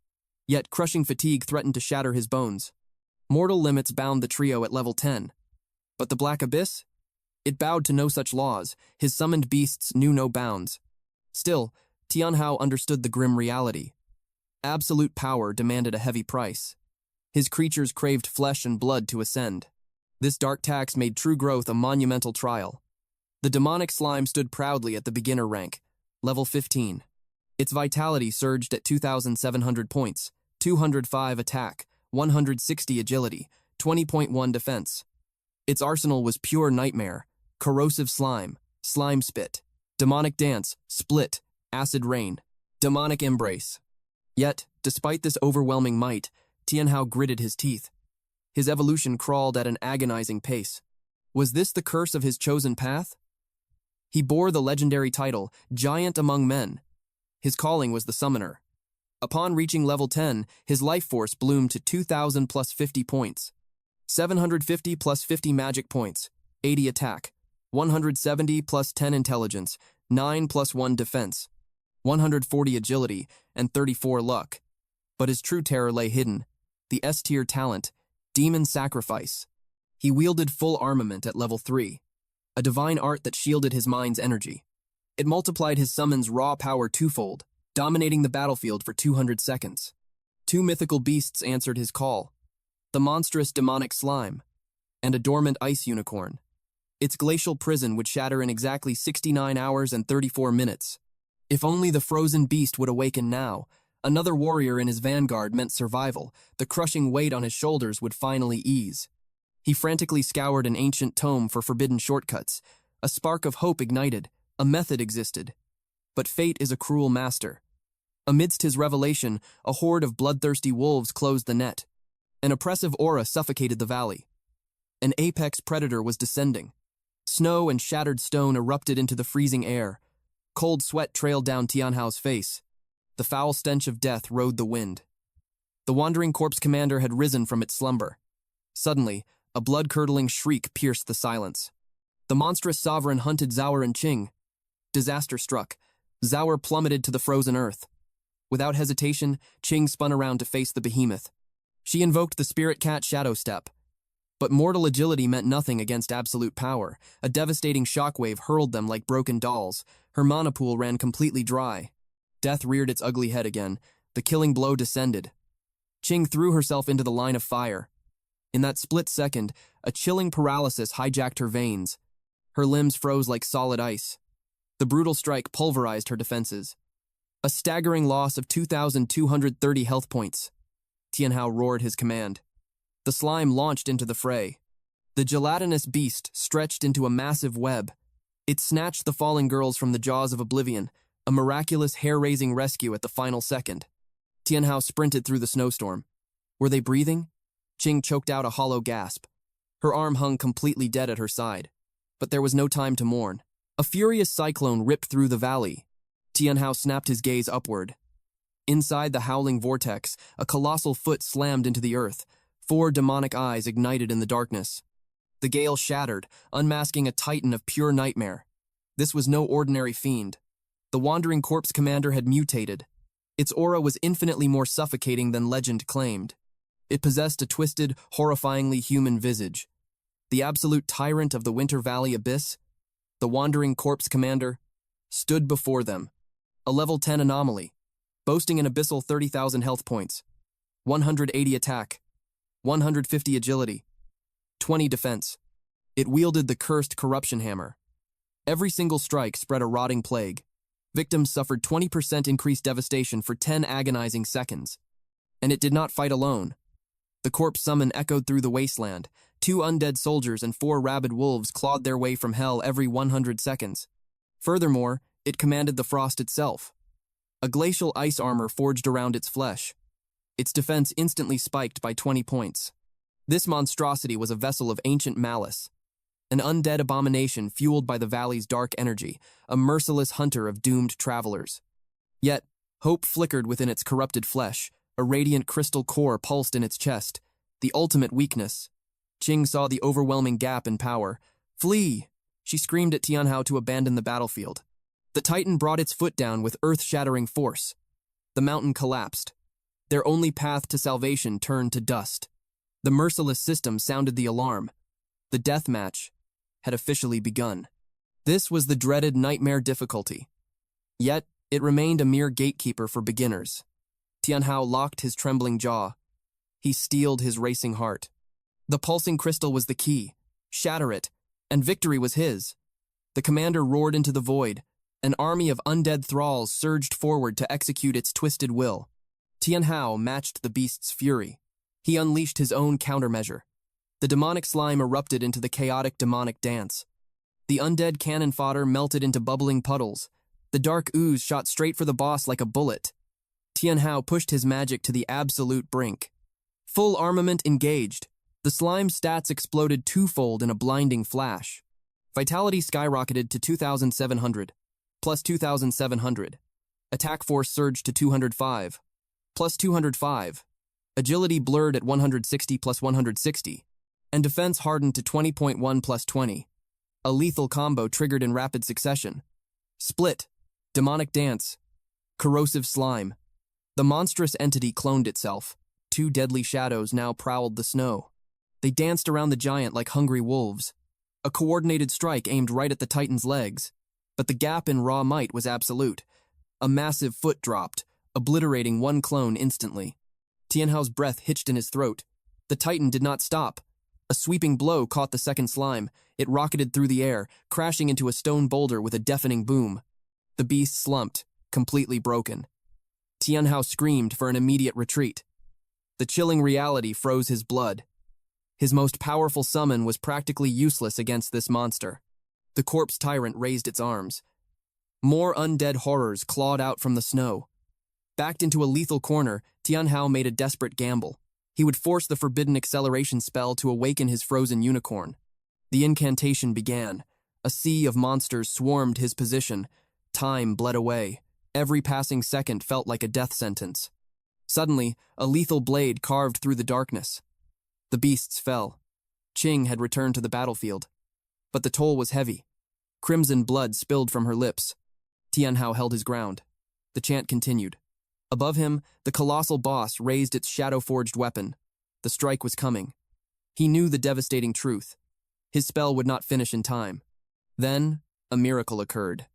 Yet crushing fatigue threatened to shatter his bones. Mortal limits bound the trio at level 10. But the Black Abyss? It bowed to no such laws. His summoned beasts knew no bounds. Still, Tian Hao understood the grim reality. Absolute power demanded a heavy price. His creatures craved flesh and blood to ascend. This dark tax made true growth a monumental trial. The demonic slime stood proudly at the beginner rank, level 15. Its vitality surged at 2,700 points, 205 attack, 160 agility, 20.1 defense. Its arsenal was pure nightmare, corrosive slime, slime spit, demonic dance, split, acid rain, demonic embrace. Yet, despite this overwhelming might, Tian Hao gritted his teeth. His evolution crawled at an agonizing pace. Was this the curse of his chosen path? He bore the legendary title, Giant Among Men. His calling was the Summoner. Upon reaching level 10, his life force bloomed to 2,000 plus 50 points. 750 plus 50 magic points, 80 attack, 170 plus 10 intelligence, 9 plus 1 defense, 140 agility, and 34 luck. But his true terror lay hidden. The S-tier talent, Demon Sacrifice. He wielded full armament at level 3. A divine art that shielded his mind's energy. It multiplied his summon's raw power twofold, dominating the battlefield for 200 seconds. 2 mythical beasts answered his call. The monstrous demonic slime, and a dormant ice unicorn. Its glacial prison would shatter in exactly 69 hours and 34 minutes. If only the frozen beast would awaken now. Another warrior in his vanguard meant survival. The crushing weight on his shoulders would finally ease. He frantically scoured an ancient tome for forbidden shortcuts. A spark of hope ignited. A method existed. But fate is a cruel master. Amidst his revelation, a horde of bloodthirsty wolves closed the net. An oppressive aura suffocated the valley. An apex predator was descending. Snow and shattered stone erupted into the freezing air. Cold sweat trailed down Tian Hao's face. The foul stench of death rode the wind. The wandering corpse commander had risen from its slumber. Suddenly, a blood-curdling shriek pierced the silence. The monstrous sovereign hunted Zhao and Qing. Disaster struck. Zhao plummeted to the frozen earth. Without hesitation, Qing spun around to face the behemoth. She invoked the spirit cat shadow step. But mortal agility meant nothing against absolute power. A devastating shockwave hurled them like broken dolls. Her mana pool ran completely dry. Death reared its ugly head again. The killing blow descended. Qing threw herself into the line of fire. In that split second, a chilling paralysis hijacked her veins. Her limbs froze like solid ice. The brutal strike pulverized her defenses. A staggering loss of 2,230 health points. Tian Hao roared his command. The slime launched into the fray. The gelatinous beast stretched into a massive web. It snatched the falling girls from the jaws of oblivion, a miraculous hair-raising rescue at the final second. Tian Hao sprinted through the snowstorm. Were they breathing? Qing choked out a hollow gasp. Her arm hung completely dead at her side. But there was no time to mourn. A furious cyclone ripped through the valley. Tian Hao snapped his gaze upward. Inside the howling vortex, a colossal foot slammed into the earth. 4 demonic eyes ignited in the darkness. The gale shattered, unmasking a titan of pure nightmare. This was no ordinary fiend. The wandering corpse commander had mutated. Its aura was infinitely more suffocating than legend claimed. It possessed a twisted, horrifyingly human visage. The absolute tyrant of the Winter Valley Abyss, the wandering corpse commander, stood before them. A level 10 anomaly, boasting an abyssal 30,000 health points, 180 attack, 150 agility, 20 defense. It wielded the cursed corruption hammer. Every single strike spread a rotting plague. Victims suffered 20% increased devastation for 10 agonizing seconds. And it did not fight alone. The corpse summon echoed through the wasteland. 2 undead soldiers and 4 rabid wolves clawed their way from hell every 100 seconds. Furthermore, it commanded the frost itself. A glacial ice armor forged around its flesh. Its defense instantly spiked by 20 points. This monstrosity was a vessel of ancient malice, an undead abomination fueled by the valley's dark energy, a merciless hunter of doomed travelers. Yet, hope flickered within its corrupted flesh. A radiant crystal core pulsed in its chest, the ultimate weakness. Qing saw the overwhelming gap in power. "Flee!" She screamed at Tian Hao to abandon the battlefield. The Titan brought its foot down with earth-shattering force. The mountain collapsed. Their only path to salvation turned to dust. The merciless system sounded the alarm. The death match had officially begun. This was the dreaded nightmare difficulty. Yet, it remained a mere gatekeeper for beginners. Tian Hao locked his trembling jaw. He steeled his racing heart. The pulsing crystal was the key. Shatter it, and victory was his. The commander roared into the void. An army of undead thralls surged forward to execute its twisted will. Tian Hao matched the beast's fury. He unleashed his own countermeasure. The demonic slime erupted into the chaotic demonic dance. The undead cannon fodder melted into bubbling puddles. The dark ooze shot straight for the boss like a bullet. Tian Hao pushed his magic to the absolute brink. Full armament engaged. The slime stats exploded twofold in a blinding flash. Vitality skyrocketed to 2,700, plus 2,700. Attack force surged to 205, plus 205. Agility blurred at 160 plus 160. And defense hardened to 20.1 plus 20. A lethal combo triggered in rapid succession. Split. Demonic dance. Corrosive slime. The monstrous entity cloned itself. 2 deadly shadows now prowled the snow. They danced around the giant like hungry wolves. A coordinated strike aimed right at the Titan's legs. But the gap in raw might was absolute. A massive foot dropped, obliterating one clone instantly. Tian Hao's breath hitched in his throat. The Titan did not stop. A sweeping blow caught the second slime. It rocketed through the air, crashing into a stone boulder with a deafening boom. The beast slumped, completely broken. Tian Hao screamed for an immediate retreat. The chilling reality froze his blood. His most powerful summon was practically useless against this monster. The corpse tyrant raised its arms. More undead horrors clawed out from the snow. Backed into a lethal corner, Tian Hao made a desperate gamble. He would force the forbidden acceleration spell to awaken his frozen unicorn. The incantation began. A sea of monsters swarmed his position. Time bled away. Every passing second felt like a death sentence. Suddenly, a lethal blade carved through the darkness. The beasts fell. Qing had returned to the battlefield. But the toll was heavy. Crimson blood spilled from her lips. Tian Hao held his ground. The chant continued. Above him, the colossal boss raised its shadow-forged weapon. The strike was coming. He knew the devastating truth. His spell would not finish in time. Then, a miracle occurred.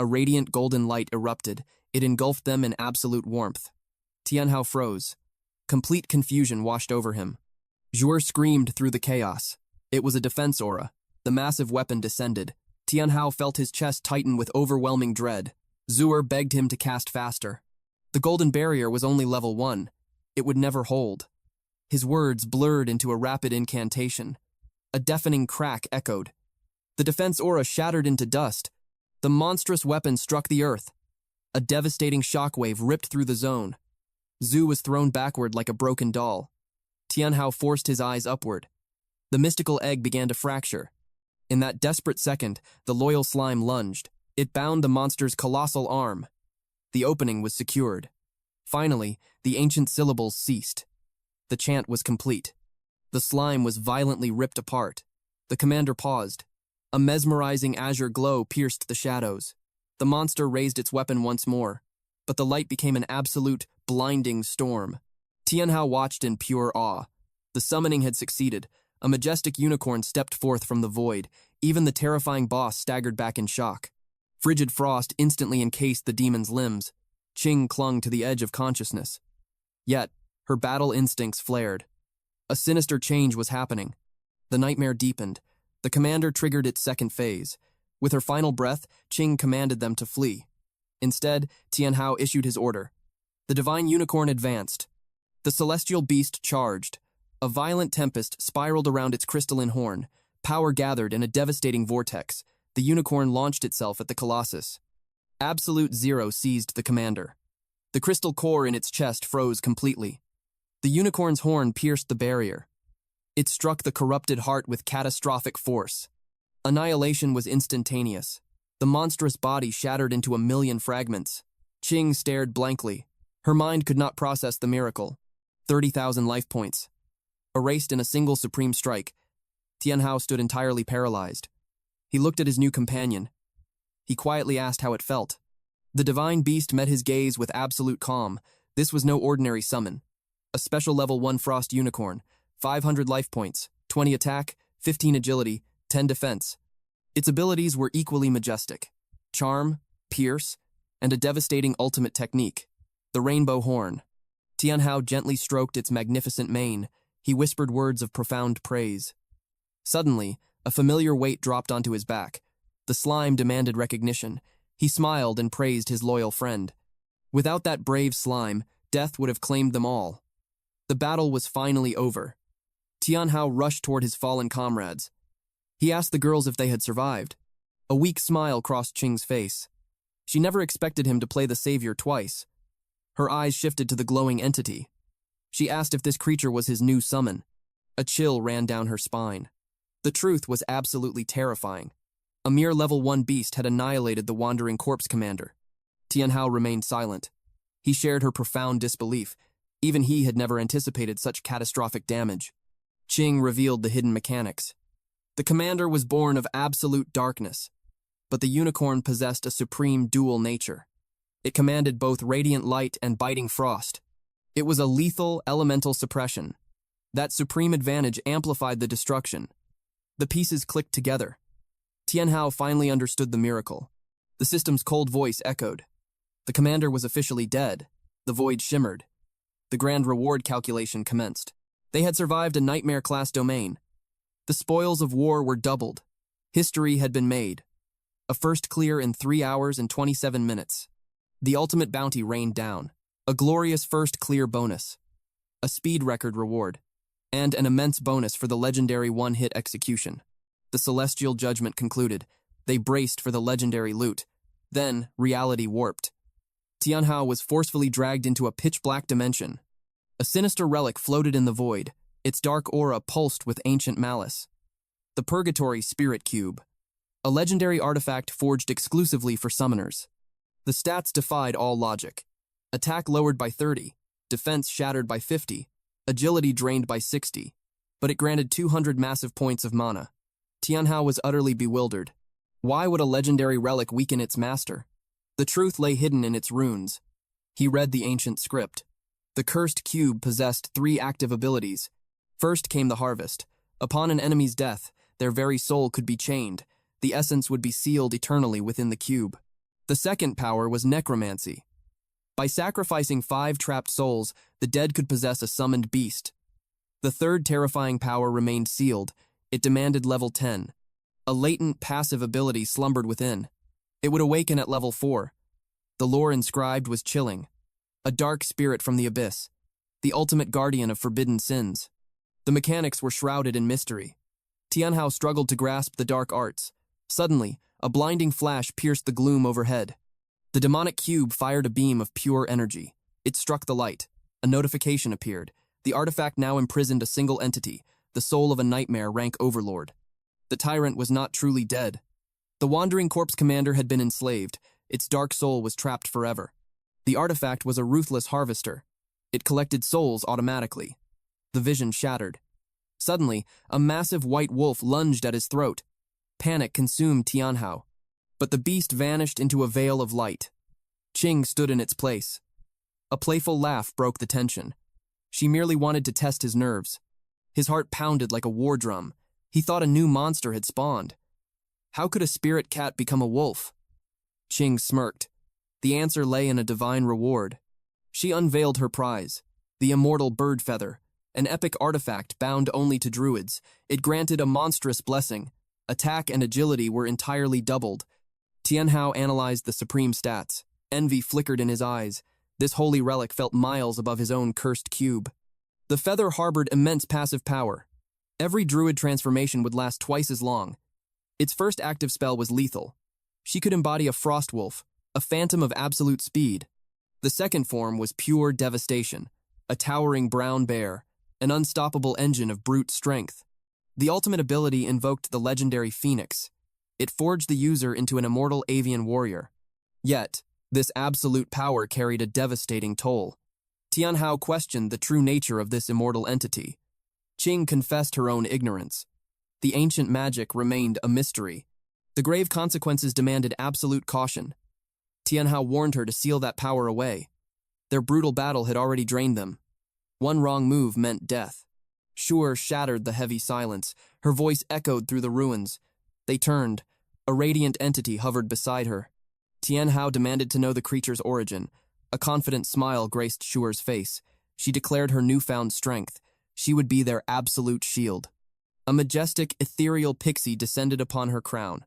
A radiant golden light erupted. It engulfed them in absolute warmth. Tian Hao froze. Complete confusion washed over him. Zhuer screamed through the chaos. It was a defense aura. The massive weapon descended. Tian Hao felt his chest tighten with overwhelming dread. Zhuer begged him to cast faster. The golden barrier was only level 1. It would never hold. His words blurred into a rapid incantation. A deafening crack echoed. The defense aura shattered into dust. The monstrous weapon struck the earth. A devastating shockwave ripped through the zone. Zhu was thrown backward like a broken doll. Tian Hao forced his eyes upward. The mystical egg began to fracture. In that desperate second, the loyal slime lunged. It bound the monster's colossal arm. The opening was secured. Finally, the ancient syllables ceased. The chant was complete. The slime was violently ripped apart. The commander paused. A mesmerizing azure glow pierced the shadows. The monster raised its weapon once more, but the light became an absolute, blinding storm. Tian Hao watched in pure awe. The summoning had succeeded. A majestic unicorn stepped forth from the void. Even the terrifying boss staggered back in shock. Frigid frost instantly encased the demon's limbs. Qing clung to the edge of consciousness. Yet, her battle instincts flared. A sinister change was happening. The nightmare deepened. The commander triggered its second phase. With her final breath, Qing commanded them to flee. Instead, Tian Hao issued his order. The divine unicorn advanced. The celestial beast charged. A violent tempest spiraled around its crystalline horn. Power gathered in a devastating vortex. The unicorn launched itself at the colossus. Absolute zero seized the commander. The crystal core in its chest froze completely. The unicorn's horn pierced the barrier. It struck the corrupted heart with catastrophic force. Annihilation was instantaneous. The monstrous body shattered into a million fragments. Qing stared blankly. Her mind could not process the miracle. 30,000 life points. Erased in a single supreme strike, Tian Hao stood entirely paralyzed. He looked at his new companion. He quietly asked how it felt. The divine beast met his gaze with absolute calm. This was no ordinary summon. A special level 1 frost unicorn, 500 life points, 20 attack, 15 agility, 10 defense. Its abilities were equally majestic. Charm, pierce, and a devastating ultimate technique, the rainbow horn. Tian Hao gently stroked its magnificent mane. He whispered words of profound praise. Suddenly, a familiar weight dropped onto his back. The slime demanded recognition. He smiled and praised his loyal friend. Without that brave slime, death would have claimed them all. The battle was finally over. Tian Hao rushed toward his fallen comrades. He asked the girls if they had survived. A weak smile crossed Qing's face. She never expected him to play the savior twice. Her eyes shifted to the glowing entity. She asked if this creature was his new summon. A chill ran down her spine. The truth was absolutely terrifying. A mere level 1 beast had annihilated the wandering corpse commander. Tian Hao remained silent. He shared her profound disbelief. Even he had never anticipated such catastrophic damage. Qing revealed the hidden mechanics. The commander was born of absolute darkness, but the unicorn possessed a supreme dual nature. It commanded both radiant light and biting frost. It was a lethal elemental suppression. That supreme advantage amplified the destruction. The pieces clicked together. Tian Hao finally understood the miracle. The system's cold voice echoed. The commander was officially dead. The void shimmered. The grand reward calculation commenced. They had survived a nightmare-class domain. The spoils of war were doubled. History had been made. A first clear in 3 hours and 27 minutes. The ultimate bounty rained down. A glorious first clear bonus. A speed record reward. And an immense bonus for the legendary one-hit execution. The celestial judgment concluded. They braced for the legendary loot. Then, reality warped. Tian Hao was forcefully dragged into a pitch-black dimension. A sinister relic floated in the void. Its dark aura pulsed with ancient malice. The Purgatory Spirit Cube. A legendary artifact forged exclusively for summoners. The stats defied all logic. Attack lowered by 30, defense shattered by 50, agility drained by 60, but it granted 200 massive points of mana. Tian Hao was utterly bewildered. Why would a legendary relic weaken its master? The truth lay hidden in its runes. He read the ancient script. The cursed cube possessed 3 active abilities. First came the harvest. Upon an enemy's death, their very soul could be chained. The essence would be sealed eternally within the cube. The second power was necromancy. By sacrificing 5 trapped souls, the dead could possess a summoned beast. The third terrifying power remained sealed. It demanded level 10. A latent passive ability slumbered within. It would awaken at level 4. The lore inscribed was chilling. A dark spirit from the abyss. The ultimate guardian of forbidden sins. The mechanics were shrouded in mystery. Tian Hao struggled to grasp the dark arts. Suddenly, a blinding flash pierced the gloom overhead. The demonic cube fired a beam of pure energy. It struck the light. A notification appeared. The artifact now imprisoned a single entity, the soul of a nightmare rank overlord. The tyrant was not truly dead. The wandering corpse commander had been enslaved. Its dark soul was trapped forever. The artifact was a ruthless harvester. It collected souls automatically. The vision shattered. Suddenly, a massive white wolf lunged at his throat. Panic consumed Tian Hao. But the beast vanished into a veil of light. Qing stood in its place. A playful laugh broke the tension. She merely wanted to test his nerves. His heart pounded like a war drum. He thought a new monster had spawned. How could a spirit cat become a wolf? Qing smirked. The answer lay in a divine reward. She unveiled her prize, the immortal bird feather, an epic artifact bound only to druids. It granted a monstrous blessing. Attack and agility were entirely doubled. Tian Hao analyzed the supreme stats. Envy flickered in his eyes. This holy relic felt miles above his own cursed cube. The feather harbored immense passive power. Every druid transformation would last twice as long. Its first active spell was lethal. She could embody a frost wolf, a phantom of absolute speed. The second form was pure devastation, a towering brown bear, an unstoppable engine of brute strength. The ultimate ability invoked the legendary phoenix. It forged the user into an immortal avian warrior. Yet, this absolute power carried a devastating toll. Tian Hao questioned the true nature of this immortal entity. Qing confessed her own ignorance. The ancient magic remained a mystery. The grave consequences demanded absolute caution. Tian Hao warned her to seal that power away. Their brutal battle had already drained them. One wrong move meant death. Shuer shattered the heavy silence. Her voice echoed through the ruins. They turned. A radiant entity hovered beside her. Tian Hao demanded to know the creature's origin. A confident smile graced Shuer's face. She declared her newfound strength. She would be their absolute shield. A majestic, ethereal pixie descended upon her crown.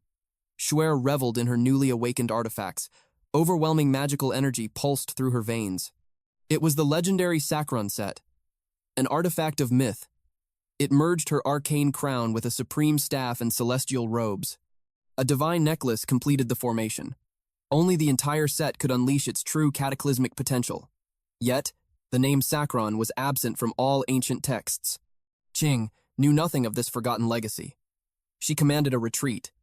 Shuer reveled in her newly awakened artifacts. Overwhelming magical energy pulsed through her veins. It was the legendary Sacron set, an artifact of myth. It merged her arcane crown with a supreme staff and celestial robes. A divine necklace completed the formation. Only the entire set could unleash its true cataclysmic potential. Yet, the name Sacron was absent from all ancient texts. Qing knew nothing of this forgotten legacy. She commanded a retreat.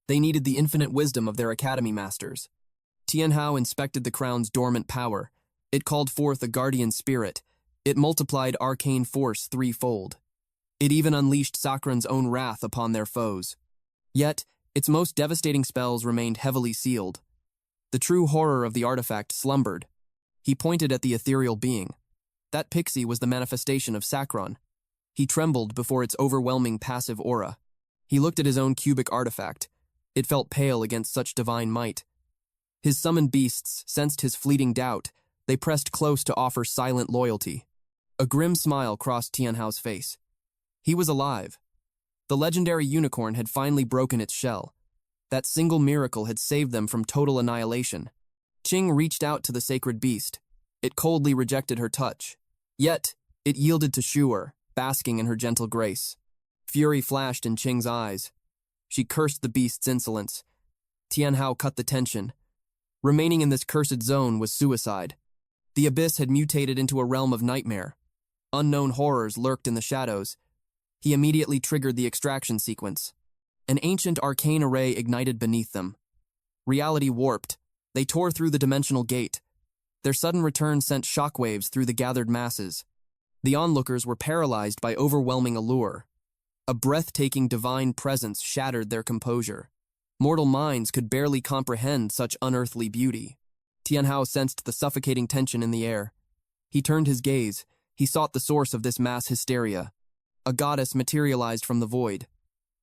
They needed the infinite wisdom of their academy masters. Tian Hao inspected the crown's dormant power. It called forth a guardian spirit. It multiplied arcane force threefold. It even unleashed Sacron's own wrath upon their foes. Yet, its most devastating spells remained heavily sealed. The true horror of the artifact slumbered. He pointed at the ethereal being. That pixie was the manifestation of Sacron. He trembled before its overwhelming passive aura. He looked at his own cubic artifact. It felt pale against such divine might. His summoned beasts sensed his fleeting doubt. They pressed close to offer silent loyalty. A grim smile crossed Tian Hao's face. He was alive. The legendary unicorn had finally broken its shell. That single miracle had saved them from total annihilation. Qing reached out to the sacred beast. It coldly rejected her touch. Yet, it yielded to Shuer, basking in her gentle grace. Fury flashed in Qing's eyes. She cursed the beast's insolence. Tian Hao cut the tension. Remaining in this cursed zone was suicide. The abyss had mutated into a realm of nightmare. Unknown horrors lurked in the shadows. He immediately triggered the extraction sequence. An ancient arcane array ignited beneath them. Reality warped. They tore through the dimensional gate. Their sudden return sent shockwaves through the gathered masses. The onlookers were paralyzed by overwhelming allure. A breathtaking divine presence shattered their composure. Mortal minds could barely comprehend such unearthly beauty. Tian Hao sensed the suffocating tension in the air. He turned his gaze. He sought the source of this mass hysteria. A goddess materialized from the void.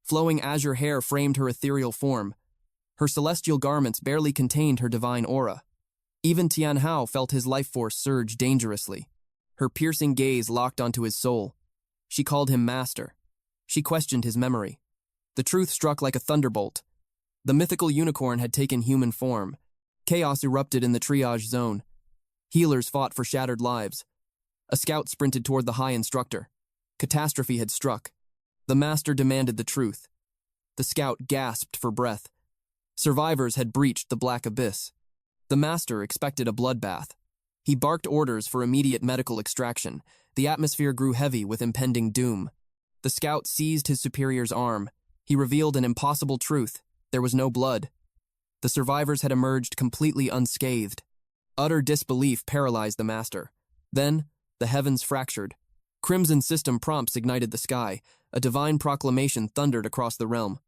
Flowing azure hair framed her ethereal form. Her celestial garments barely contained her divine aura. Even Tian Hao felt his life force surge dangerously. Her piercing gaze locked onto his soul. She called him master. She questioned his memory. The truth struck like a thunderbolt. The mythical unicorn had taken human form. Chaos erupted in the triage zone. Healers fought for shattered lives. A scout sprinted toward the high instructor. Catastrophe had struck. The master demanded the truth. The scout gasped for breath. Survivors had breached the black abyss. The master expected a bloodbath. He barked orders for immediate medical extraction. The atmosphere grew heavy with impending doom. The scout seized his superior's arm. He revealed an impossible truth. There was no blood. The survivors had emerged completely unscathed. Utter disbelief paralyzed the master. Then, the heavens fractured. Crimson system prompts ignited the sky. A divine proclamation thundered across the realm.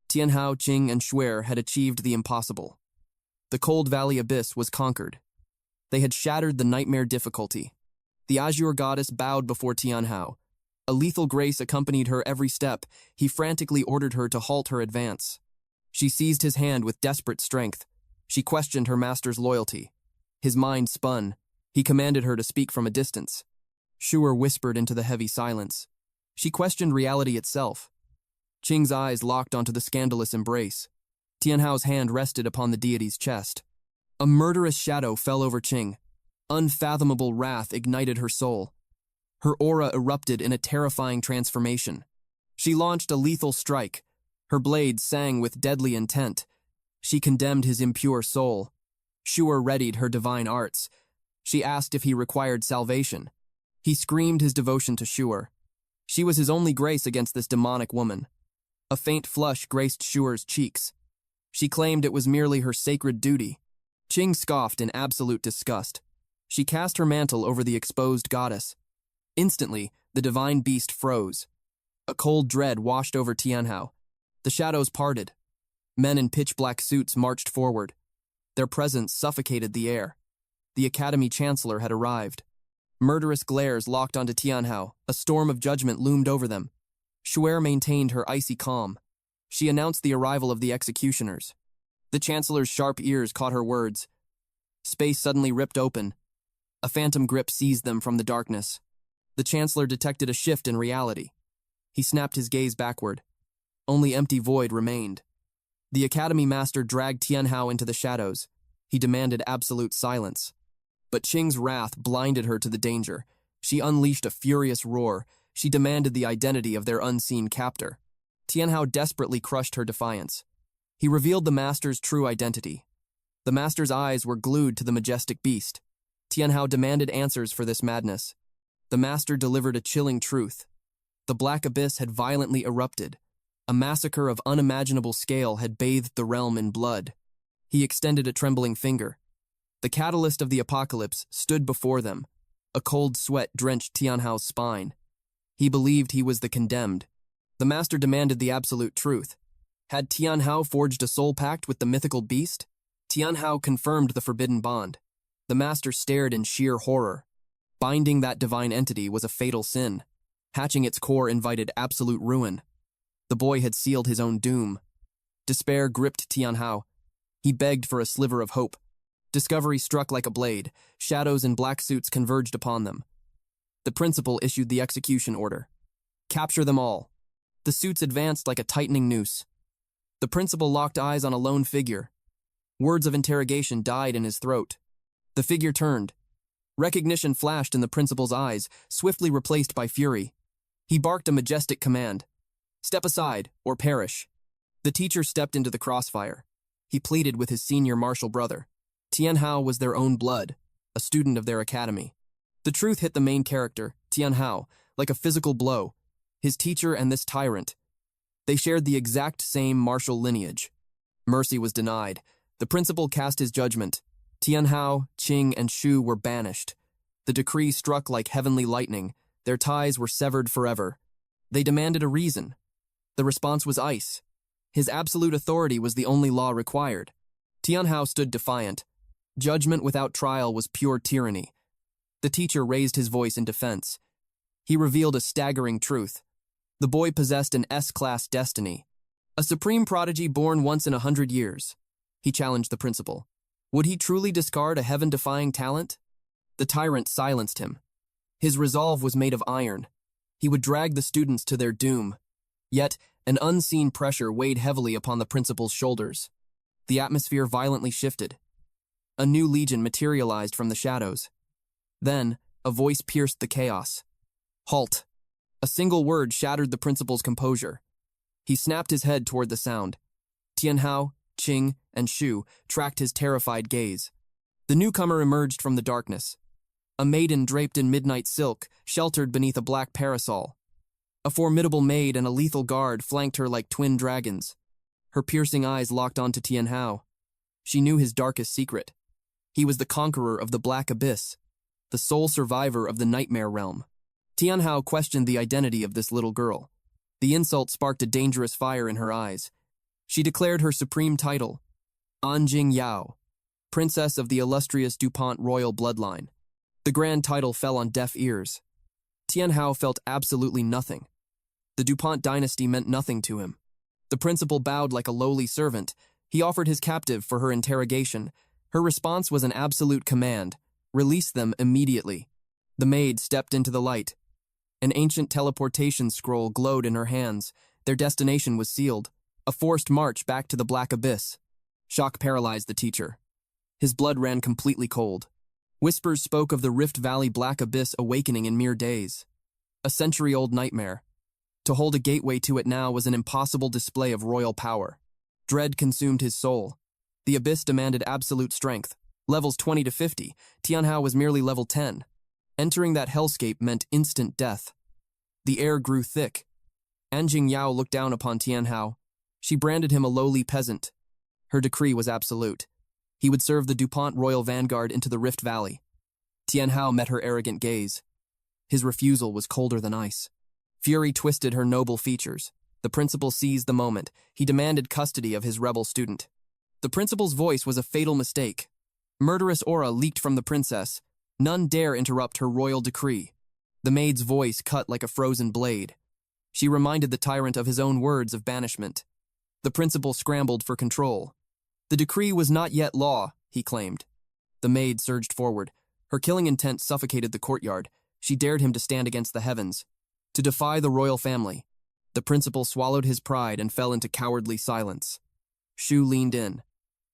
Tian Hao, Qing, and Shuer had achieved the impossible. The Cold Valley Abyss was conquered. They had shattered the nightmare difficulty. The Azure goddess bowed before Tian Hao. A lethal grace accompanied her every step. He frantically ordered her to halt her advance. She seized his hand with desperate strength. She questioned her master's loyalty. His mind spun. He commanded her to speak from a distance. Shuer whispered into the heavy silence. She questioned reality itself. Qing's eyes locked onto the scandalous embrace. Tian Hao's hand rested upon the deity's chest. A murderous shadow fell over Qing. Unfathomable wrath ignited her soul. Her aura erupted in a terrifying transformation. She launched a lethal strike. Her blade sang with deadly intent. She condemned his impure soul. Shu'er readied her divine arts. She asked if he required salvation. He screamed his devotion to Shu'er. She was his only grace against this demonic woman. A faint flush graced Shu'er's cheeks. She claimed it was merely her sacred duty. Qing scoffed in absolute disgust. She cast her mantle over the exposed goddess. Instantly, the divine beast froze. A cold dread washed over Tian Hao. The shadows parted. Men in pitch-black suits marched forward. Their presence suffocated the air. The Academy Chancellor had arrived. Murderous glares locked onto Tian Hao. A storm of judgment loomed over them. Shu'er maintained her icy calm. She announced the arrival of the executioners. The Chancellor's sharp ears caught her words. Space suddenly ripped open. A phantom grip seized them from the darkness. The Chancellor detected a shift in reality. He snapped his gaze backward. Only empty void remained. The Academy Master dragged Tian Hao into the shadows. He demanded absolute silence. But Qing's wrath blinded her to the danger. She unleashed a furious roar. She demanded the identity of their unseen captor. Tian Hao desperately crushed her defiance. He revealed the Master's true identity. The Master's eyes were glued to the majestic beast. Tian Hao demanded answers for this madness. The Master delivered a chilling truth. The Black Abyss had violently erupted. A massacre of unimaginable scale had bathed the realm in blood. He extended a trembling finger. The catalyst of the apocalypse stood before them. A cold sweat drenched Tian Hao's spine. He believed he was the condemned. The Master demanded the absolute truth. Had Tian Hao forged a soul pact with the mythical beast? Tian Hao confirmed the forbidden bond. The Master stared in sheer horror. Binding that divine entity was a fatal sin. Hatching its core invited absolute ruin. The boy had sealed his own doom. Despair gripped Tian Hao. He begged for a sliver of hope. Discovery struck like a blade. Shadows in black suits converged upon them. The principal issued the execution order. Capture them all. The suits advanced like a tightening noose. The principal locked eyes on a lone figure. Words of interrogation died in his throat. The figure turned. Recognition flashed in the principal's eyes, swiftly replaced by fury. He barked a majestic command. Step aside, or perish. The teacher stepped into the crossfire. He pleaded with his senior martial brother. Tian Hao was their own blood, a student of their academy. The truth hit the main character, Tian Hao, like a physical blow. His teacher and this tyrant. They shared the exact same martial lineage. Mercy was denied. The principal cast his judgment. Tian Hao, Qing, and Shu were banished. The decree struck like heavenly lightning. Their ties were severed forever. They demanded a reason. The response was ice. His absolute authority was the only law required. Tian Hao stood defiant. Judgment without trial was pure tyranny. The teacher raised his voice in defense. He revealed a staggering truth. The boy possessed an S-class destiny. A supreme prodigy born once in 100 years. He challenged the principal. Would he truly discard a heaven-defying talent? The tyrant silenced him. His resolve was made of iron. He would drag the students to their doom. Yet, an unseen pressure weighed heavily upon the principal's shoulders. The atmosphere violently shifted. A new legion materialized from the shadows. Then, a voice pierced the chaos. Halt! A single word shattered the principal's composure. He snapped his head toward the sound. Tian Hao, Qing, and Shu tracked his terrified gaze. The newcomer emerged from the darkness. A maiden draped in midnight silk, sheltered beneath a black parasol. A formidable maid and a lethal guard flanked her like twin dragons. Her piercing eyes locked onto Tian Hao. She knew his darkest secret. He was the conqueror of the Black Abyss, the sole survivor of the Nightmare Realm. Tian Hao questioned the identity of this little girl. The insult sparked a dangerous fire in her eyes. She declared her supreme title, Anjing Yao, Princess of the illustrious DuPont royal bloodline. The grand title fell on deaf ears. Tian Hao felt absolutely nothing. The DuPont dynasty meant nothing to him. The principal bowed like a lowly servant. He offered his captive for her interrogation. Her response was an absolute command. Release them immediately. The maid stepped into the light. An ancient teleportation scroll glowed in her hands. Their destination was sealed. A forced march back to the Black Abyss. Shock paralyzed the teacher. His blood ran completely cold. Whispers spoke of the Rift Valley Black Abyss awakening in mere days. A century-old nightmare. To hold a gateway to it now was an impossible display of royal power. Dread consumed his soul. The abyss demanded absolute strength. Levels 20 to 50, Tian Hao was merely level 10. Entering that hellscape meant instant death. The air grew thick. Anjing Yao looked down upon Tian Hao. She branded him a lowly peasant. Her decree was absolute. He would serve the DuPont Royal Vanguard into the Rift Valley. Tian Hao met her arrogant gaze. His refusal was colder than ice. Fury twisted her noble features. The principal seized the moment. He demanded custody of his rebel student. The principal's voice was a fatal mistake. Murderous aura leaked from the princess. None dare interrupt her royal decree. The maid's voice cut like a frozen blade. She reminded the tyrant of his own words of banishment. The principal scrambled for control. The decree was not yet law, he claimed. The maid surged forward. Her killing intent suffocated the courtyard. She dared him to stand against the heavens, to defy the royal family. The principal swallowed his pride and fell into cowardly silence. Shu leaned in.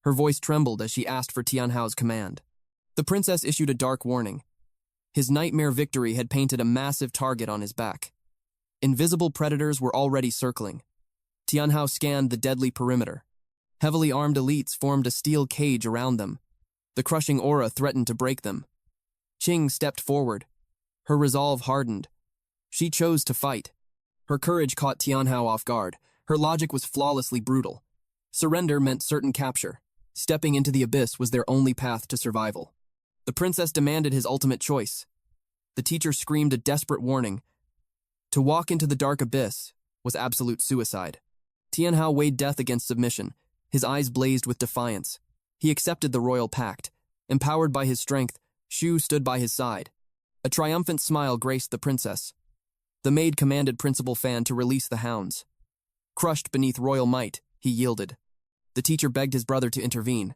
Her voice trembled as she asked for Tian Hao's command. The princess issued a dark warning. His nightmare victory had painted a massive target on his back. Invisible predators were already circling. Tian Hao scanned the deadly perimeter. Heavily armed elites formed a steel cage around them. The crushing aura threatened to break them. Qing stepped forward. Her resolve hardened. She chose to fight. Her courage caught Tian Hao off guard. Her logic was flawlessly brutal. Surrender meant certain capture. Stepping into the abyss was their only path to survival. The princess demanded his ultimate choice. The teacher screamed a desperate warning. To walk into the dark abyss was absolute suicide. Tian Hao weighed death against submission. His eyes blazed with defiance. He accepted the royal pact. Empowered by his strength, Shu stood by his side. A triumphant smile graced the princess. The maid commanded Principal Fan to release the hounds. Crushed beneath royal might, he yielded. The teacher begged his brother to intervene.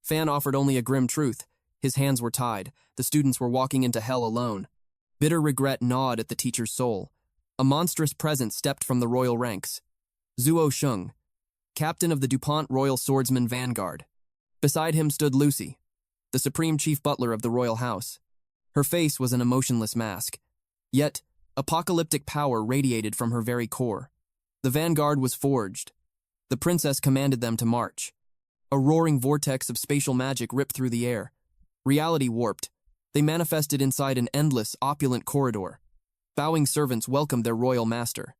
Fan offered only a grim truth. His hands were tied. The students were walking into hell alone. Bitter regret gnawed at the teacher's soul. A monstrous presence stepped from the royal ranks. Zuo Sheng, captain of the DuPont Royal Swordsman Vanguard. Beside him stood Lucy, the supreme chief butler of the royal house. Her face was an emotionless mask. Yet, apocalyptic power radiated from her very core. The vanguard was forged. The princess commanded them to march. A roaring vortex of spatial magic ripped through the air. Reality warped. They manifested inside an endless, opulent corridor. Bowing servants welcomed their royal master.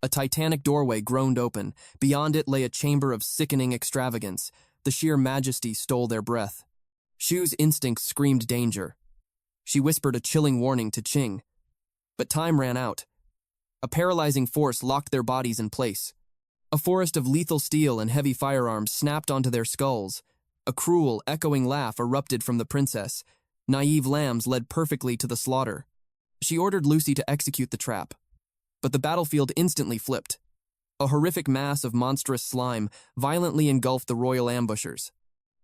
A titanic doorway groaned open. Beyond it lay a chamber of sickening extravagance. The sheer majesty stole their breath. Shu's instincts screamed danger. She whispered a chilling warning to Qing. But time ran out. A paralyzing force locked their bodies in place. A forest of lethal steel and heavy firearms snapped onto their skulls. A cruel, echoing laugh erupted from the princess. Naive lambs led perfectly to the slaughter. She ordered Lucy to execute the trap. But the battlefield instantly flipped. A horrific mass of monstrous slime violently engulfed the royal ambushers.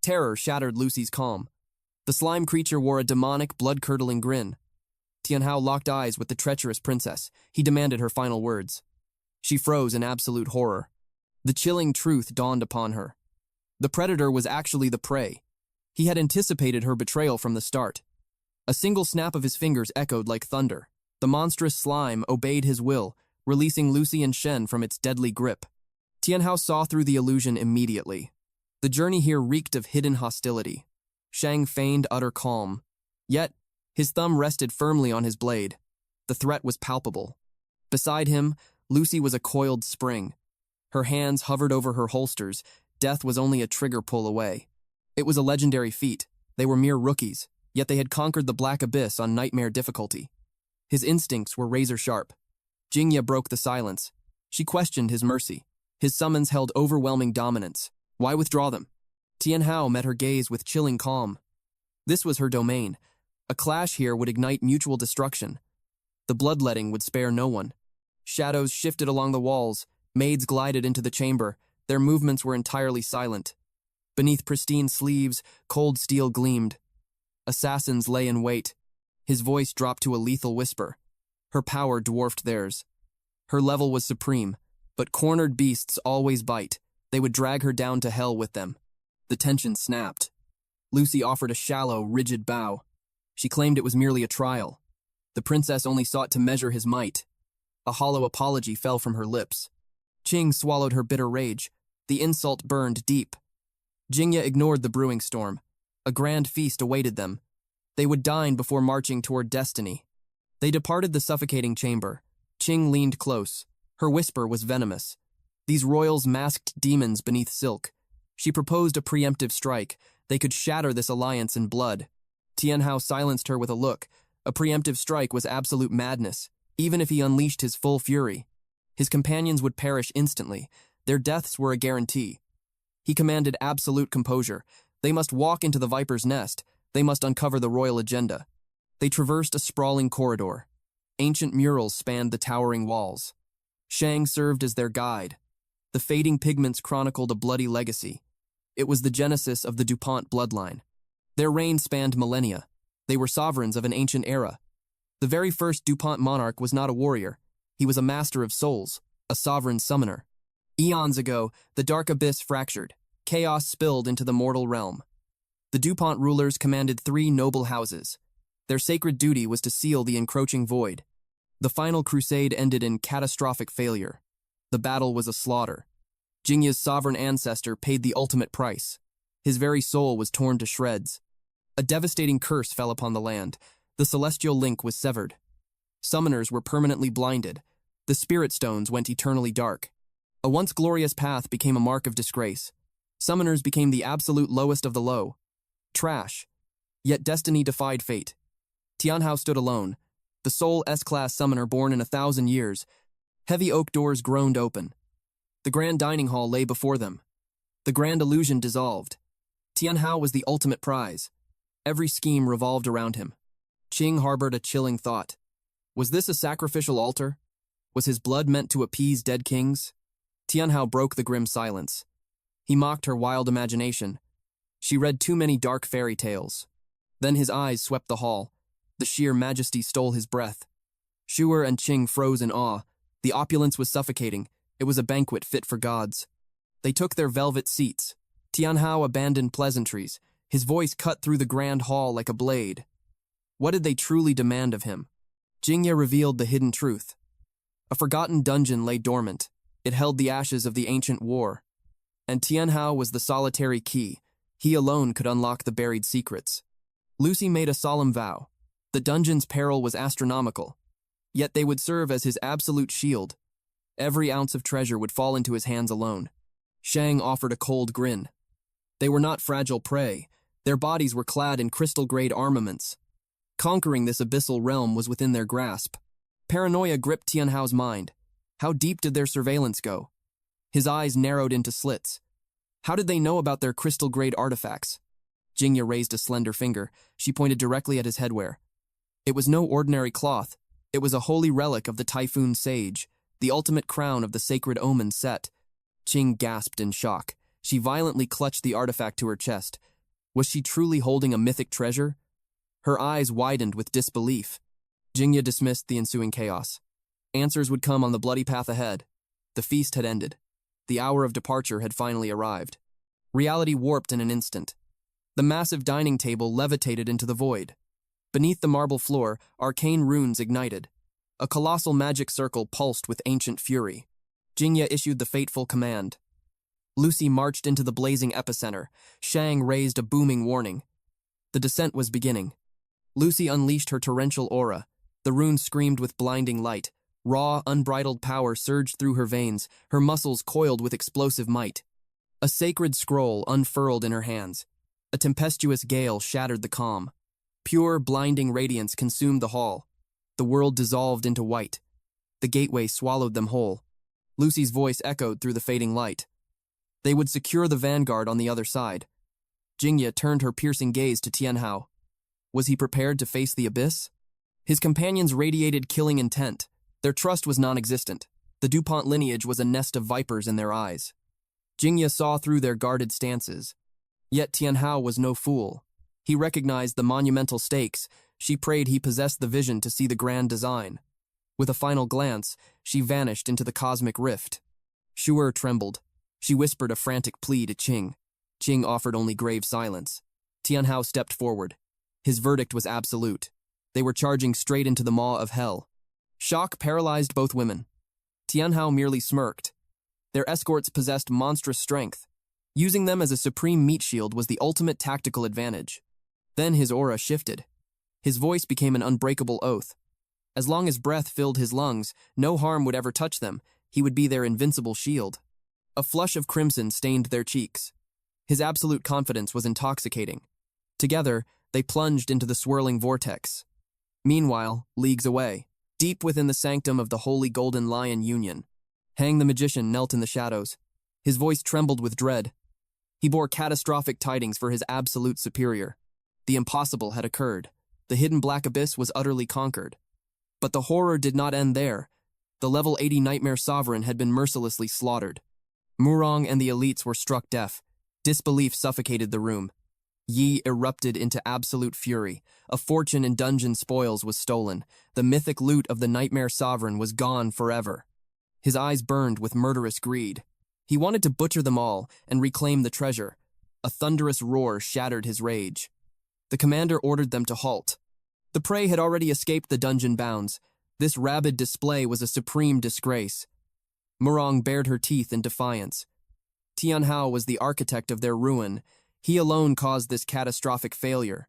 Terror shattered Lucy's calm. The slime creature wore a demonic, blood-curdling grin. Tian Hao locked eyes with the treacherous princess. He demanded her final words. She froze in absolute horror. The chilling truth dawned upon her. The predator was actually the prey. He had anticipated her betrayal from the start. A single snap of his fingers echoed like thunder. The monstrous slime obeyed his will, releasing Lucy and Shen from its deadly grip. Tian Hao saw through the illusion immediately. The journey here reeked of hidden hostility. Shang feigned utter calm. Yet, his thumb rested firmly on his blade. The threat was palpable. Beside him, Lucy was a coiled spring. Her hands hovered over her holsters. Death was only a trigger pull away. It was a legendary feat. They were mere rookies, yet they had conquered the Black Abyss on nightmare difficulty. His instincts were razor-sharp. Jingya broke the silence. She questioned his mercy. His summons held overwhelming dominance. Why withdraw them? Tian Hao met her gaze with chilling calm. This was her domain. A clash here would ignite mutual destruction. The bloodletting would spare no one. Shadows shifted along the walls. Maids glided into the chamber. Their movements were entirely silent. Beneath pristine sleeves, cold steel gleamed. Assassins lay in wait. His voice dropped to a lethal whisper. Her power dwarfed theirs. Her level was supreme, but cornered beasts always bite. They would drag her down to hell with them. The tension snapped. Lucy offered a shallow, rigid bow. She claimed it was merely a trial. The princess only sought to measure his might. A hollow apology fell from her lips. Qing swallowed her bitter rage. The insult burned deep. Jingya ignored the brewing storm. A grand feast awaited them. They would dine before marching toward destiny. They departed the suffocating chamber. Qing leaned close. Her whisper was venomous. These royals masked demons beneath silk. She proposed a preemptive strike. They could shatter this alliance in blood. Tian Hao silenced her with a look. A preemptive strike was absolute madness, even if he unleashed his full fury. His companions would perish instantly. Their deaths were a guarantee. He commanded absolute composure. They must walk into the viper's nest. They must uncover the royal agenda. They traversed a sprawling corridor. Ancient murals spanned the towering walls. Shang served as their guide. The fading pigments chronicled a bloody legacy. It was the genesis of the DuPont bloodline. Their reign spanned millennia. They were sovereigns of an ancient era. The very first DuPont monarch was not a warrior. He was a master of souls, a sovereign summoner. Eons ago, the dark abyss fractured. Chaos spilled into the mortal realm. The DuPont rulers commanded 3 noble houses. Their sacred duty was to seal the encroaching void. The final crusade ended in catastrophic failure. The battle was a slaughter. Jingya's sovereign ancestor paid the ultimate price. His very soul was torn to shreds. A devastating curse fell upon the land. The celestial link was severed. Summoners were permanently blinded. The spirit stones went eternally dark. A once glorious path became a mark of disgrace. Summoners became the absolute lowest of the low. Trash. Yet destiny defied fate. Tian Hao stood alone, the sole S-class summoner born in 1,000 years. Heavy oak doors groaned open. The grand dining hall lay before them. The grand illusion dissolved. Tian Hao was the ultimate prize. Every scheme revolved around him. Qing harbored a chilling thought. Was this a sacrificial altar? Was his blood meant to appease dead kings? Tian Hao broke the grim silence. He mocked her wild imagination. She read too many dark fairy tales. Then his eyes swept the hall. The sheer majesty stole his breath. Shuer and Qing froze in awe. The opulence was suffocating. It was a banquet fit for gods. They took their velvet seats. Tian Hao abandoned pleasantries. His voice cut through the grand hall like a blade. What did they truly demand of him? Jingya revealed the hidden truth. A forgotten dungeon lay dormant. It held the ashes of the ancient war. And Tian Hao was the solitary key. He alone could unlock the buried secrets. Lucy made a solemn vow. The dungeon's peril was astronomical. Yet they would serve as his absolute shield. Every ounce of treasure would fall into his hands alone. Shang offered a cold grin. They were not fragile prey. Their bodies were clad in crystal-grade armaments. Conquering this abyssal realm was within their grasp. Paranoia gripped Tian Hao's mind. How deep did their surveillance go? His eyes narrowed into slits. How did they know about their crystal-grade artifacts? Jingya raised a slender finger. She pointed directly at his headwear. It was no ordinary cloth. It was a holy relic of the Typhoon Sage, the ultimate crown of the sacred omen set. Qing gasped in shock. She violently clutched the artifact to her chest. Was she truly holding a mythic treasure? Her eyes widened with disbelief. Jingya dismissed the ensuing chaos. Answers would come on the bloody path ahead. The feast had ended. The hour of departure had finally arrived. Reality warped in an instant. The massive dining table levitated into the void. Beneath the marble floor, arcane runes ignited. A colossal magic circle pulsed with ancient fury. Jingya issued the fateful command. Lucy marched into the blazing epicenter. Shang raised a booming warning. The descent was beginning. Lucy unleashed her torrential aura. The runes screamed with blinding light. Raw, unbridled power surged through her veins, her muscles coiled with explosive might. A sacred scroll unfurled in her hands. A tempestuous gale shattered the calm. Pure, blinding radiance consumed the hall. The world dissolved into white. The gateway swallowed them whole. Lucy's voice echoed through the fading light. They would secure the vanguard on the other side. Jingya turned her piercing gaze to Tian Hao. Was he prepared to face the abyss? His companions radiated killing intent. Their trust was non-existent. The DuPont lineage was a nest of vipers in their eyes. Jingya saw through their guarded stances. Yet Tian Hao was no fool. He recognized the monumental stakes. She prayed he possessed the vision to see the grand design. With a final glance, she vanished into the cosmic rift. Shuer trembled. She whispered a frantic plea to Qing. Qing offered only grave silence. Tian Hao stepped forward. His verdict was absolute. They were charging straight into the maw of hell. Shock paralyzed both women. Tian Hao merely smirked. Their escorts possessed monstrous strength. Using them as a supreme meat shield was the ultimate tactical advantage. Then his aura shifted. His voice became an unbreakable oath. As long as breath filled his lungs, no harm would ever touch them. He would be their invincible shield. A flush of crimson stained their cheeks. His absolute confidence was intoxicating. Together, they plunged into the swirling vortex. Meanwhile, leagues away, deep within the sanctum of the Holy Golden Lion Union, Hang the magician knelt in the shadows. His voice trembled with dread. He bore catastrophic tidings for his absolute superior. The impossible had occurred. The hidden black abyss was utterly conquered. But the horror did not end there. The level 80 nightmare sovereign had been mercilessly slaughtered. Murong and the elites were struck deaf. Disbelief suffocated the room. Yi erupted into absolute fury. A fortune in dungeon spoils was stolen. The mythic loot of the nightmare sovereign was gone forever. His eyes burned with murderous greed. He wanted to butcher them all and reclaim the treasure. A thunderous roar shattered his rage. The commander ordered them to halt. The prey had already escaped the dungeon bounds. This rabid display was a supreme disgrace. Murong bared her teeth in defiance. Tian Hao was the architect of their ruin. He alone caused this catastrophic failure.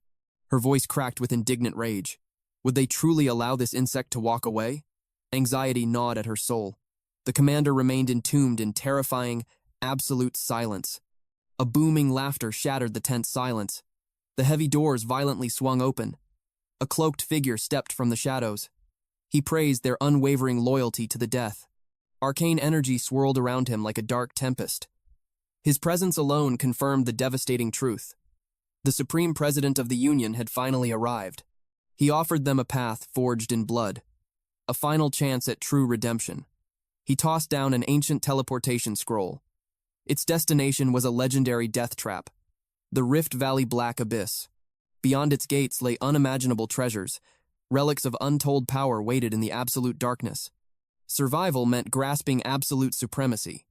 Her voice cracked with indignant rage. Would they truly allow this insect to walk away? Anxiety gnawed at her soul. The commander remained entombed in terrifying, absolute silence. A booming laughter shattered the tense silence. The heavy doors violently swung open. A cloaked figure stepped from the shadows. He praised their unwavering loyalty to the death. Arcane energy swirled around him like a dark tempest. His presence alone confirmed the devastating truth. The Supreme President of the Union had finally arrived. He offered them a path forged in blood, a final chance at true redemption. He tossed down an ancient teleportation scroll. Its destination was a legendary death trap, the Rift Valley Black Abyss. Beyond its gates lay unimaginable treasures. Relics of untold power waited in the absolute darkness. Survival meant grasping absolute supremacy.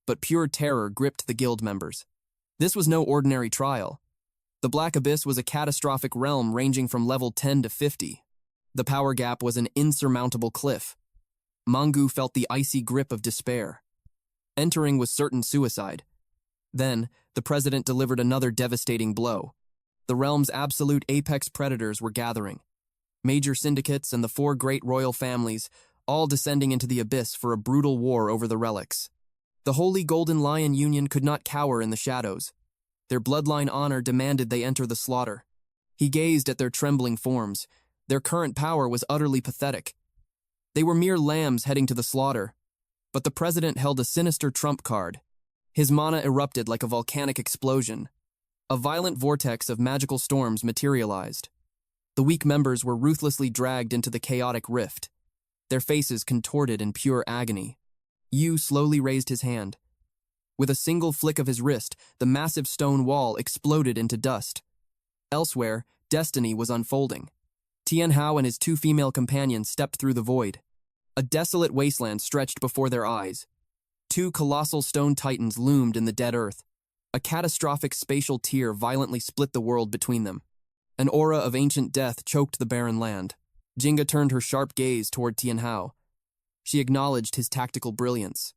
But pure terror gripped the guild members. This was no ordinary trial. The Black Abyss was a catastrophic realm ranging from level 10 to 50. The power gap was an insurmountable cliff. Mangu felt the icy grip of despair. Entering was certain suicide. Then, the president delivered another devastating blow. The realm's absolute apex predators were gathering. Major syndicates and the 4 great royal families, all descending into the abyss for a brutal war over the relics. The Holy Golden Lion Union could not cower in the shadows. Their bloodline honor demanded they enter the slaughter. He gazed at their trembling forms. Their current power was utterly pathetic. They were mere lambs heading to the slaughter. But the president held a sinister trump card. His mana erupted like a volcanic explosion. A violent vortex of magical storms materialized. The weak members were ruthlessly dragged into the chaotic rift, their faces contorted in pure agony. Yu slowly raised his hand. With a single flick of his wrist, the massive stone wall exploded into dust. Elsewhere, destiny was unfolding. Tian Hao and his 2 female companions stepped through the void. A desolate wasteland stretched before their eyes. 2 colossal stone titans loomed in the dead earth. A catastrophic spatial tear violently split the world between them. An aura of ancient death choked the barren land. Jinga turned her sharp gaze toward Tian Hao. She acknowledged his tactical brilliance.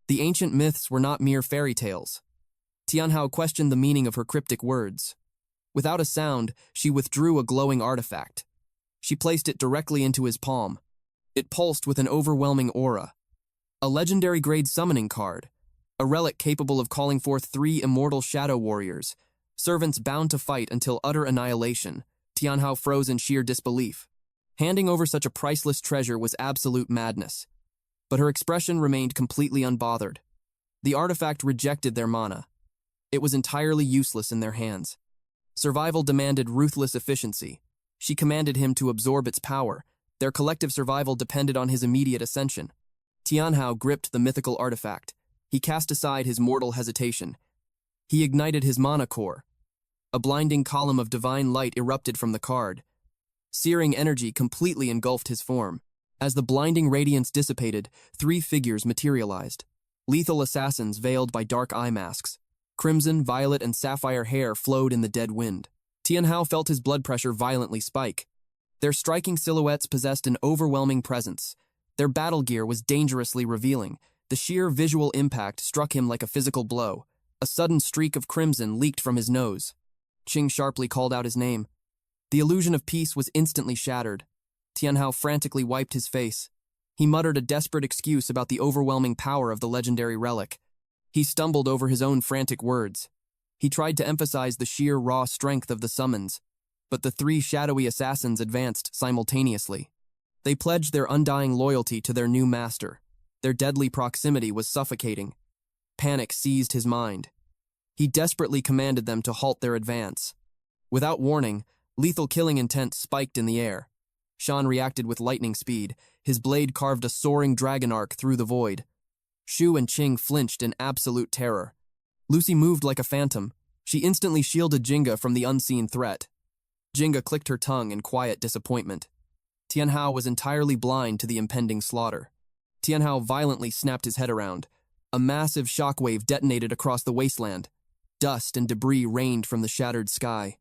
The ancient myths were not mere fairy tales. Tian Hao questioned the meaning of her cryptic words. Without a sound, she withdrew a glowing artifact. She placed it directly into his palm. It pulsed with an overwhelming aura. A legendary grade summoning card, a relic capable of calling forth 3 immortal shadow warriors, servants bound to fight until utter annihilation. Tian Hao froze in sheer disbelief. Handing over such a priceless treasure was absolute madness. But her expression remained completely unbothered. The artifact rejected their mana. It was entirely useless in their hands. Survival demanded ruthless efficiency. She commanded him to absorb its power. Their collective survival depended on his immediate ascension. Tian Hao gripped the mythical artifact. He cast aside his mortal hesitation. He ignited his mana core. A blinding column of divine light erupted from the card. Searing energy completely engulfed his form. As the blinding radiance dissipated, 3 figures materialized. Lethal assassins veiled by dark eye masks. Crimson, violet, and sapphire hair flowed in the dead wind. Tian Hao felt his blood pressure violently spike. Their striking silhouettes possessed an overwhelming presence. Their battle gear was dangerously revealing. The sheer visual impact struck him like a physical blow. A sudden streak of crimson leaked from his nose. Qing sharply called out his name. The illusion of peace was instantly shattered. Tian Hao frantically wiped his face. He muttered a desperate excuse about the overwhelming power of the legendary relic. He stumbled over his own frantic words. He tried to emphasize the sheer raw strength of the summons, but the three shadowy assassins advanced simultaneously. They pledged their undying loyalty to their new master. Their deadly proximity was suffocating. Panic seized his mind. He desperately commanded them to halt their advance. Without warning, lethal killing intent spiked in the air. Shan reacted with lightning speed. His blade carved a soaring dragon arc through the void. Shu and Qing flinched in absolute terror. Lucy moved like a phantom. She instantly shielded Jinga from the unseen threat. Jinga clicked her tongue in quiet disappointment. Tian Hao was entirely blind to the impending slaughter. Tian Hao violently snapped his head around. A massive shockwave detonated across the wasteland. Dust and debris rained from the shattered sky.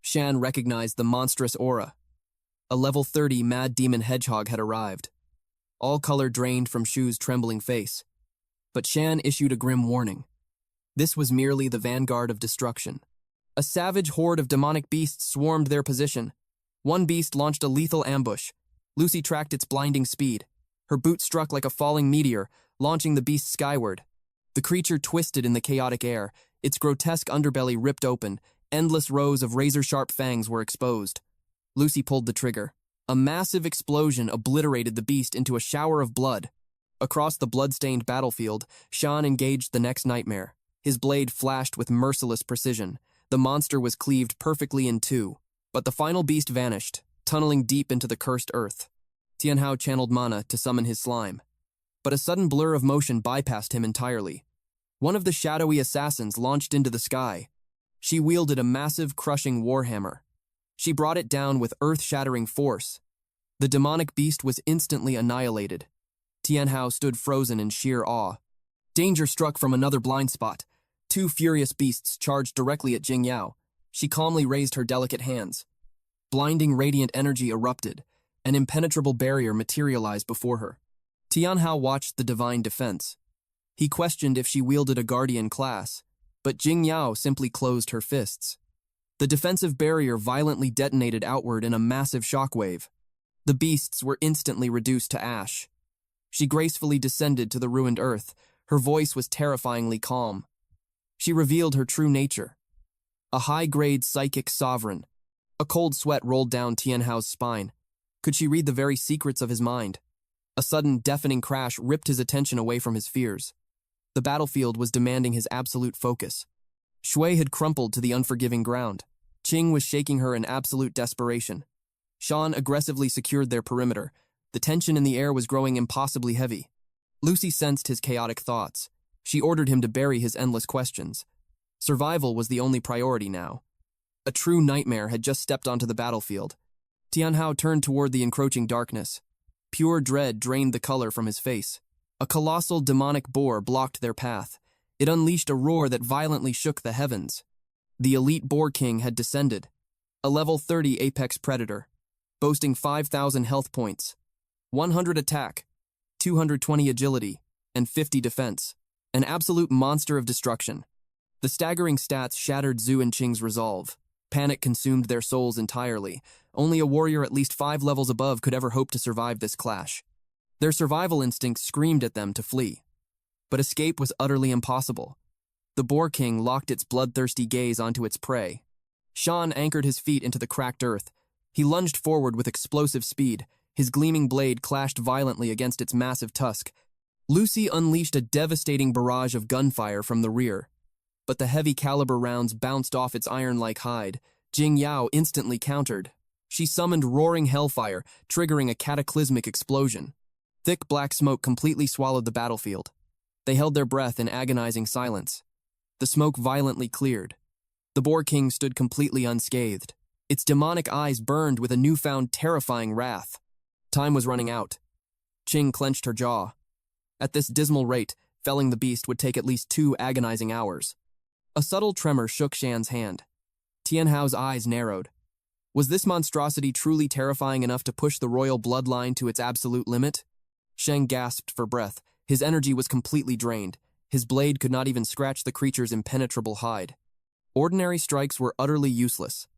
Shan recognized the monstrous aura. A level 30 mad demon hedgehog had arrived. All color drained from Shu's trembling face. But Shan issued a grim warning. This was merely the vanguard of destruction. A savage horde of demonic beasts swarmed their position. One beast launched a lethal ambush. Lucy tracked its blinding speed. Her boot struck like a falling meteor, launching the beast skyward. The creature twisted in the chaotic air. Its grotesque underbelly ripped open. Endless rows of razor-sharp fangs were exposed. Lucy pulled the trigger. A massive explosion obliterated the beast into a shower of blood. Across the blood-stained battlefield, Shan engaged the next nightmare. His blade flashed with merciless precision. The monster was cleaved perfectly in two. But the final beast vanished, tunneling deep into the cursed earth. Tian Hao channeled mana to summon his slime. But a sudden blur of motion bypassed him entirely. One of the shadowy assassins launched into the sky. She wielded a massive, crushing warhammer. She brought it down with earth-shattering force. The demonic beast was instantly annihilated. Tian Hao stood frozen in sheer awe. Danger struck from another blind spot. Two furious beasts charged directly at Jing Yao. She calmly raised her delicate hands. Blinding radiant energy erupted. An impenetrable barrier materialized before her. Tian Hao watched the divine defense. He questioned if she wielded a guardian class, but Jing Yao simply closed her fists. The defensive barrier violently detonated outward in a massive shockwave. The beasts were instantly reduced to ash. She gracefully descended to the ruined earth. Her voice was terrifyingly calm. She revealed her true nature. A high-grade psychic sovereign. A cold sweat rolled down Tian Hao's spine. Could she read the very secrets of his mind? A sudden, deafening crash ripped his attention away from his fears. The battlefield was demanding his absolute focus. Shui had crumpled to the unforgiving ground. Qing was shaking her in absolute desperation. Shan aggressively secured their perimeter. The tension in the air was growing impossibly heavy. Lucy sensed his chaotic thoughts. She ordered him to bury his endless questions. Survival was the only priority now. A true nightmare had just stepped onto the battlefield. Tian Hao turned toward the encroaching darkness. Pure dread drained the color from his face. A colossal demonic boar blocked their path. It unleashed a roar that violently shook the heavens. The elite boar king had descended. A level 30 apex predator, boasting 5,000 health points, 100 attack, 220 agility, and 50 defense. An absolute monster of destruction. The staggering stats shattered Zhu and Qing's resolve. Panic consumed their souls entirely. Only a warrior at least 5 levels above could ever hope to survive this clash. Their survival instincts screamed at them to flee. But escape was utterly impossible. The Boar King locked its bloodthirsty gaze onto its prey. Shan anchored his feet into the cracked earth. He lunged forward with explosive speed. His gleaming blade clashed violently against its massive tusk. Lucy unleashed a devastating barrage of gunfire from the rear. But the heavy caliber rounds bounced off its iron-like hide. Jing Yao instantly countered. She summoned roaring hellfire, triggering a cataclysmic explosion. Thick black smoke completely swallowed the battlefield. They held their breath in agonizing silence. The smoke violently cleared. The Boar King stood completely unscathed. Its demonic eyes burned with a newfound terrifying wrath. Time was running out. Qing clenched her jaw. At this dismal rate, felling the beast would take at least 2 agonizing hours. A subtle tremor shook Shan's hand. Tian Hao's eyes narrowed. Was this monstrosity truly terrifying enough to push the royal bloodline to its absolute limit? Sheng gasped for breath. His energy was completely drained. His blade could not even scratch the creature's impenetrable hide. Ordinary strikes were utterly useless.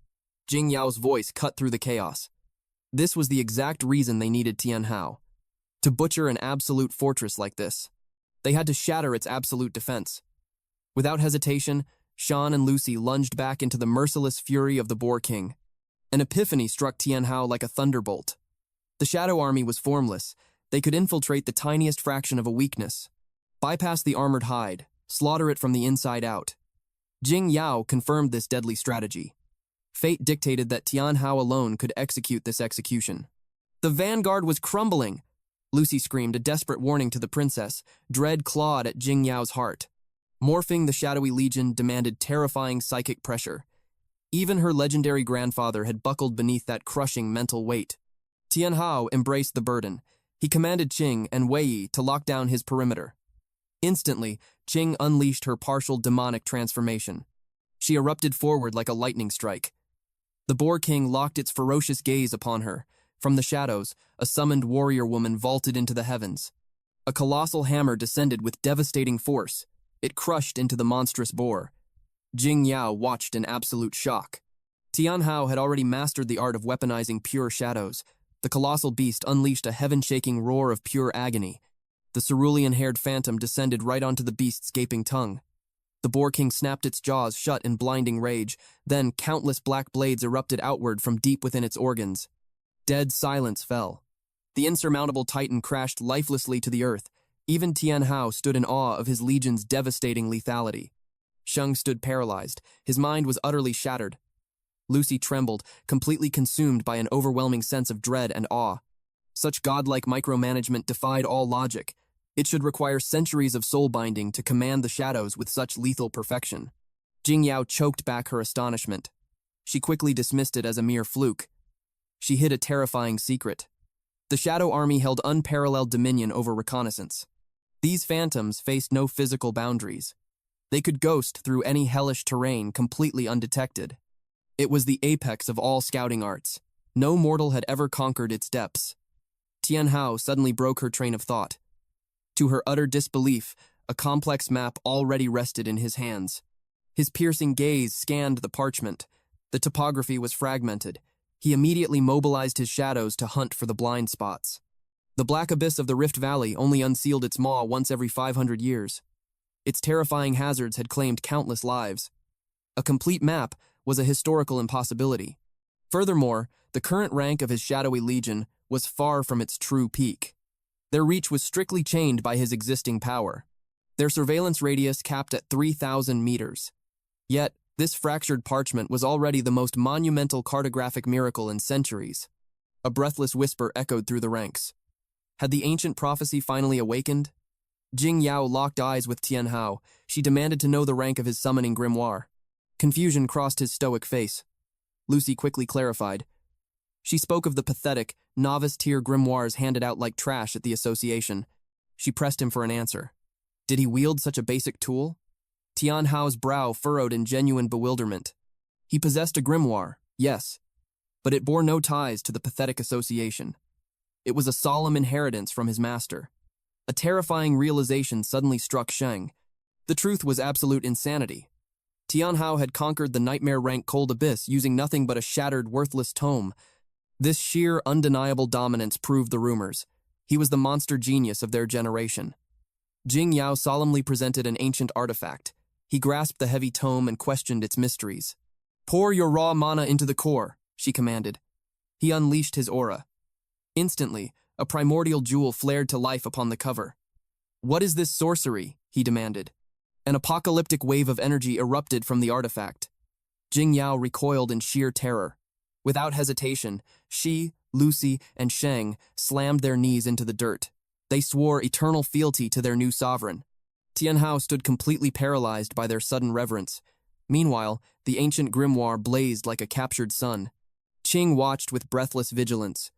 Jing Yao's voice cut through the chaos. This was the exact reason they needed Tian Hao. To butcher an absolute fortress like this, they had to shatter its absolute defense. Without hesitation, Shan and Lucy lunged back into the merciless fury of the Boar King. An epiphany struck Tian Hao like a thunderbolt. The Shadow Army was formless. They could infiltrate the tiniest fraction of a weakness, bypass the armored hide, slaughter it from the inside out. Jing Yao confirmed this deadly strategy. Fate dictated that Tian Hao alone could execute this execution. The vanguard was crumbling! Lucy screamed, a desperate warning to the princess. Dread clawed at Jing Yao's heart. Morphing the shadowy legion demanded terrifying psychic pressure. Even her legendary grandfather had buckled beneath that crushing mental weight. Tian Hao embraced the burden. He commanded Qing and Wei Yi to lock down his perimeter. Instantly, Qing unleashed her partial demonic transformation. She erupted forward like a lightning strike. The Boar King locked its ferocious gaze upon her. From the shadows, a summoned warrior woman vaulted into the heavens. A colossal hammer descended with devastating force. It crushed into the monstrous boar. Jing Yao watched in absolute shock. Tian Hao had already mastered the art of weaponizing pure shadows. The colossal beast unleashed a heaven-shaking roar of pure agony. The cerulean-haired phantom descended right onto the beast's gaping tongue. The Boar King snapped its jaws shut in blinding rage. Then countless black blades erupted outward from deep within its organs. Dead silence fell. The insurmountable titan crashed lifelessly to the earth. Even Tian Hao stood in awe of his legion's devastating lethality. Sheng stood paralyzed. His mind was utterly shattered. Lucy trembled, completely consumed by an overwhelming sense of dread and awe. Such godlike micromanagement defied all logic. It should require centuries of soul-binding to command the shadows with such lethal perfection. Jing Yao choked back her astonishment. She quickly dismissed it as a mere fluke. She hid a terrifying secret. The Shadow Army held unparalleled dominion over reconnaissance. These phantoms faced no physical boundaries. They could ghost through any hellish terrain completely undetected. It was the apex of all scouting arts. No mortal had ever conquered its depths. Tian Hao suddenly broke her train of thought. To her utter disbelief, a complex map already rested in his hands. His piercing gaze scanned the parchment. The topography was fragmented. He immediately mobilized his shadows to hunt for the blind spots. The black abyss of the Rift Valley only unsealed its maw once every 500 years. Its terrifying hazards had claimed countless lives. A complete map was a historical impossibility. Furthermore, the current rank of his shadowy legion was far from its true peak. Their reach was strictly chained by his existing power. Their surveillance radius capped at 3,000 meters. Yet, this fractured parchment was already the most monumental cartographic miracle in centuries. A breathless whisper echoed through the ranks. Had the ancient prophecy finally awakened? Jing Yao locked eyes with Tian Hao. She demanded to know the rank of his summoning grimoire. Confusion crossed his stoic face. Lucy quickly clarified. She spoke of the pathetic, novice-tier grimoires handed out like trash at the association. She pressed him for an answer. Did he wield such a basic tool? Tian Hao's brow furrowed in genuine bewilderment. He possessed a grimoire, yes, but it bore no ties to the pathetic association. It was a solemn inheritance from his master. A terrifying realization suddenly struck Sheng. The truth was absolute insanity. Tian Hao had conquered the nightmare-rank cold abyss using nothing but a shattered, worthless tome. This sheer, undeniable dominance proved the rumors. He was the monster genius of their generation. Jing Yao solemnly presented an ancient artifact. He grasped the heavy tome and questioned its mysteries. Pour your raw mana into the core, she commanded. He unleashed his aura. Instantly, a primordial jewel flared to life upon the cover. What is this sorcery? He demanded. An apocalyptic wave of energy erupted from the artifact. Jing Yao recoiled in sheer terror. Without hesitation, she, Lucy, and Sheng slammed their knees into the dirt. They swore eternal fealty to their new sovereign. Tian Hao stood completely paralyzed by their sudden reverence. Meanwhile, the ancient grimoire blazed like a captured sun. Qing watched with breathless vigilance.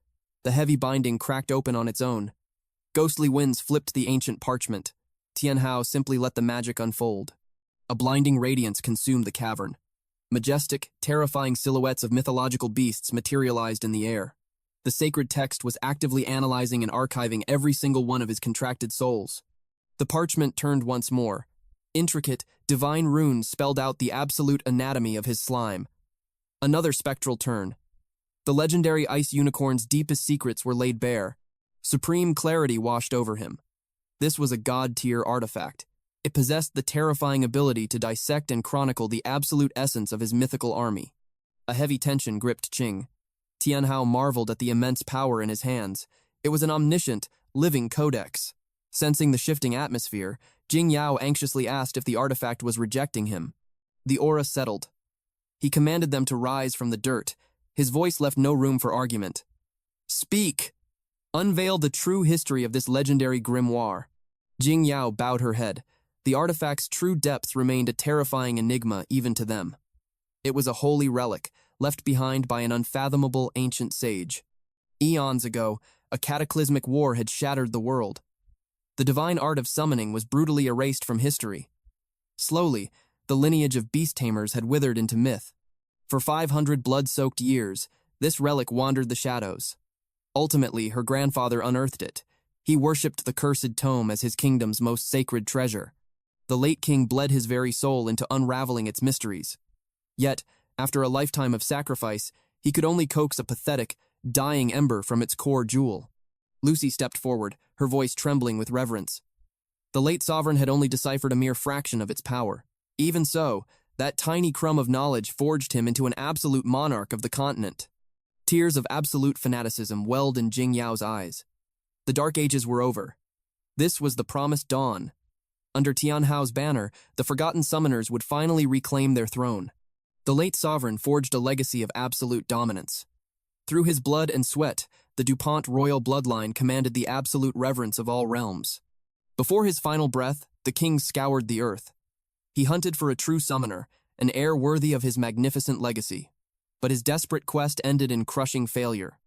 The heavy binding cracked open on its own. Ghostly winds flipped the ancient parchment. Tian Hao simply let the magic unfold. A blinding radiance consumed the cavern. Majestic, terrifying silhouettes of mythological beasts materialized in the air. The sacred text was actively analyzing and archiving every single one of his contracted souls. The parchment turned once more. Intricate, divine runes spelled out the absolute anatomy of his slime. Another spectral turn. The legendary ice unicorn's deepest secrets were laid bare. Supreme clarity washed over him. This was a god-tier artifact. It possessed the terrifying ability to dissect and chronicle the absolute essence of his mythical army. A heavy tension gripped Qing. Tian Hao marveled at the immense power in his hands. It was an omniscient, living codex. Sensing the shifting atmosphere, Jing Yao anxiously asked if the artifact was rejecting him. The aura settled. He commanded them to rise from the dirt. His voice left no room for argument. "Speak! Unveil the true history of this legendary grimoire." Jing Yao bowed her head. The artifact's true depth remained a terrifying enigma even to them. It was a holy relic, left behind by an unfathomable ancient sage. Eons ago, a cataclysmic war had shattered the world. The divine art of summoning was brutally erased from history. Slowly, the lineage of beast tamers had withered into myth. For 500 blood-soaked years, this relic wandered the shadows. Ultimately, her grandfather unearthed it. He worshipped the cursed tome as his kingdom's most sacred treasure. The late king bled his very soul into unraveling its mysteries. Yet, after a lifetime of sacrifice, he could only coax a pathetic, dying ember from its core jewel. Lucy stepped forward, her voice trembling with reverence. The late sovereign had only deciphered a mere fraction of its power. Even so, that tiny crumb of knowledge forged him into an absolute monarch of the continent. Tears of absolute fanaticism welled in Jing Yao's eyes. The Dark Ages were over. This was the promised dawn. Under Tian Hao's banner, the forgotten summoners would finally reclaim their throne. The late sovereign forged a legacy of absolute dominance. Through his blood and sweat, the DuPont royal bloodline commanded the absolute reverence of all realms. Before his final breath, the king scoured the earth. He hunted for a true summoner, an heir worthy of his magnificent legacy. But his desperate quest ended in crushing failure.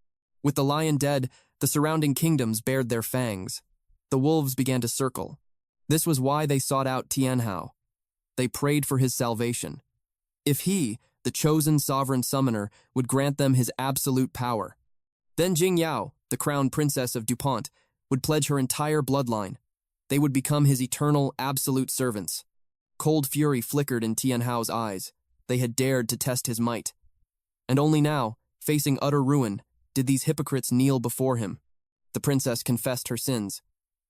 With the lion dead, the surrounding kingdoms bared their fangs. The wolves began to circle. This was why they sought out Tian Hao. They prayed for his salvation. If he, the chosen sovereign summoner, would grant them his absolute power. Then Jing Yao, the crown princess of DuPont, would pledge her entire bloodline. They would become his eternal, absolute servants. Cold fury flickered in Tian Hao's eyes. They had dared to test his might. And only now, facing utter ruin, did these hypocrites kneel before him. The princess confessed her sins.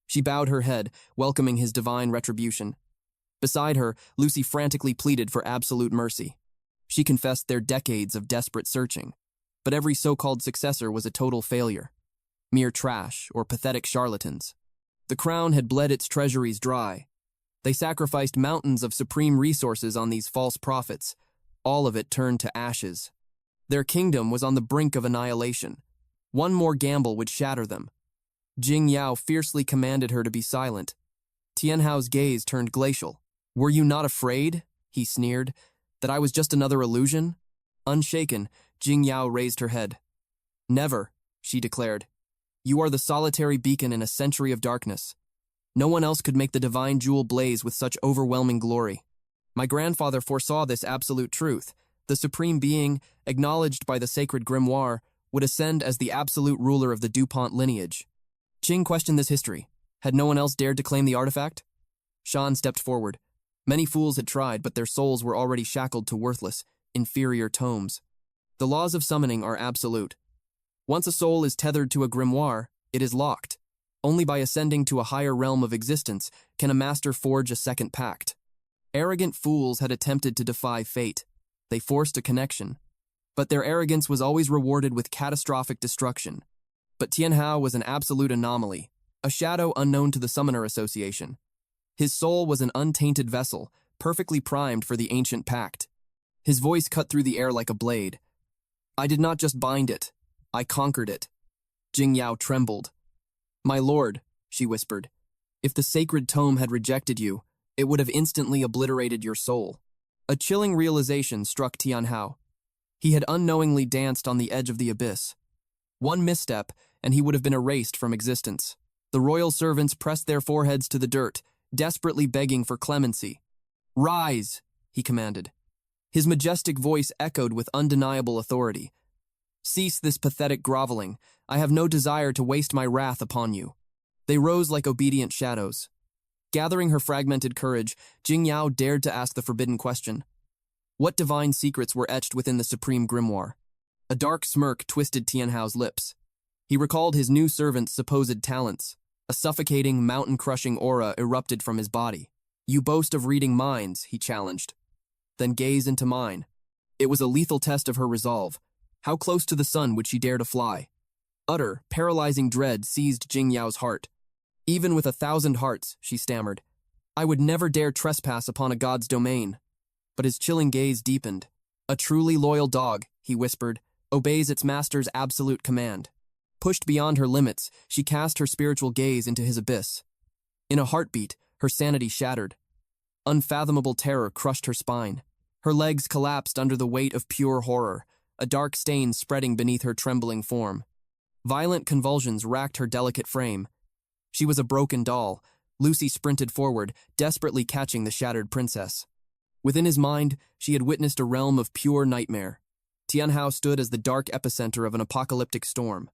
She bowed her head, welcoming his divine retribution. Beside her, Lucy frantically pleaded for absolute mercy. She confessed their decades of desperate searching. But every so-called successor was a total failure. Mere trash or pathetic charlatans. The crown had bled its treasuries dry. They sacrificed mountains of supreme resources on these false prophets. All of it turned to ashes. Their kingdom was on the brink of annihilation. One more gamble would shatter them. Jing Yao fiercely commanded her to be silent. Tian Hao's gaze turned glacial. "Were you not afraid?" he sneered. "That I was just another illusion?" Unshaken, Jing Yao raised her head. "Never," she declared. "You are the solitary beacon in a century of darkness. No one else could make the divine jewel blaze with such overwhelming glory. My grandfather foresaw this absolute truth. The supreme being, acknowledged by the sacred grimoire, would ascend as the absolute ruler of the DuPont lineage." Qing questioned this history. Had no one else dared to claim the artifact? Shan stepped forward. Many fools had tried, but their souls were already shackled to worthless, inferior tomes. The laws of summoning are absolute. Once a soul is tethered to a grimoire, it is locked. Only by ascending to a higher realm of existence can a master forge a second pact. Arrogant fools had attempted to defy fate. They forced a connection. But their arrogance was always rewarded with catastrophic destruction. But Tian Hao was an absolute anomaly, a shadow unknown to the Summoner Association. His soul was an untainted vessel, perfectly primed for the ancient pact. His voice cut through the air like a blade. "I did not just bind it. I conquered it." Jing Yao trembled. "My lord," she whispered, "if the sacred tome had rejected you, it would have instantly obliterated your soul." A chilling realization struck Tian Hao. He had unknowingly danced on the edge of the abyss. One misstep, and he would have been erased from existence. The royal servants pressed their foreheads to the dirt, desperately begging for clemency. "Rise," he commanded. His majestic voice echoed with undeniable authority. "Cease this pathetic groveling. I have no desire to waste my wrath upon you." They rose like obedient shadows. Gathering her fragmented courage, Jing Yao dared to ask the forbidden question. What divine secrets were etched within the supreme grimoire? A dark smirk twisted Tian Hao's lips. He recalled his new servant's supposed talents. A suffocating, mountain-crushing aura erupted from his body. "You boast of reading minds," he challenged. "Then gaze into mine." It was a lethal test of her resolve. How close to the sun would she dare to fly? Utter, paralyzing dread seized Jing Yao's heart. "Even with 1,000 hearts," she stammered, "I would never dare trespass upon a god's domain." But his chilling gaze deepened. "A truly loyal dog," he whispered, "obeys its master's absolute command." Pushed beyond her limits, she cast her spiritual gaze into his abyss. In a heartbeat, her sanity shattered. Unfathomable terror crushed her spine. Her legs collapsed under the weight of pure horror, a dark stain spreading beneath her trembling form. Violent convulsions racked her delicate frame. She was a broken doll. Lucy sprinted forward, desperately catching the shattered princess. Within his mind, she had witnessed a realm of pure nightmare. Tian Hao stood as the dark epicenter of an apocalyptic storm.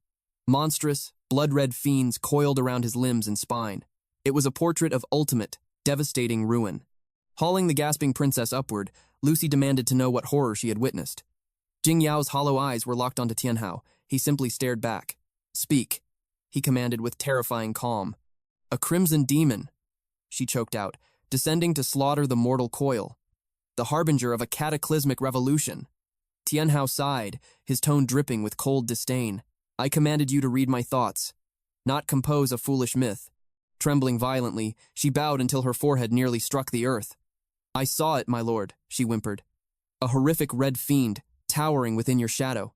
Monstrous, blood-red fiends coiled around his limbs and spine. It was a portrait of ultimate, devastating ruin. Hauling the gasping princess upward, Lucy demanded to know what horror she had witnessed. Jing Yao's hollow eyes were locked onto Tian Hao. He simply stared back. "Speak," he commanded with terrifying calm. "A crimson demon," she choked out, "descending to slaughter the mortal coil. The harbinger of a cataclysmic revolution." Tian Hao sighed, his tone dripping with cold disdain. "I commanded you to read my thoughts, not compose a foolish myth." Trembling violently, she bowed until her forehead nearly struck the earth. "I saw it, my lord," she whimpered. "A horrific red fiend, towering within your shadow."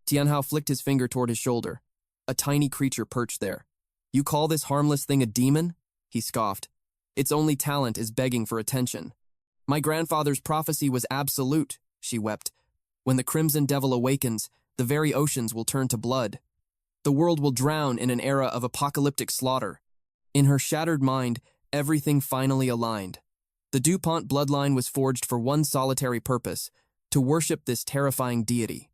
Tian Hao flicked his finger toward his shoulder. A tiny creature perched there. "You call this harmless thing a demon?" he scoffed. "Its only talent is begging for attention." "My grandfather's prophecy was absolute," she wept. "When the crimson devil awakens, the very oceans will turn to blood. The world will drown in an era of apocalyptic slaughter." In her shattered mind, everything finally aligned. The DuPont bloodline was forged for one solitary purpose, to worship this terrifying deity.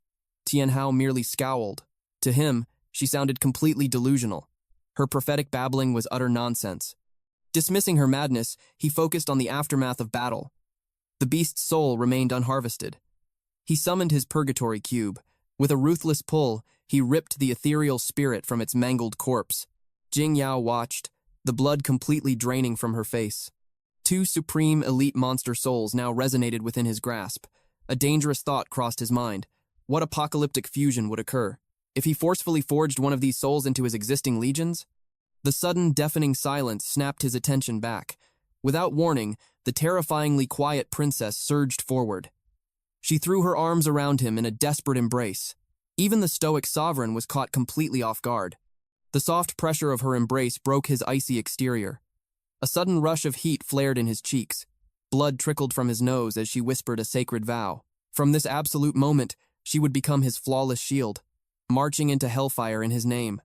Tian Hao merely scowled. To him, she sounded completely delusional. Her prophetic babbling was utter nonsense. Dismissing her madness, he focused on the aftermath of battle. The beast's soul remained unharvested. He summoned his purgatory cube. With a ruthless pull, he ripped the ethereal spirit from its mangled corpse. Jing Yao watched, the blood completely draining from her face. Two supreme elite monster souls now resonated within his grasp. A dangerous thought crossed his mind. What apocalyptic fusion would occur if he forcefully forged one of these souls into his existing legions? The sudden, deafening silence snapped his attention back. Without warning, the terrifyingly quiet princess surged forward. She threw her arms around him in a desperate embrace. Even the stoic sovereign was caught completely off guard. The soft pressure of her embrace broke his icy exterior. A sudden rush of heat flared in his cheeks. Blood trickled from his nose as she whispered a sacred vow. From this absolute moment, she would become his flawless shield, marching into hellfire in his name.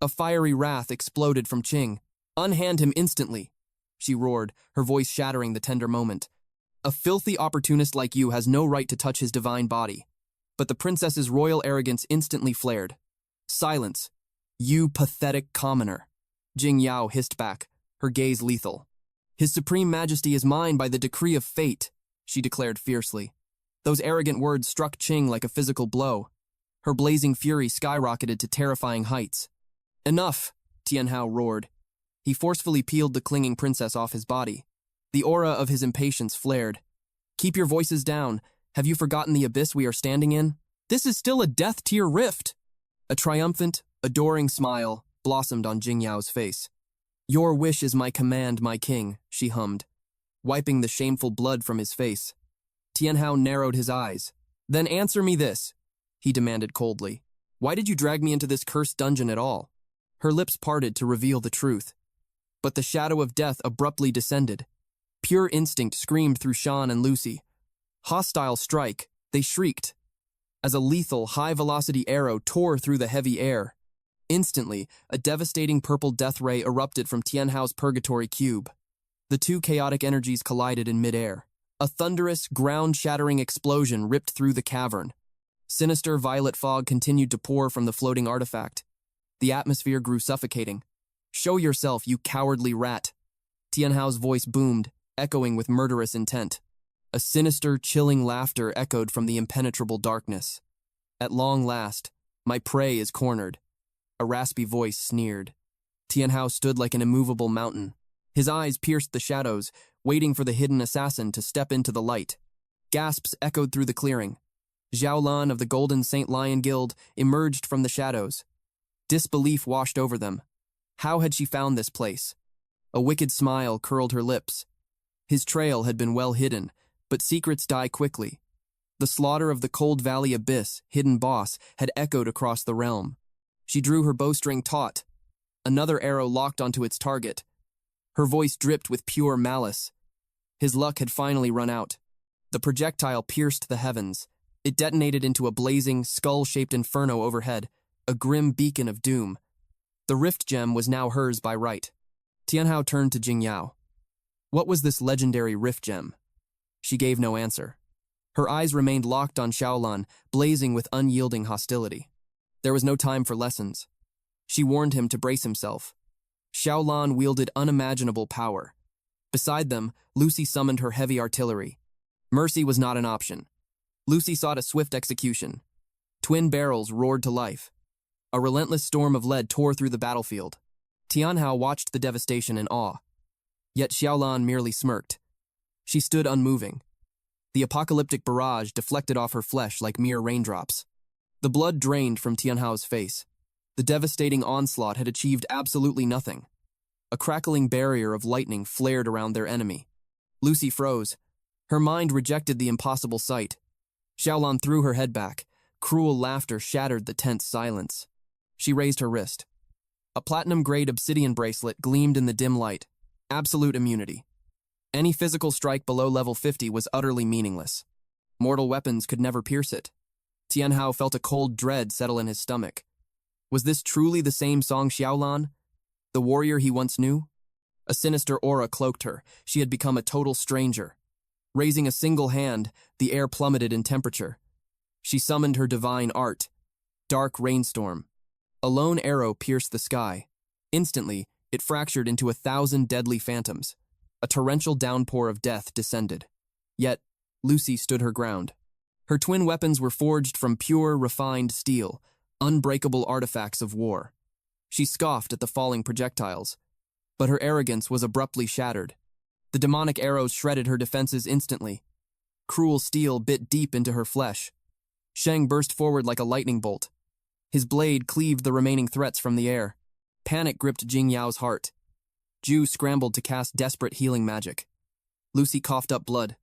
A fiery wrath exploded from Qing. "Unhand him instantly," she roared, her voice shattering the tender moment. "A filthy opportunist like you has no right to touch his divine body." But the princess's royal arrogance instantly flared. "Silence, you pathetic commoner," Jing Yao hissed back, her gaze lethal. "His supreme majesty is mine by the decree of fate," she declared fiercely. Those arrogant words struck Qing like a physical blow. Her blazing fury skyrocketed to terrifying heights. "Enough," Tian Hao roared. He forcefully peeled the clinging princess off his body. The aura of his impatience flared. "Keep your voices down. Have you forgotten the abyss we are standing in? This is still a death-tier rift." A triumphant, adoring smile blossomed on Jing Yao's face. "Your wish is my command, my king," she hummed, wiping the shameful blood from his face. Tian Hao narrowed his eyes. "Then answer me this," he demanded coldly. "Why did you drag me into this cursed dungeon at all?" Her lips parted to reveal the truth. But the shadow of death abruptly descended. Pure instinct screamed through Shan and Lucy. "Hostile strike," they shrieked, as a lethal, high-velocity arrow tore through the heavy air. Instantly, a devastating purple death ray erupted from Tian Hao's purgatory cube. The two chaotic energies collided in midair. A thunderous, ground-shattering explosion ripped through the cavern. Sinister violet fog continued to pour from the floating artifact. The atmosphere grew suffocating. "Show yourself, you cowardly rat!" Tian Hao's voice boomed, echoing with murderous intent. A sinister, chilling laughter echoed from the impenetrable darkness. "At long last, my prey is cornered." A raspy voice sneered. Tian Hao stood like an immovable mountain. His eyes pierced the shadows, waiting for the hidden assassin to step into the light. Gasps echoed through the clearing. Xiaolan of the Golden Saint Lion Guild emerged from the shadows. Disbelief washed over them. How had she found this place? A wicked smile curled her lips. His trail had been well hidden, but secrets die quickly. The slaughter of the Cold Valley Abyss, hidden boss, had echoed across the realm. She drew her bowstring taut. Another arrow locked onto its target. Her voice dripped with pure malice. His luck had finally run out. The projectile pierced the heavens. It detonated into a blazing, skull-shaped inferno overhead, a grim beacon of doom. The rift gem was now hers by right. Tian Hao turned to Jing Yao. What was this legendary rift gem? She gave no answer. Her eyes remained locked on Xiaolan, blazing with unyielding hostility. There was no time for lessons. She warned him to brace himself. Xiaolan wielded unimaginable power. Beside them, Lucy summoned her heavy artillery. Mercy was not an option. Lucy sought a swift execution. Twin barrels roared to life. A relentless storm of lead tore through the battlefield. Tian Hao watched the devastation in awe. Yet Xiaolan merely smirked. She stood unmoving. The apocalyptic barrage deflected off her flesh like mere raindrops. The blood drained from Tian Hao's face. The devastating onslaught had achieved absolutely nothing. A crackling barrier of lightning flared around their enemy. Lucy froze. Her mind rejected the impossible sight. Xiaolan threw her head back. Cruel laughter shattered the tense silence. She raised her wrist. A platinum-grade obsidian bracelet gleamed in the dim light. Absolute immunity. Any physical strike below level 50 was utterly meaningless. Mortal weapons could never pierce it. Tian Hao felt a cold dread settle in his stomach. Was this truly the same Song Xiaolan? The warrior he once knew? A sinister aura cloaked her. She had become a total stranger. Raising a single hand, the air plummeted in temperature. She summoned her divine art. Dark rainstorm. A lone arrow pierced the sky. Instantly, it fractured into 1,000 deadly phantoms. A torrential downpour of death descended. Yet, Lucy stood her ground. Her twin weapons were forged from pure, refined steel, unbreakable artifacts of war. She scoffed at the falling projectiles, but her arrogance was abruptly shattered. The demonic arrows shredded her defenses instantly. Cruel steel bit deep into her flesh. Sheng burst forward like a lightning bolt. His blade cleaved the remaining threats from the air. Panic gripped Jing Yao's heart. Ju scrambled to cast desperate healing magic. Lucy coughed up blood.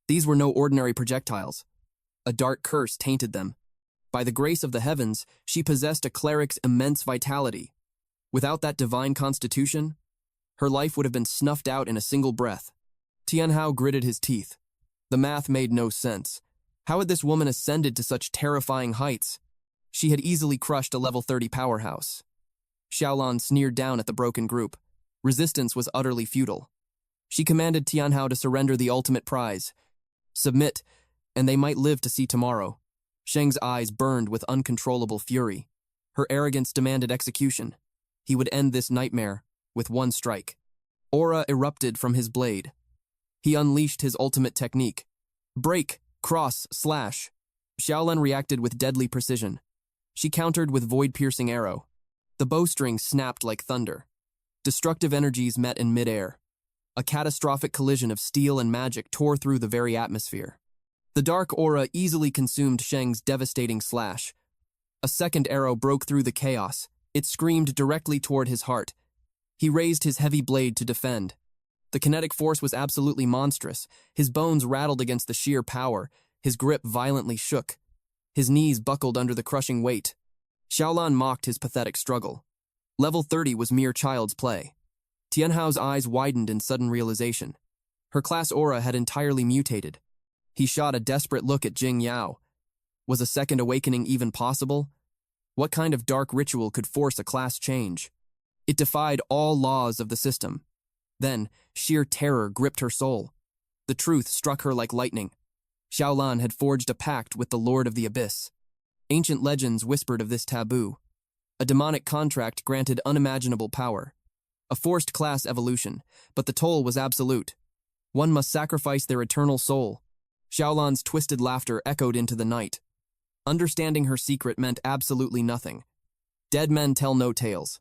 These were no ordinary projectiles. A dark curse tainted them. By the grace of the heavens, she possessed a cleric's immense vitality. Without that divine constitution, her life would have been snuffed out in a single breath. Tian Hao gritted his teeth. The math made no sense. How had this woman ascended to such terrifying heights? She had easily crushed a level 30 powerhouse. Xiaolan sneered down at the broken group. Resistance was utterly futile. She commanded Tian Hao to surrender the ultimate prize. Submit, and they might live to see tomorrow. Sheng's eyes burned with uncontrollable fury. Her arrogance demanded execution. He would end this nightmare with one strike. Aura erupted from his blade. He unleashed his ultimate technique. Break, cross, slash. Xiaolan reacted with deadly precision. She countered with void-piercing arrow. The bowstring snapped like thunder. Destructive energies met in midair. A catastrophic collision of steel and magic tore through the very atmosphere. The dark aura easily consumed Sheng's devastating slash. A second arrow broke through the chaos. It screamed directly toward his heart. He raised his heavy blade to defend. The kinetic force was absolutely monstrous. His bones rattled against the sheer power. His grip violently shook. His knees buckled under the crushing weight. Xiaolan mocked his pathetic struggle. Level 30 was mere child's play. Tian Hao's eyes widened in sudden realization. Her class aura had entirely mutated. He shot a desperate look at Jing Yao. Was a second awakening even possible? What kind of dark ritual could force a class change? It defied all laws of the system. Then, sheer terror gripped her soul. The truth struck her like lightning. Xiaolan had forged a pact with the Lord of the Abyss. Ancient legends whispered of this taboo. A demonic contract granted unimaginable power. A forced class evolution, but the toll was absolute. One must sacrifice their eternal soul. Xiaolan's twisted laughter echoed into the night. Understanding her secret meant absolutely nothing. Dead men tell no tales.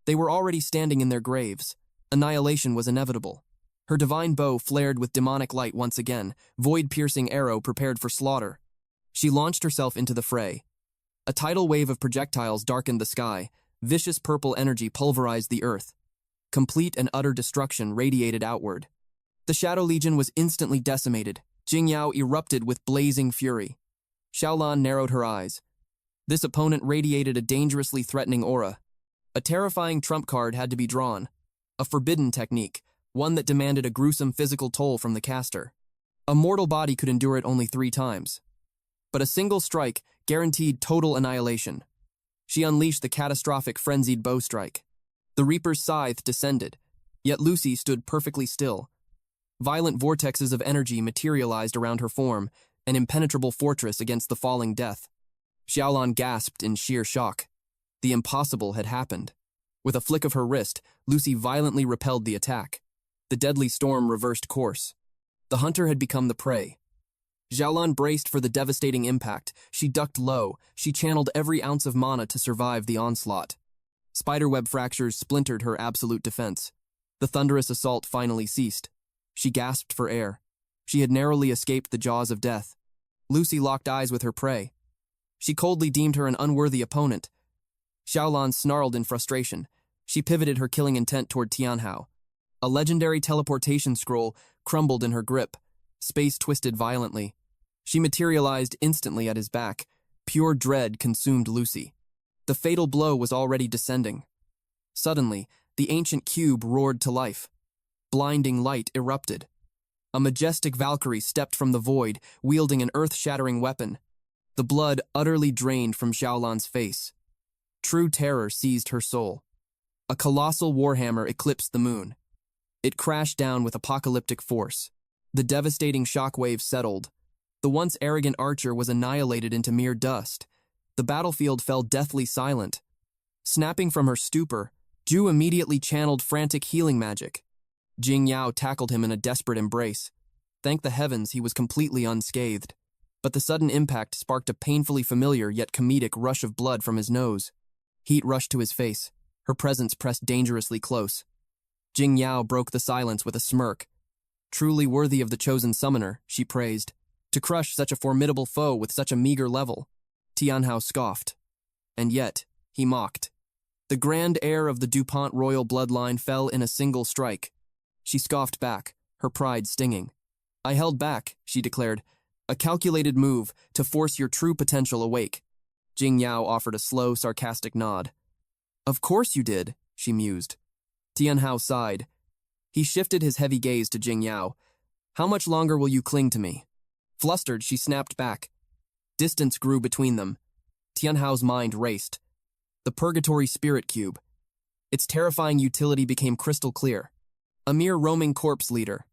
They were already standing in their graves. Annihilation was inevitable. Her divine bow flared with demonic light once again, void-piercing arrow prepared for slaughter. She launched herself into the fray. A tidal wave of projectiles darkened the sky. Vicious purple energy pulverized the earth. Complete and utter destruction radiated outward. The Shadow Legion was instantly decimated. Jingyao erupted with blazing fury. Xiaolan narrowed her eyes. This opponent radiated a dangerously threatening aura. A terrifying trump card had to be drawn. A forbidden technique, one that demanded a gruesome physical toll from the caster. A mortal body could endure it only 3 times. But a single strike guaranteed total annihilation. She unleashed the catastrophic frenzied bow strike. The Reaper's scythe descended, yet Lucy stood perfectly still. Violent vortexes of energy materialized around her form, an impenetrable fortress against the falling death. Xiaolan gasped in sheer shock. The impossible had happened. With a flick of her wrist, Lucy violently repelled the attack. The deadly storm reversed course. The hunter had become the prey. Xiaolan braced for the devastating impact. She ducked low. She channeled every ounce of mana to survive the onslaught. Spiderweb fractures splintered her absolute defense. The thunderous assault finally ceased. She gasped for air. She had narrowly escaped the jaws of death. Lucy locked eyes with her prey. She coldly deemed her an unworthy opponent. Xiaolan snarled in frustration. She pivoted her killing intent toward Tian Hao. A legendary teleportation scroll crumbled in her grip. Space twisted violently. She materialized instantly at his back. Pure dread consumed Lucy. The fatal blow was already descending. Suddenly, the ancient cube roared to life. Blinding light erupted. A majestic Valkyrie stepped from the void, wielding an earth-shattering weapon. The blood utterly drained from Xiaolan's face. True terror seized her soul. A colossal warhammer eclipsed the moon. It crashed down with apocalyptic force. The devastating shockwave settled. The once arrogant archer was annihilated into mere dust. The battlefield fell deathly silent. Snapping from her stupor, Zhu immediately channeled frantic healing magic. Jing Yao tackled him in a desperate embrace. Thank the heavens he was completely unscathed. But the sudden impact sparked a painfully familiar yet comedic rush of blood from his nose. Heat rushed to his face. Her presence pressed dangerously close. Jing Yao broke the silence with a smirk. Truly worthy of the chosen summoner, she praised. To crush such a formidable foe with such a meager level. Tian Hao scoffed. And yet, he mocked. The grand heir of the DuPont royal bloodline fell in a single strike. She scoffed back, her pride stinging. I held back, she declared. A calculated move to force your true potential awake. Jing Yao offered a slow, sarcastic nod. Of course you did, she mused. Tian Hao sighed. He shifted his heavy gaze to Jing Yao. How much longer will you cling to me? Flustered, she snapped back. Distance grew between them. Tian Hao's mind raced. The Purgatory Spirit Cube. Its terrifying utility became crystal clear. A mere roaming corpse leader.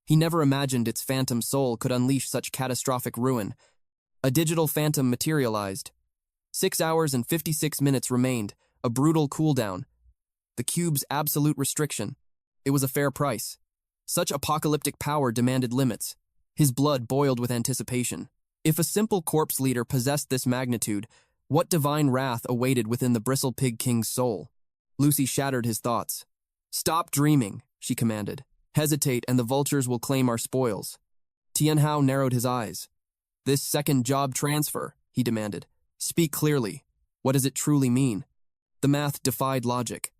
He never imagined its phantom soul could unleash such catastrophic ruin. A digital phantom materialized. 6 hours and 56 minutes remained, a brutal cooldown. The cube's absolute restriction. It was a fair price. Such apocalyptic power demanded limits. His blood boiled with anticipation. If a simple corpse leader possessed this magnitude, what divine wrath awaited within the Bristle Pig King's soul? Lucy shattered his thoughts. Stop dreaming, she commanded. Hesitate and the vultures will claim our spoils. Tian Hao narrowed his eyes. This second job transfer, he demanded. Speak clearly. What does it truly mean? The math defied logic.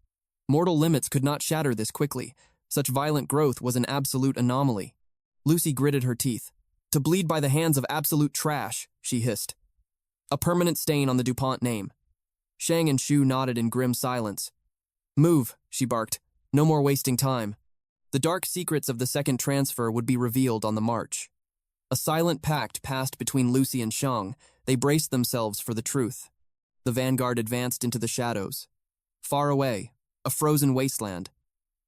Mortal limits could not shatter this quickly. Such violent growth was an absolute anomaly. Lucy gritted her teeth. To bleed by the hands of absolute trash, she hissed. A permanent stain on the DuPont name. Shang and Shu nodded in grim silence. Move, she barked. No more wasting time. The dark secrets of the second transfer would be revealed on the march. A silent pact passed between Lucy and Shang. They braced themselves for the truth. The vanguard advanced into the shadows. Far away, a frozen wasteland.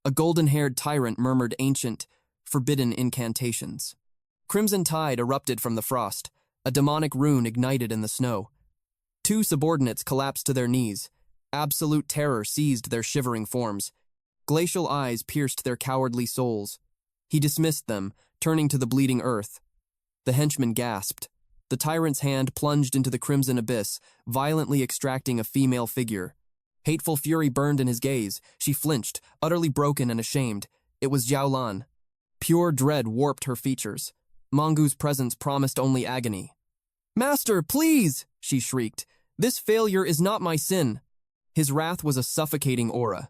A golden-haired tyrant murmured ancient, forbidden incantations. Crimson tide erupted from the frost. A demonic rune ignited in the snow. Two subordinates collapsed to their knees. Absolute terror seized their shivering forms. Glacial eyes pierced their cowardly souls. He dismissed them, turning to the bleeding earth. The henchman gasped. The tyrant's hand plunged into the crimson abyss, violently extracting a female figure. Hateful fury burned in his gaze. She flinched, utterly broken and ashamed. It was Jiao Lan. Pure dread warped her features. Mongu's presence promised only agony. "Master, please!" she shrieked. "This failure is not my sin." His wrath was a suffocating aura.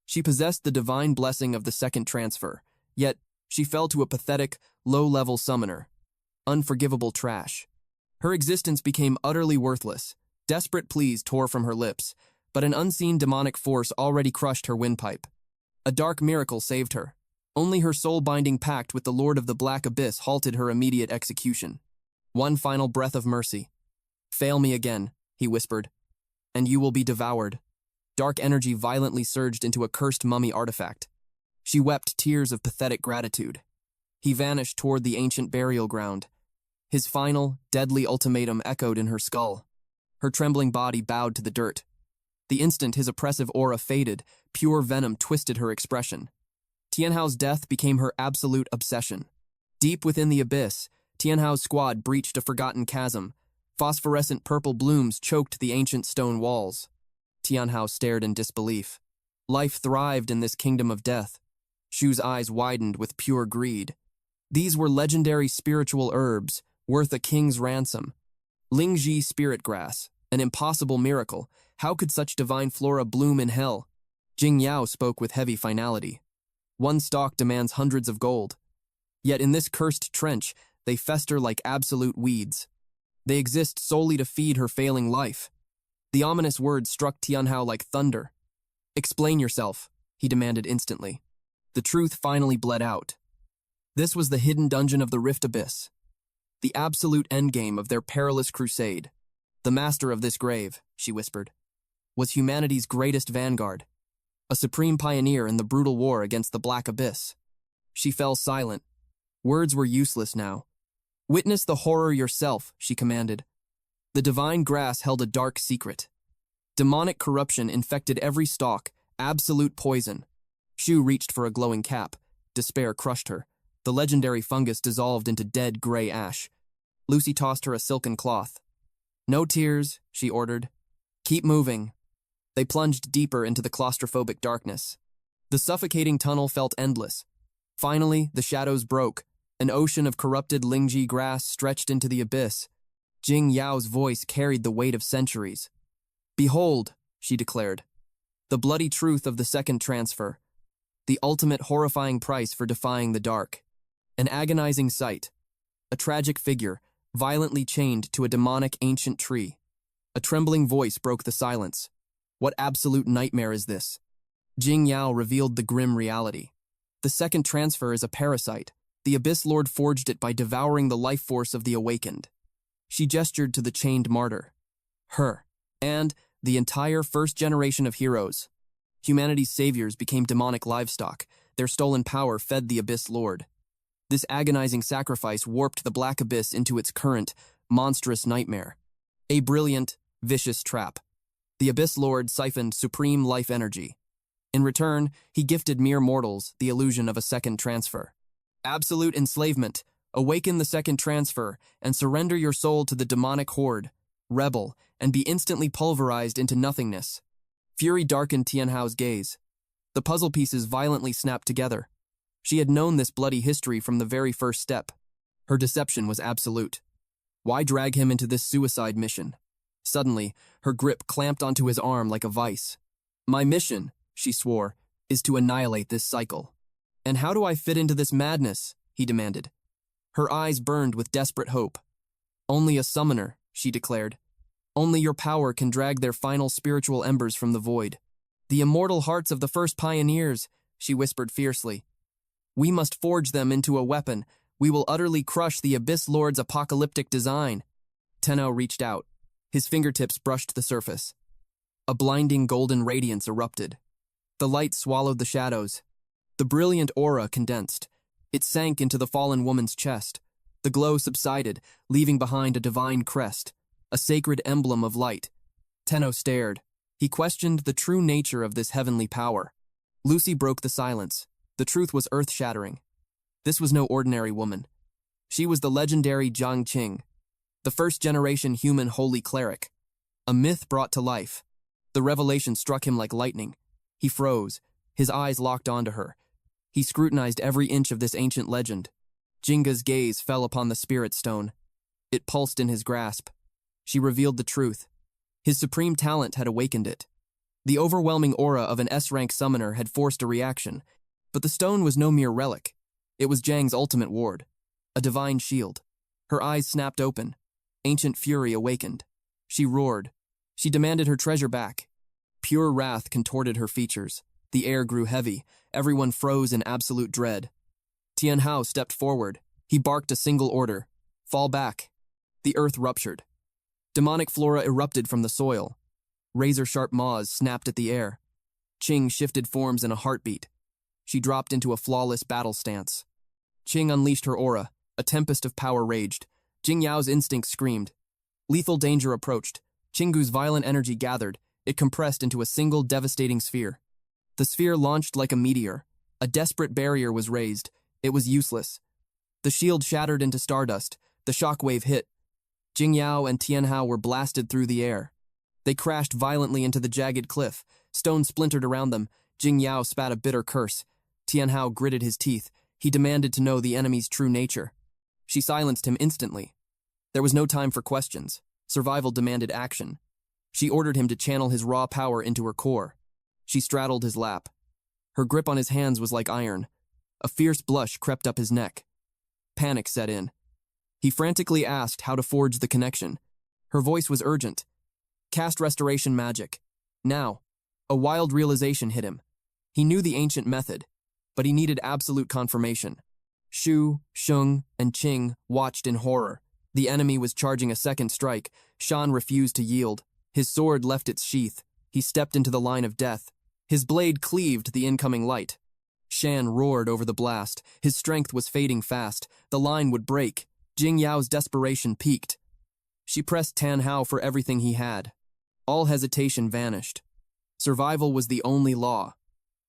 She possessed the divine blessing of the second transfer, yet she fell to a pathetic, low-level summoner. Unforgivable trash. Her existence became utterly worthless. Desperate pleas tore from her lips, but an unseen demonic force already crushed her windpipe. A dark miracle saved her. Only her soul-binding pact with the Lord of the Black Abyss halted her immediate execution. One final breath of mercy. "Fail me again," he whispered, "and you will be devoured." Dark energy violently surged into a cursed mummy artifact. She wept tears of pathetic gratitude. He vanished toward the ancient burial ground. His final, deadly ultimatum echoed in her skull. Her trembling body bowed to the dirt. The instant his oppressive aura faded, pure venom twisted her expression. Tian Hao's death became her absolute obsession. Deep within the abyss, Tian Hao's squad breached a forgotten chasm. Phosphorescent purple blooms choked the ancient stone walls. Tian Hao stared in disbelief. Life thrived in this kingdom of death. Shu's eyes widened with pure greed. These were legendary spiritual herbs, worth a king's ransom. Lingji spirit grass, an impossible miracle. How could such divine flora bloom in hell? Jing Yao spoke with heavy finality. One stalk demands hundreds of gold. Yet in this cursed trench, they fester like absolute weeds. They exist solely to feed her failing life. The ominous words struck Tian Hao like thunder. "Explain yourself," he demanded instantly. The truth finally bled out. This was the hidden dungeon of the Rift Abyss. The absolute endgame of their perilous crusade. The master of this grave, she whispered, was humanity's greatest vanguard, a supreme pioneer in the brutal war against the Black Abyss. She fell silent. Words were useless now. "Witness the horror yourself," she commanded. The divine grass held a dark secret. Demonic corruption infected every stalk, absolute poison. Shu reached for a glowing cap. Despair crushed her. The legendary fungus dissolved into dead gray ash. Lucy tossed her a silken cloth. "No tears," she ordered. "Keep moving." They plunged deeper into the claustrophobic darkness. The suffocating tunnel felt endless. Finally, the shadows broke. An ocean of corrupted Lingji grass stretched into the abyss. Jing Yao's voice carried the weight of centuries. "Behold," she declared, "the bloody truth of the second transfer. The ultimate horrifying price for defying the dark. An agonizing sight. A tragic figure, violently chained to a demonic ancient tree." A trembling voice broke the silence. "What absolute nightmare is this?" Jing Yao revealed the grim reality. The second transfer is a parasite. The Abyss Lord forged it by devouring the life force of the awakened. She gestured to the chained martyr. Her, and the entire first generation of heroes. Humanity's saviors became demonic livestock. Their stolen power fed the Abyss Lord. This agonizing sacrifice warped the Black Abyss into its current, monstrous nightmare. A brilliant, vicious trap. The Abyss Lord siphoned supreme life energy. In return, he gifted mere mortals the illusion of a second transfer. Absolute enslavement. Awaken the second transfer and surrender your soul to the demonic horde. Rebel, and be instantly pulverized into nothingness. Fury darkened Tian Hao's gaze. The puzzle pieces violently snapped together. She had known this bloody history from the very first step. Her deception was absolute. Why drag him into this suicide mission? Suddenly, her grip clamped onto his arm like a vice. "My mission," she swore, "is to annihilate this cycle." "And how do I fit into this madness?" he demanded. Her eyes burned with desperate hope. "Only a summoner," she declared. "Only your power can drag their final spiritual embers from the void." "The immortal hearts of the first pioneers," she whispered fiercely. "We must forge them into a weapon. We will utterly crush the Abyss Lord's apocalyptic design." Tenno reached out. His fingertips brushed the surface. A blinding golden radiance erupted. The light swallowed the shadows. The brilliant aura condensed. It sank into the fallen woman's chest. The glow subsided, leaving behind a divine crest, a sacred emblem of light. Tenno stared. He questioned the true nature of this heavenly power. Lucy broke the silence. The truth was earth-shattering. This was no ordinary woman. She was the legendary Jiang Qing, the first-generation human holy cleric. A myth brought to life. The revelation struck him like lightning. He froze, his eyes locked onto her. He scrutinized every inch of this ancient legend. Jinga's gaze fell upon the spirit stone. It pulsed in his grasp. She revealed the truth. His supreme talent had awakened it. The overwhelming aura of an S-rank summoner had forced a reaction, but the stone was no mere relic. It was Jiang's ultimate ward, a divine shield. Her eyes snapped open. Ancient fury awakened. She roared. She demanded her treasure back. Pure wrath contorted her features. The air grew heavy. Everyone froze in absolute dread. Tian Hao stepped forward. He barked a single order. Fall back. The earth ruptured. Demonic flora erupted from the soil. Razor-sharp maws snapped at the air. Qing shifted forms in a heartbeat. She dropped into a flawless battle stance. Qing unleashed her aura. A tempest of power raged. Jing Yao's instincts screamed. Lethal danger approached. Qinggu's violent energy gathered. It compressed into a single devastating sphere. The sphere launched like a meteor. A desperate barrier was raised. It was useless. The shield shattered into stardust. The shockwave hit. Jing Yao and Tian Hao were blasted through the air. They crashed violently into the jagged cliff. Stone splintered around them. Jing Yao spat a bitter curse. Tian Hao gritted his teeth. He demanded to know the enemy's true nature. She silenced him instantly. There was no time for questions. Survival demanded action. She ordered him to channel his raw power into her core. She straddled his lap. Her grip on his hands was like iron. A fierce blush crept up his neck. Panic set in. He frantically asked how to forge the connection. Her voice was urgent. Cast restoration magic. Now. A wild realization hit him. He knew the ancient method, but he needed absolute confirmation. Shu, Sheng, and Qing watched in horror. The enemy was charging a second strike. Shan refused to yield. His sword left its sheath. He stepped into the line of death. His blade cleaved the incoming light. Shan roared over the blast. His strength was fading fast. The line would break. Jing Yao's desperation peaked. She pressed Tian Hao for everything he had. All hesitation vanished. Survival was the only law.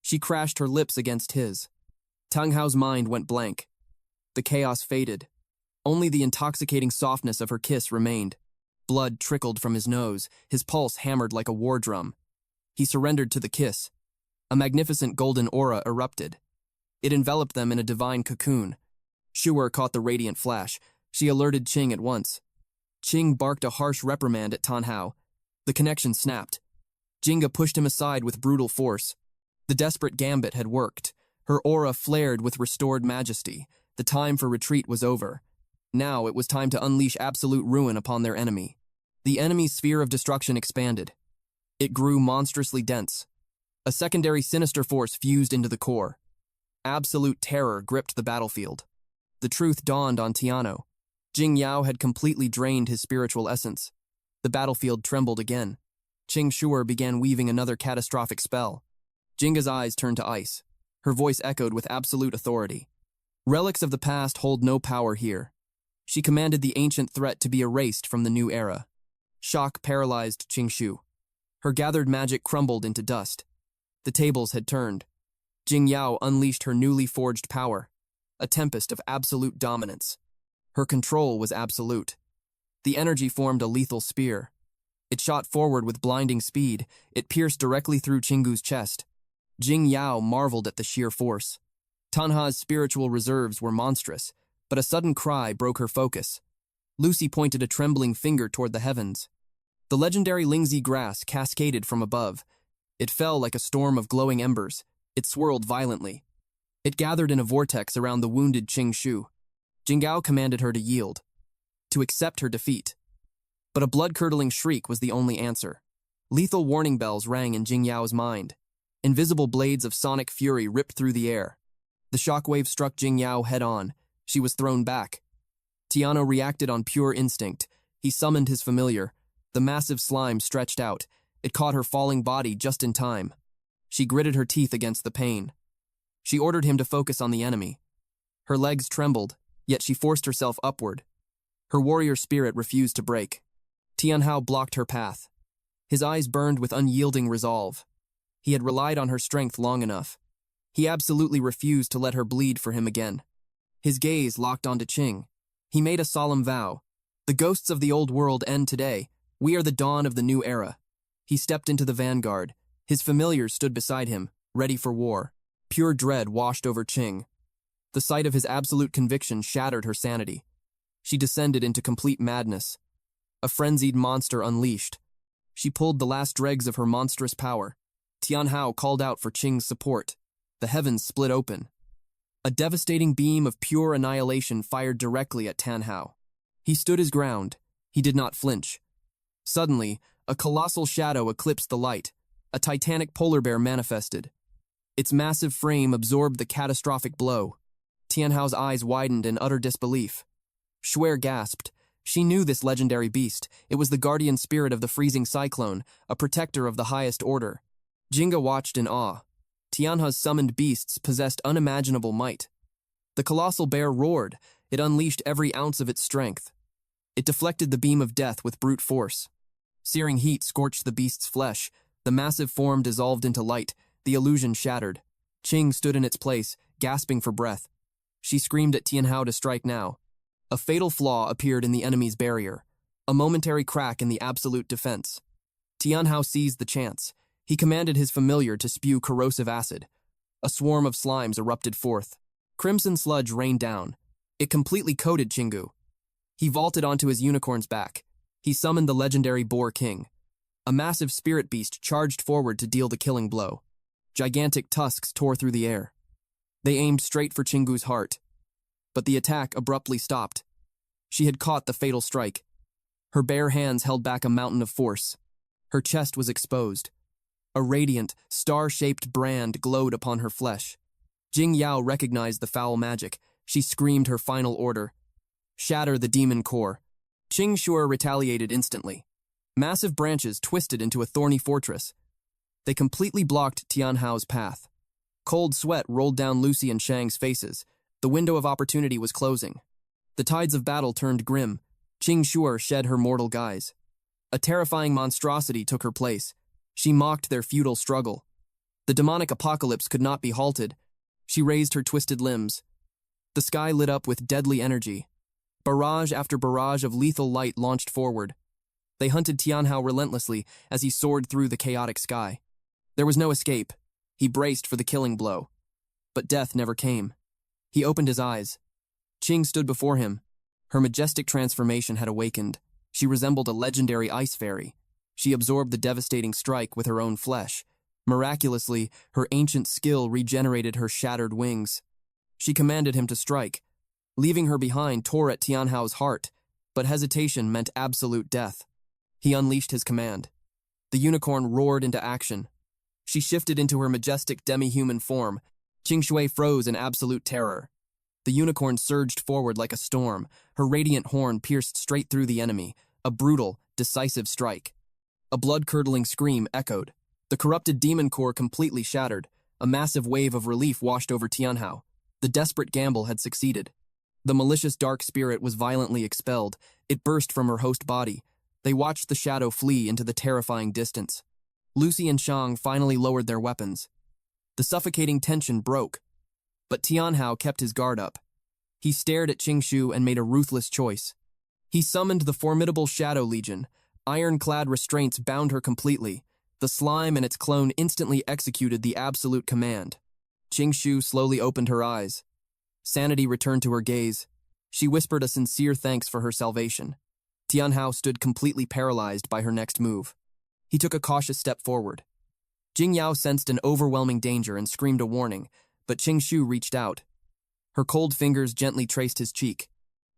She crashed her lips against his. Tang Hao's mind went blank. The chaos faded. Only the intoxicating softness of her kiss remained. Blood trickled from his nose. His pulse hammered like a war drum. He surrendered to the kiss. A magnificent golden aura erupted. It enveloped them in a divine cocoon. Shu'er caught the radiant flash. She alerted Qing at once. Qing barked a harsh reprimand at Tian Hao. The connection snapped. Jinga pushed him aside with brutal force. The desperate gambit had worked. Her aura flared with restored majesty. The time for retreat was over. Now it was time to unleash absolute ruin upon their enemy. The enemy's sphere of destruction expanded. It grew monstrously dense. A secondary sinister force fused into the core. Absolute terror gripped the battlefield. The truth dawned on Tiano. Jing Yao had completely drained his spiritual essence. The battlefield trembled again. Qing Shu'er began weaving another catastrophic spell. Jinga's eyes turned to ice. Her voice echoed with absolute authority. Relics of the past hold no power here. She commanded the ancient threat to be erased from the new era. Shock paralyzed Qing Shu. Her gathered magic crumbled into dust. The tables had turned. Jing Yao unleashed her newly forged power, a tempest of absolute dominance. Her control was absolute. The energy formed a lethal spear. It shot forward with blinding speed. It pierced directly through Qinggu's chest. Jing Yao marveled at the sheer force. Tanha's spiritual reserves were monstrous, but a sudden cry broke her focus. Lucy pointed a trembling finger toward the heavens. The legendary Lingzi grass cascaded from above. It fell like a storm of glowing embers. It swirled violently. It gathered in a vortex around the wounded Qing Shu. Jinggao commanded her to yield, to accept her defeat. But a blood-curdling shriek was the only answer. Lethal warning bells rang in Jing Yao's mind. Invisible blades of sonic fury ripped through the air. The shockwave struck Jing Yao head-on. She was thrown back. Tiano reacted on pure instinct. He summoned his familiar. The massive slime stretched out. It caught her falling body just in time. She gritted her teeth against the pain. She ordered him to focus on the enemy. Her legs trembled, yet she forced herself upward. Her warrior spirit refused to break. Tian Hao blocked her path. His eyes burned with unyielding resolve. He had relied on her strength long enough. He absolutely refused to let her bleed for him again. His gaze locked onto Qing. He made a solemn vow. The ghosts of the old world end today. We are the dawn of the new era. He stepped into the vanguard. His familiars stood beside him, ready for war. Pure dread washed over Qing. The sight of his absolute conviction shattered her sanity. She descended into complete madness. A frenzied monster unleashed. She pulled the last dregs of her monstrous power. Tian Hao called out for Qing's support. The heavens split open. A devastating beam of pure annihilation fired directly at Tian Hao. He stood his ground. He did not flinch. Suddenly, a colossal shadow eclipsed the light. A titanic polar bear manifested. Its massive frame absorbed the catastrophic blow. Tian Hao's eyes widened in utter disbelief. Shuer gasped. She knew this legendary beast. It was the guardian spirit of the freezing cyclone, a protector of the highest order. Jinga watched in awe. Tian Hao's summoned beasts possessed unimaginable might. The colossal bear roared. It unleashed every ounce of its strength. It deflected the beam of death with brute force. Searing heat scorched the beast's flesh. The massive form dissolved into light. The illusion shattered. Qing stood in its place, gasping for breath. She screamed at Tian Hao to strike now. A fatal flaw appeared in the enemy's barrier. A momentary crack in the absolute defense. Tian Hao seized the chance. He commanded his familiar to spew corrosive acid. A swarm of slimes erupted forth. Crimson sludge rained down. It completely coated Qinggu. He vaulted onto his unicorn's back. He summoned the legendary Boar King. A massive spirit beast charged forward to deal the killing blow. Gigantic tusks tore through the air. They aimed straight for Qinggu's heart. But the attack abruptly stopped. She had caught the fatal strike. Her bare hands held back a mountain of force. Her chest was exposed. A radiant, star-shaped brand glowed upon her flesh. Jing Yao recognized the foul magic. She screamed her final order. Shatter the demon core. Qing Shuer retaliated instantly. Massive branches twisted into a thorny fortress. They completely blocked Tian Hao's path. Cold sweat rolled down Lucy and Shang's faces. The window of opportunity was closing. The tides of battle turned grim. Qing Shuer shed her mortal guise. A terrifying monstrosity took her place. She mocked their futile struggle. The demonic apocalypse could not be halted. She raised her twisted limbs. The sky lit up with deadly energy. Barrage after barrage of lethal light launched forward. They hunted Tian Hao relentlessly as he soared through the chaotic sky. There was no escape. He braced for the killing blow. But death never came. He opened his eyes. Qing stood before him. Her majestic transformation had awakened. She resembled a legendary ice fairy. She absorbed the devastating strike with her own flesh. Miraculously, her ancient skill regenerated her shattered wings. She commanded him to strike. Leaving her behind tore at Tian Hao's heart, but hesitation meant absolute death. He unleashed his command. The unicorn roared into action. She shifted into her majestic demi-human form. Qing Shui froze in absolute terror. The unicorn surged forward like a storm. Her radiant horn pierced straight through the enemy. A brutal, decisive strike. A blood-curdling scream echoed. The corrupted demon core completely shattered. A massive wave of relief washed over Tian Hao. The desperate gamble had succeeded. The malicious dark spirit was violently expelled. It burst from her host body. They watched the shadow flee into the terrifying distance. Lucy and Shang finally lowered their weapons. The suffocating tension broke. But Tian Hao kept his guard up. He stared at Qing Shu and made a ruthless choice. He summoned the formidable Shadow Legion. Ironclad restraints bound her completely. The slime and its clone instantly executed the absolute command. Qing Shu slowly opened her eyes. Sanity returned to her gaze. She whispered a sincere thanks for her salvation. Tian Hao stood completely paralyzed by her next move. He took a cautious step forward. Jing Yao sensed an overwhelming danger and screamed a warning, but Qing Shu reached out. Her cold fingers gently traced his cheek.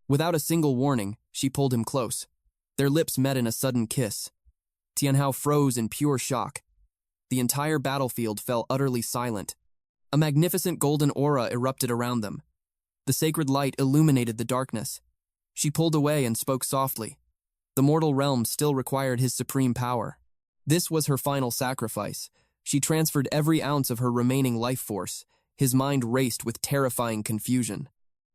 Without a single warning, she pulled him close. Their lips met in a sudden kiss. Tian Hao froze in pure shock. The entire battlefield fell utterly silent. A magnificent golden aura erupted around them. The sacred light illuminated the darkness. She pulled away and spoke softly. The mortal realm still required his supreme power. This was her final sacrifice. She transferred every ounce of her remaining life force. His mind raced with terrifying confusion.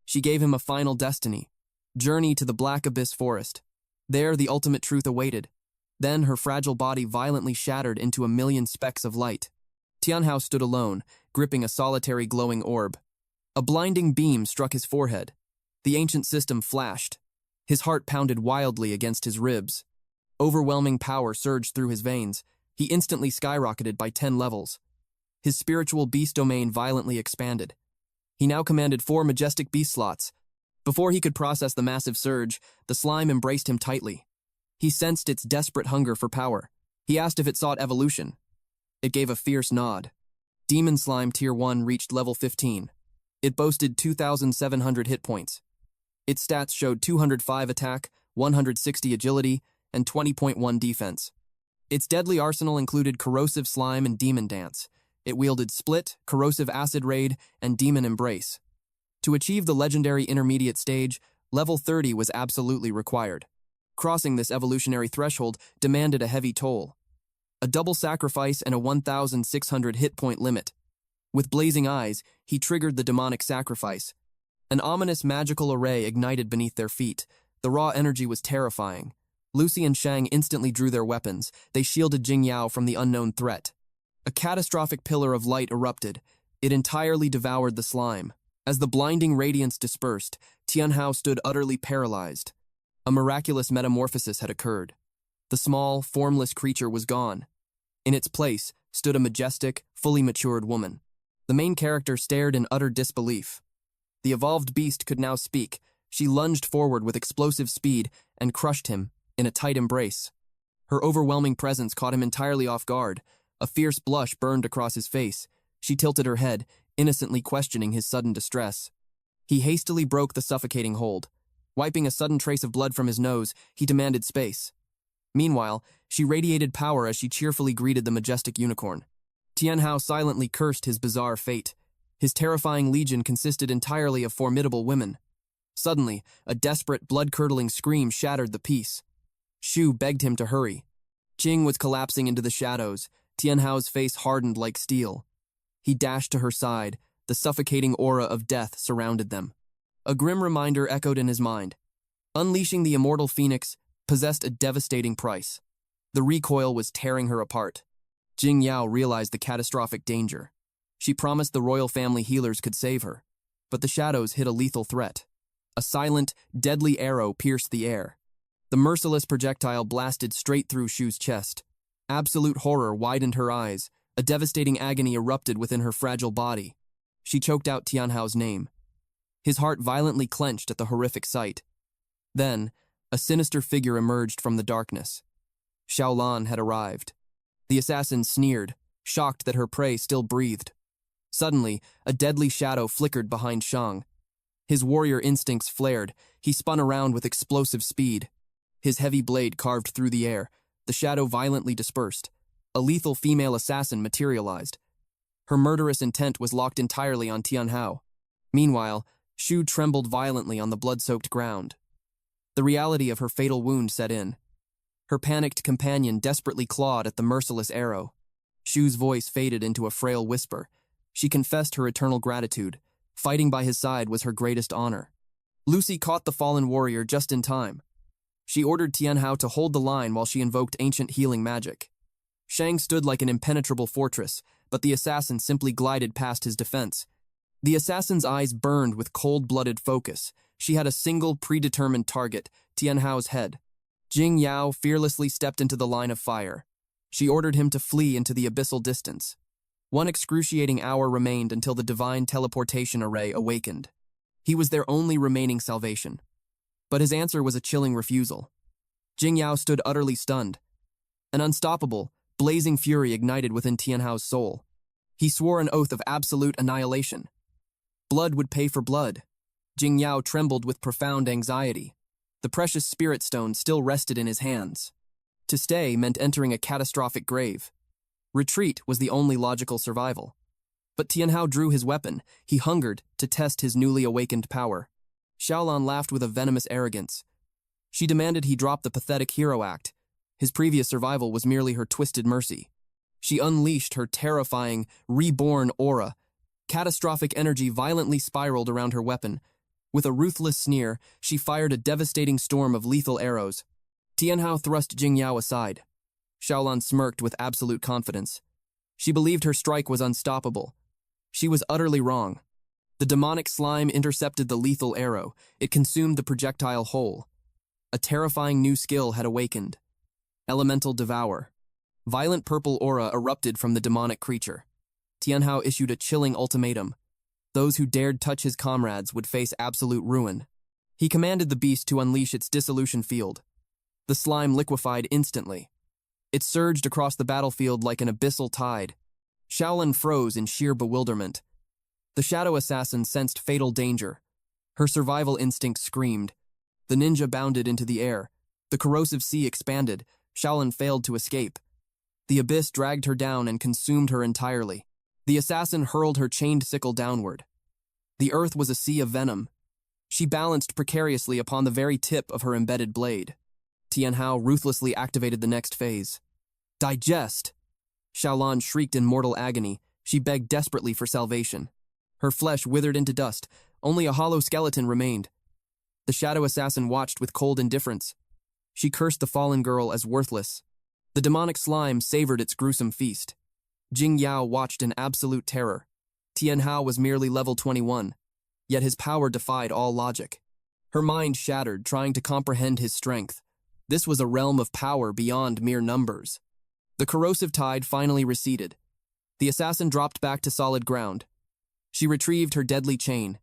She gave him a final destiny. Journey to the Black Abyss Forest. There, the ultimate truth awaited. Then her fragile body violently shattered into a million specks of light. Tian Hao stood alone, gripping a solitary glowing orb. A blinding beam struck his forehead. The ancient system flashed. His heart pounded wildly against his ribs. Overwhelming power surged through his veins. He instantly skyrocketed by 10 levels. His spiritual beast domain violently expanded. He now commanded 4 majestic beast slots. Before he could process the massive surge, the slime embraced him tightly. He sensed its desperate hunger for power. He asked if it sought evolution. It gave a fierce nod. Demon Slime Tier 1 reached level 15. It boasted 2,700 hit points. Its stats showed 205 attack, 160 agility, and 20.1 defense. Its deadly arsenal included Corrosive Slime and Demon Dance. It wielded Split, Corrosive Acid Raid, and Demon Embrace. To achieve the legendary intermediate stage, level 30 was absolutely required. Crossing this evolutionary threshold demanded a heavy toll. A double sacrifice and a 1,600 hit point limit. With blazing eyes, he triggered the demonic sacrifice. An ominous magical array ignited beneath their feet. The raw energy was terrifying. Lucy and Shang instantly drew their weapons. They shielded Jing Yao from the unknown threat. A catastrophic pillar of light erupted. It entirely devoured the slime. As the blinding radiance dispersed, Tian Hao stood utterly paralyzed. A miraculous metamorphosis had occurred. The small, formless creature was gone. In its place stood a majestic, fully matured woman. The main character stared in utter disbelief. The evolved beast could now speak. She lunged forward with explosive speed and crushed him in a tight embrace. Her overwhelming presence caught him entirely off guard. A fierce blush burned across his face. She tilted her head, innocently questioning his sudden distress. He hastily broke the suffocating hold. Wiping a sudden trace of blood from his nose, he demanded space. Meanwhile, she radiated power as she cheerfully greeted the majestic unicorn. Tian Hao silently cursed his bizarre fate. His terrifying legion consisted entirely of formidable women. Suddenly, a desperate, blood-curdling scream shattered the peace. Shu begged him to hurry. Jing was collapsing into the shadows. Tian Hao's face hardened like steel. He dashed to her side. The suffocating aura of death surrounded them. A grim reminder echoed in his mind. Unleashing the immortal phoenix possessed a devastating price. The recoil was tearing her apart. Jing Yao realized the catastrophic danger. She promised the royal family healers could save her, but the shadows hid a lethal threat. A silent, deadly arrow pierced the air. The merciless projectile blasted straight through Shu's chest. Absolute horror widened her eyes. A devastating agony erupted within her fragile body. She choked out Tian Hao's name. His heart violently clenched at the horrific sight. Then, a sinister figure emerged from the darkness. Xiaolan had arrived. The assassin sneered, shocked that her prey still breathed. Suddenly, a deadly shadow flickered behind Shang. His warrior instincts flared. He spun around with explosive speed. His heavy blade carved through the air. The shadow violently dispersed. A lethal female assassin materialized. Her murderous intent was locked entirely on Tian Hao. Meanwhile, Shu trembled violently on the blood-soaked ground. The reality of her fatal wound set in. Her panicked companion desperately clawed at the merciless arrow. Shu's voice faded into a frail whisper. She confessed her eternal gratitude. Fighting by his side was her greatest honor. Lucy caught the fallen warrior just in time. She ordered Tian Hao to hold the line while she invoked ancient healing magic. Shang stood like an impenetrable fortress, but the assassin simply glided past his defense. The assassin's eyes burned with cold-blooded focus. She had a single predetermined target, Tian Hao's head. Jing Yao fearlessly stepped into the line of fire. She ordered him to flee into the abyssal distance. One excruciating hour remained until the divine teleportation array awakened. He was their only remaining salvation. But his answer was a chilling refusal. Jing Yao stood utterly stunned. An unstoppable, blazing fury ignited within Tian Hao's soul. He swore an oath of absolute annihilation. Blood would pay for blood. Jing Yao trembled with profound anxiety. The precious spirit stone still rested in his hands. To stay meant entering a catastrophic grave. Retreat was the only logical survival. But Tian Hao drew his weapon. He hungered to test his newly awakened power. Xiaolan laughed with a venomous arrogance. She demanded he drop the pathetic hero act. His previous survival was merely her twisted mercy. She unleashed her terrifying, reborn aura. Catastrophic energy violently spiraled around her weapon. With a ruthless sneer, she fired a devastating storm of lethal arrows. Tian Hao thrust Jing Yao aside. Xiaolan smirked with absolute confidence. She believed her strike was unstoppable. She was utterly wrong. The demonic slime intercepted the lethal arrow. It consumed the projectile whole. A terrifying new skill had awakened. Elemental Devour. Violent purple aura erupted from the demonic creature. Tian Hao issued a chilling ultimatum. Those who dared touch his comrades would face absolute ruin. He commanded the beast to unleash its dissolution field. The slime liquefied instantly. It surged across the battlefield like an abyssal tide. Xiaolan froze in sheer bewilderment. The shadow assassin sensed fatal danger. Her survival instinct screamed. The ninja bounded into the air. The corrosive sea expanded. Xiaolan failed to escape. The abyss dragged her down and consumed her entirely. The assassin hurled her chained sickle downward. The earth was a sea of venom. She balanced precariously upon the very tip of her embedded blade. Tian Hao ruthlessly activated the next phase. Digest! Xiaolan shrieked in mortal agony. She begged desperately for salvation. Her flesh withered into dust. Only a hollow skeleton remained. The shadow assassin watched with cold indifference. She cursed the fallen girl as worthless. The demonic slime savored its gruesome feast. Jing Yao watched in absolute terror. Tian Hao was merely level 21, yet his power defied all logic. Her mind shattered, trying to comprehend his strength. This was a realm of power beyond mere numbers. The corrosive tide finally receded. The assassin dropped back to solid ground. She retrieved her deadly chain.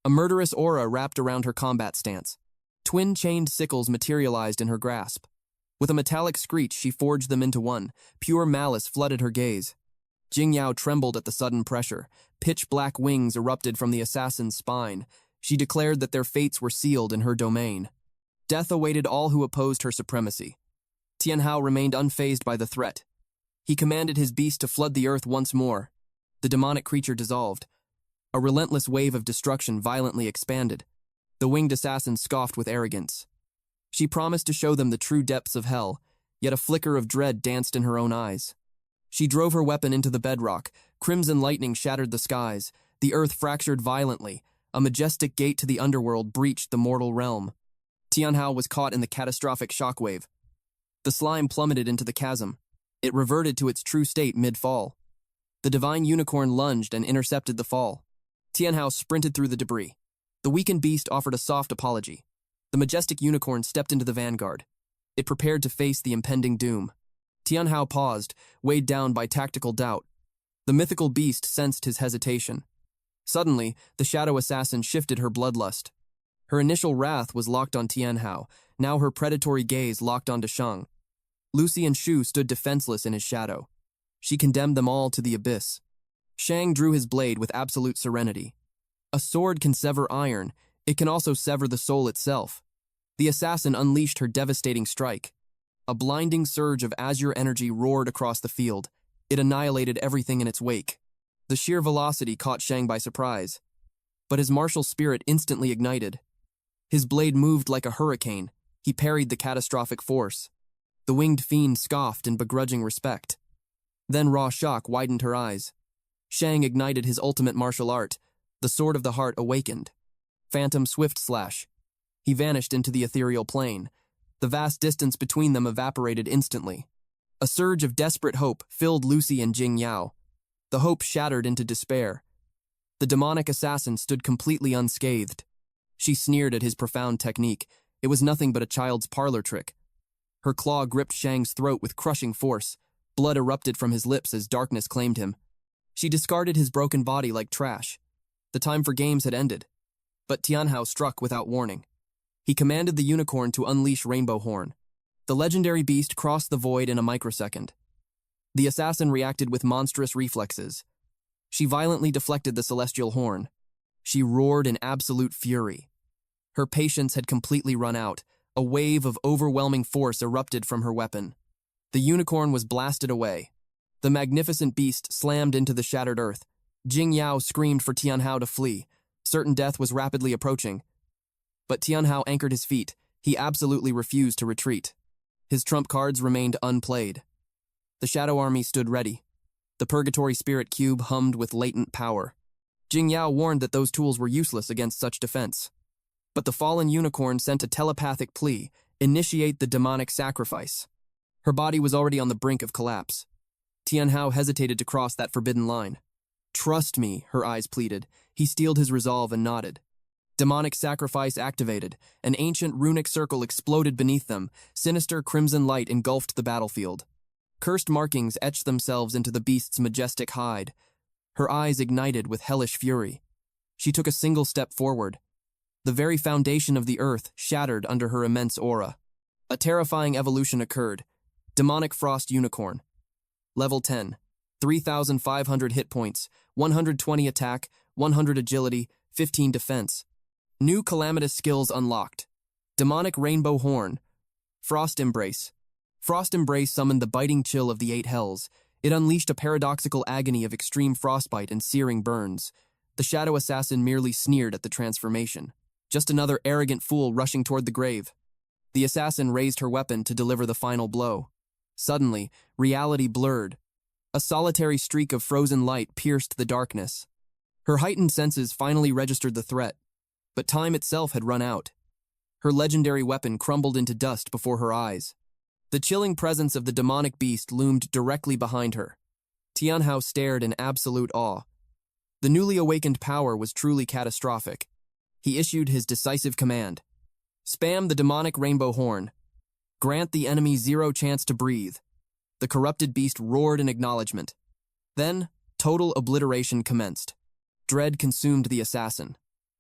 A murderous aura wrapped around her combat stance. Twin chained sickles materialized in her grasp. With a metallic screech, she forged them into one. Pure malice flooded her gaze. Jing Yao trembled at the sudden pressure. Pitch-black wings erupted from the assassin's spine. She declared that their fates were sealed in her domain. Death awaited all who opposed her supremacy. Tian Hao remained unfazed by the threat. He commanded his beast to flood the earth once more. The demonic creature dissolved. A relentless wave of destruction violently expanded. The winged assassin scoffed with arrogance. She promised to show them the true depths of hell, yet a flicker of dread danced in her own eyes. She drove her weapon into the bedrock. Crimson lightning shattered the skies. The earth fractured violently. A majestic gate to the underworld breached the mortal realm. Tian Hao was caught in the catastrophic shockwave. The slime plummeted into the chasm. It reverted to its true state mid-fall. The divine unicorn lunged and intercepted the fall. Tian Hao sprinted through the debris. The weakened beast offered a soft apology. The majestic unicorn stepped into the vanguard. It prepared to face the impending doom. Tian Hao paused, weighed down by tactical doubt. The mythical beast sensed his hesitation. Suddenly, the shadow assassin shifted her bloodlust. Her initial wrath was locked on Tian Hao. Now her predatory gaze locked onto Shang. Lucy and Shu stood defenseless in his shadow. She condemned them all to the abyss. Shang drew his blade with absolute serenity. A sword can sever iron. It can also sever the soul itself. The assassin unleashed her devastating strike. A blinding surge of azure energy roared across the field. It annihilated everything in its wake. The sheer velocity caught Shang by surprise. But his martial spirit instantly ignited. His blade moved like a hurricane. He parried the catastrophic force. The winged fiend scoffed in begrudging respect. Then raw shock widened her eyes. Shang ignited his ultimate martial art. The sword of the heart awakened. Phantom swift slash. He vanished into the ethereal plane. The vast distance between them evaporated instantly. A surge of desperate hope filled Lucy and Jing Yao. The hope shattered into despair. The demonic assassin stood completely unscathed. She sneered at his profound technique. It was nothing but a child's parlor trick. Her claw gripped Shang's throat with crushing force. Blood erupted from his lips as darkness claimed him. She discarded his broken body like trash. The time for games had ended. But Tian Hao struck without warning. He commanded the unicorn to unleash Rainbow Horn. The legendary beast crossed the void in a microsecond. The assassin reacted with monstrous reflexes. She violently deflected the celestial horn. She roared in absolute fury. Her patience had completely run out. A wave of overwhelming force erupted from her weapon. The unicorn was blasted away. The magnificent beast slammed into the shattered earth. Jing Yao screamed for Tian Hao to flee. Certain death was rapidly approaching. But Tian Hao anchored his feet. He absolutely refused to retreat. His trump cards remained unplayed. The Shadow Army stood ready. The Purgatory Spirit Cube hummed with latent power. Jing Yao warned that those tools were useless against such defense. But the fallen unicorn sent a telepathic plea, initiate the demonic sacrifice. Her body was already on the brink of collapse. Tian Hao hesitated to cross that forbidden line. Trust me, her eyes pleaded. He steeled his resolve and nodded. Demonic sacrifice activated. An ancient runic circle exploded beneath them. Sinister crimson light engulfed the battlefield. Cursed markings etched themselves into the beast's majestic hide. Her eyes ignited with hellish fury. She took a single step forward. The very foundation of the earth shattered under her immense aura. A terrifying evolution occurred. Demonic Frost Unicorn. Level 10. 3,500 hit points, 120 attack, 100 agility, 15 defense. New calamitous skills unlocked. Demonic Rainbow Horn. Frost Embrace. Frost Embrace summoned the biting chill of the 8 hells. It unleashed a paradoxical agony of extreme frostbite and searing burns. The shadow assassin merely sneered at the transformation. Just another arrogant fool rushing toward the grave. The assassin raised her weapon to deliver the final blow. Suddenly, reality blurred. A solitary streak of frozen light pierced the darkness. Her heightened senses finally registered the threat, but time itself had run out. Her legendary weapon crumbled into dust before her eyes. The chilling presence of the demonic beast loomed directly behind her. Tian Hao stared in absolute awe. The newly awakened power was truly catastrophic. He issued his decisive command. Spam the demonic rainbow horn. Grant the enemy 0 chance to breathe. The corrupted beast roared in acknowledgement. Then, total obliteration commenced. Dread consumed the assassin.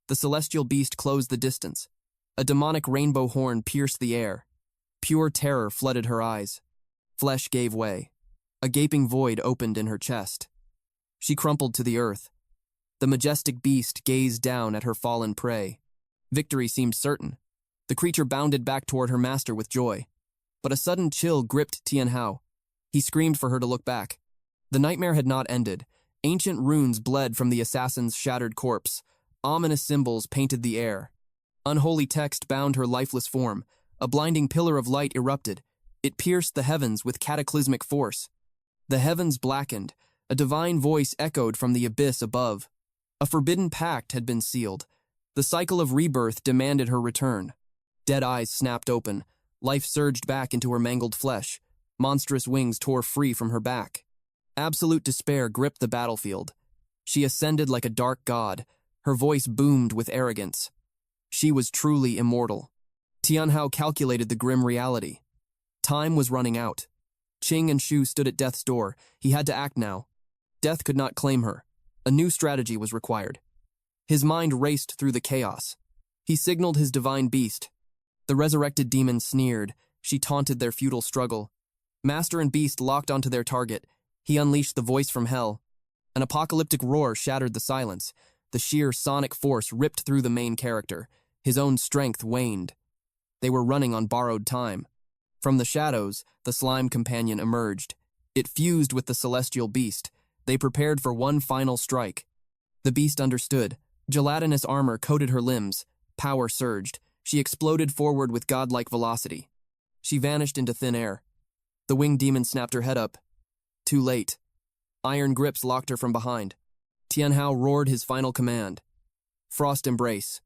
The celestial beast closed the distance. A demonic rainbow horn pierced the air. Pure terror flooded her eyes. Flesh gave way. A gaping void opened in her chest. She crumpled to the earth. The majestic beast gazed down at her fallen prey. Victory seemed certain. The creature bounded back toward her master with joy. But a sudden chill gripped Tian Hao. He screamed for her to look back. The nightmare had not ended. Ancient runes bled from the assassin's shattered corpse. Ominous symbols painted the air. Unholy text bound her lifeless form. A blinding pillar of light erupted. It pierced the heavens with cataclysmic force. The heavens blackened. A divine voice echoed from the abyss above. A forbidden pact had been sealed. The cycle of rebirth demanded her return. Dead eyes snapped open. Life surged back into her mangled flesh. Monstrous wings tore free from her back. Absolute despair gripped the battlefield. She ascended like a dark god. Her voice boomed with arrogance. She was truly immortal. Tian Hao calculated the grim reality. Time was running out. Qing and Shu stood at death's door. He had to act now. Death could not claim her. A new strategy was required. His mind raced through the chaos. He signaled his divine beast. The resurrected demon sneered. She taunted their futile struggle. Master and beast locked onto their target. He unleashed the voice from hell. An apocalyptic roar shattered the silence. The sheer sonic force ripped through the main character. His own strength waned. They were running on borrowed time. From the shadows, the slime companion emerged. It fused with the celestial beast. They prepared for one final strike. The beast understood. Gelatinous armor coated her limbs. Power surged. She exploded forward with godlike velocity. She vanished into thin air. The winged demon snapped her head up. Too late. Iron grips locked her from behind. Tian Hao roared his final command. Frost Embrace.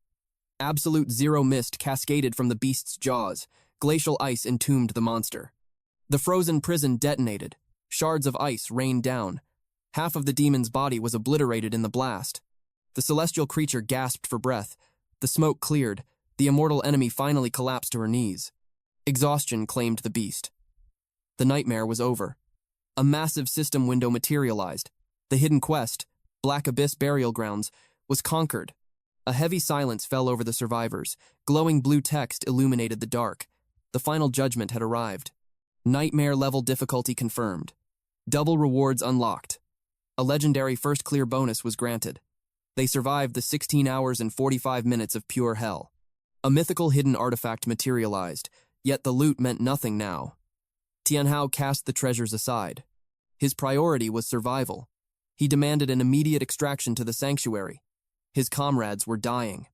Absolute zero mist cascaded from the beast's jaws. Glacial ice entombed the monster. The frozen prison detonated. Shards of ice rained down. Half of the demon's body was obliterated in the blast. The celestial creature gasped for breath. The smoke cleared. The immortal enemy finally collapsed to her knees. Exhaustion claimed the beast. The nightmare was over. A massive system window materialized. The hidden quest, Black Abyss Burial Grounds, was conquered. A heavy silence fell over the survivors. Glowing blue text illuminated the dark. The final judgment had arrived. Nightmare-level difficulty confirmed. Double rewards unlocked. A legendary first clear bonus was granted. They survived the 16 hours and 45 minutes of pure hell. A mythical hidden artifact materialized, yet the loot meant nothing now. Tian Hao cast the treasures aside. His priority was survival. He demanded an immediate extraction to the sanctuary. His comrades were dying.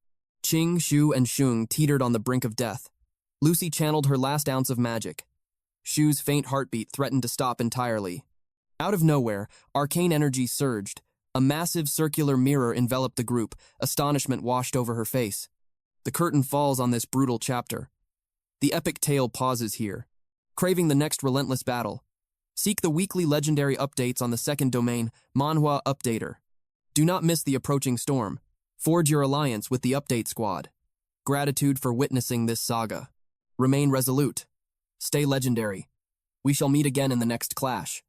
Qing, Shu, and Shung teetered on the brink of death. Lucy channeled her last ounce of magic. Shu's faint heartbeat threatened to stop entirely. Out of nowhere, arcane energy surged. A massive circular mirror enveloped the group. Astonishment washed over her face. The curtain falls on this brutal chapter. The epic tale pauses here. Craving the next relentless battle, seek the weekly legendary updates on the second domain, Manhwa Updater. Do not miss the approaching storm. Forge your alliance with the Update Squad. Gratitude for witnessing this saga. Remain resolute. Stay legendary. We shall meet again in the next clash.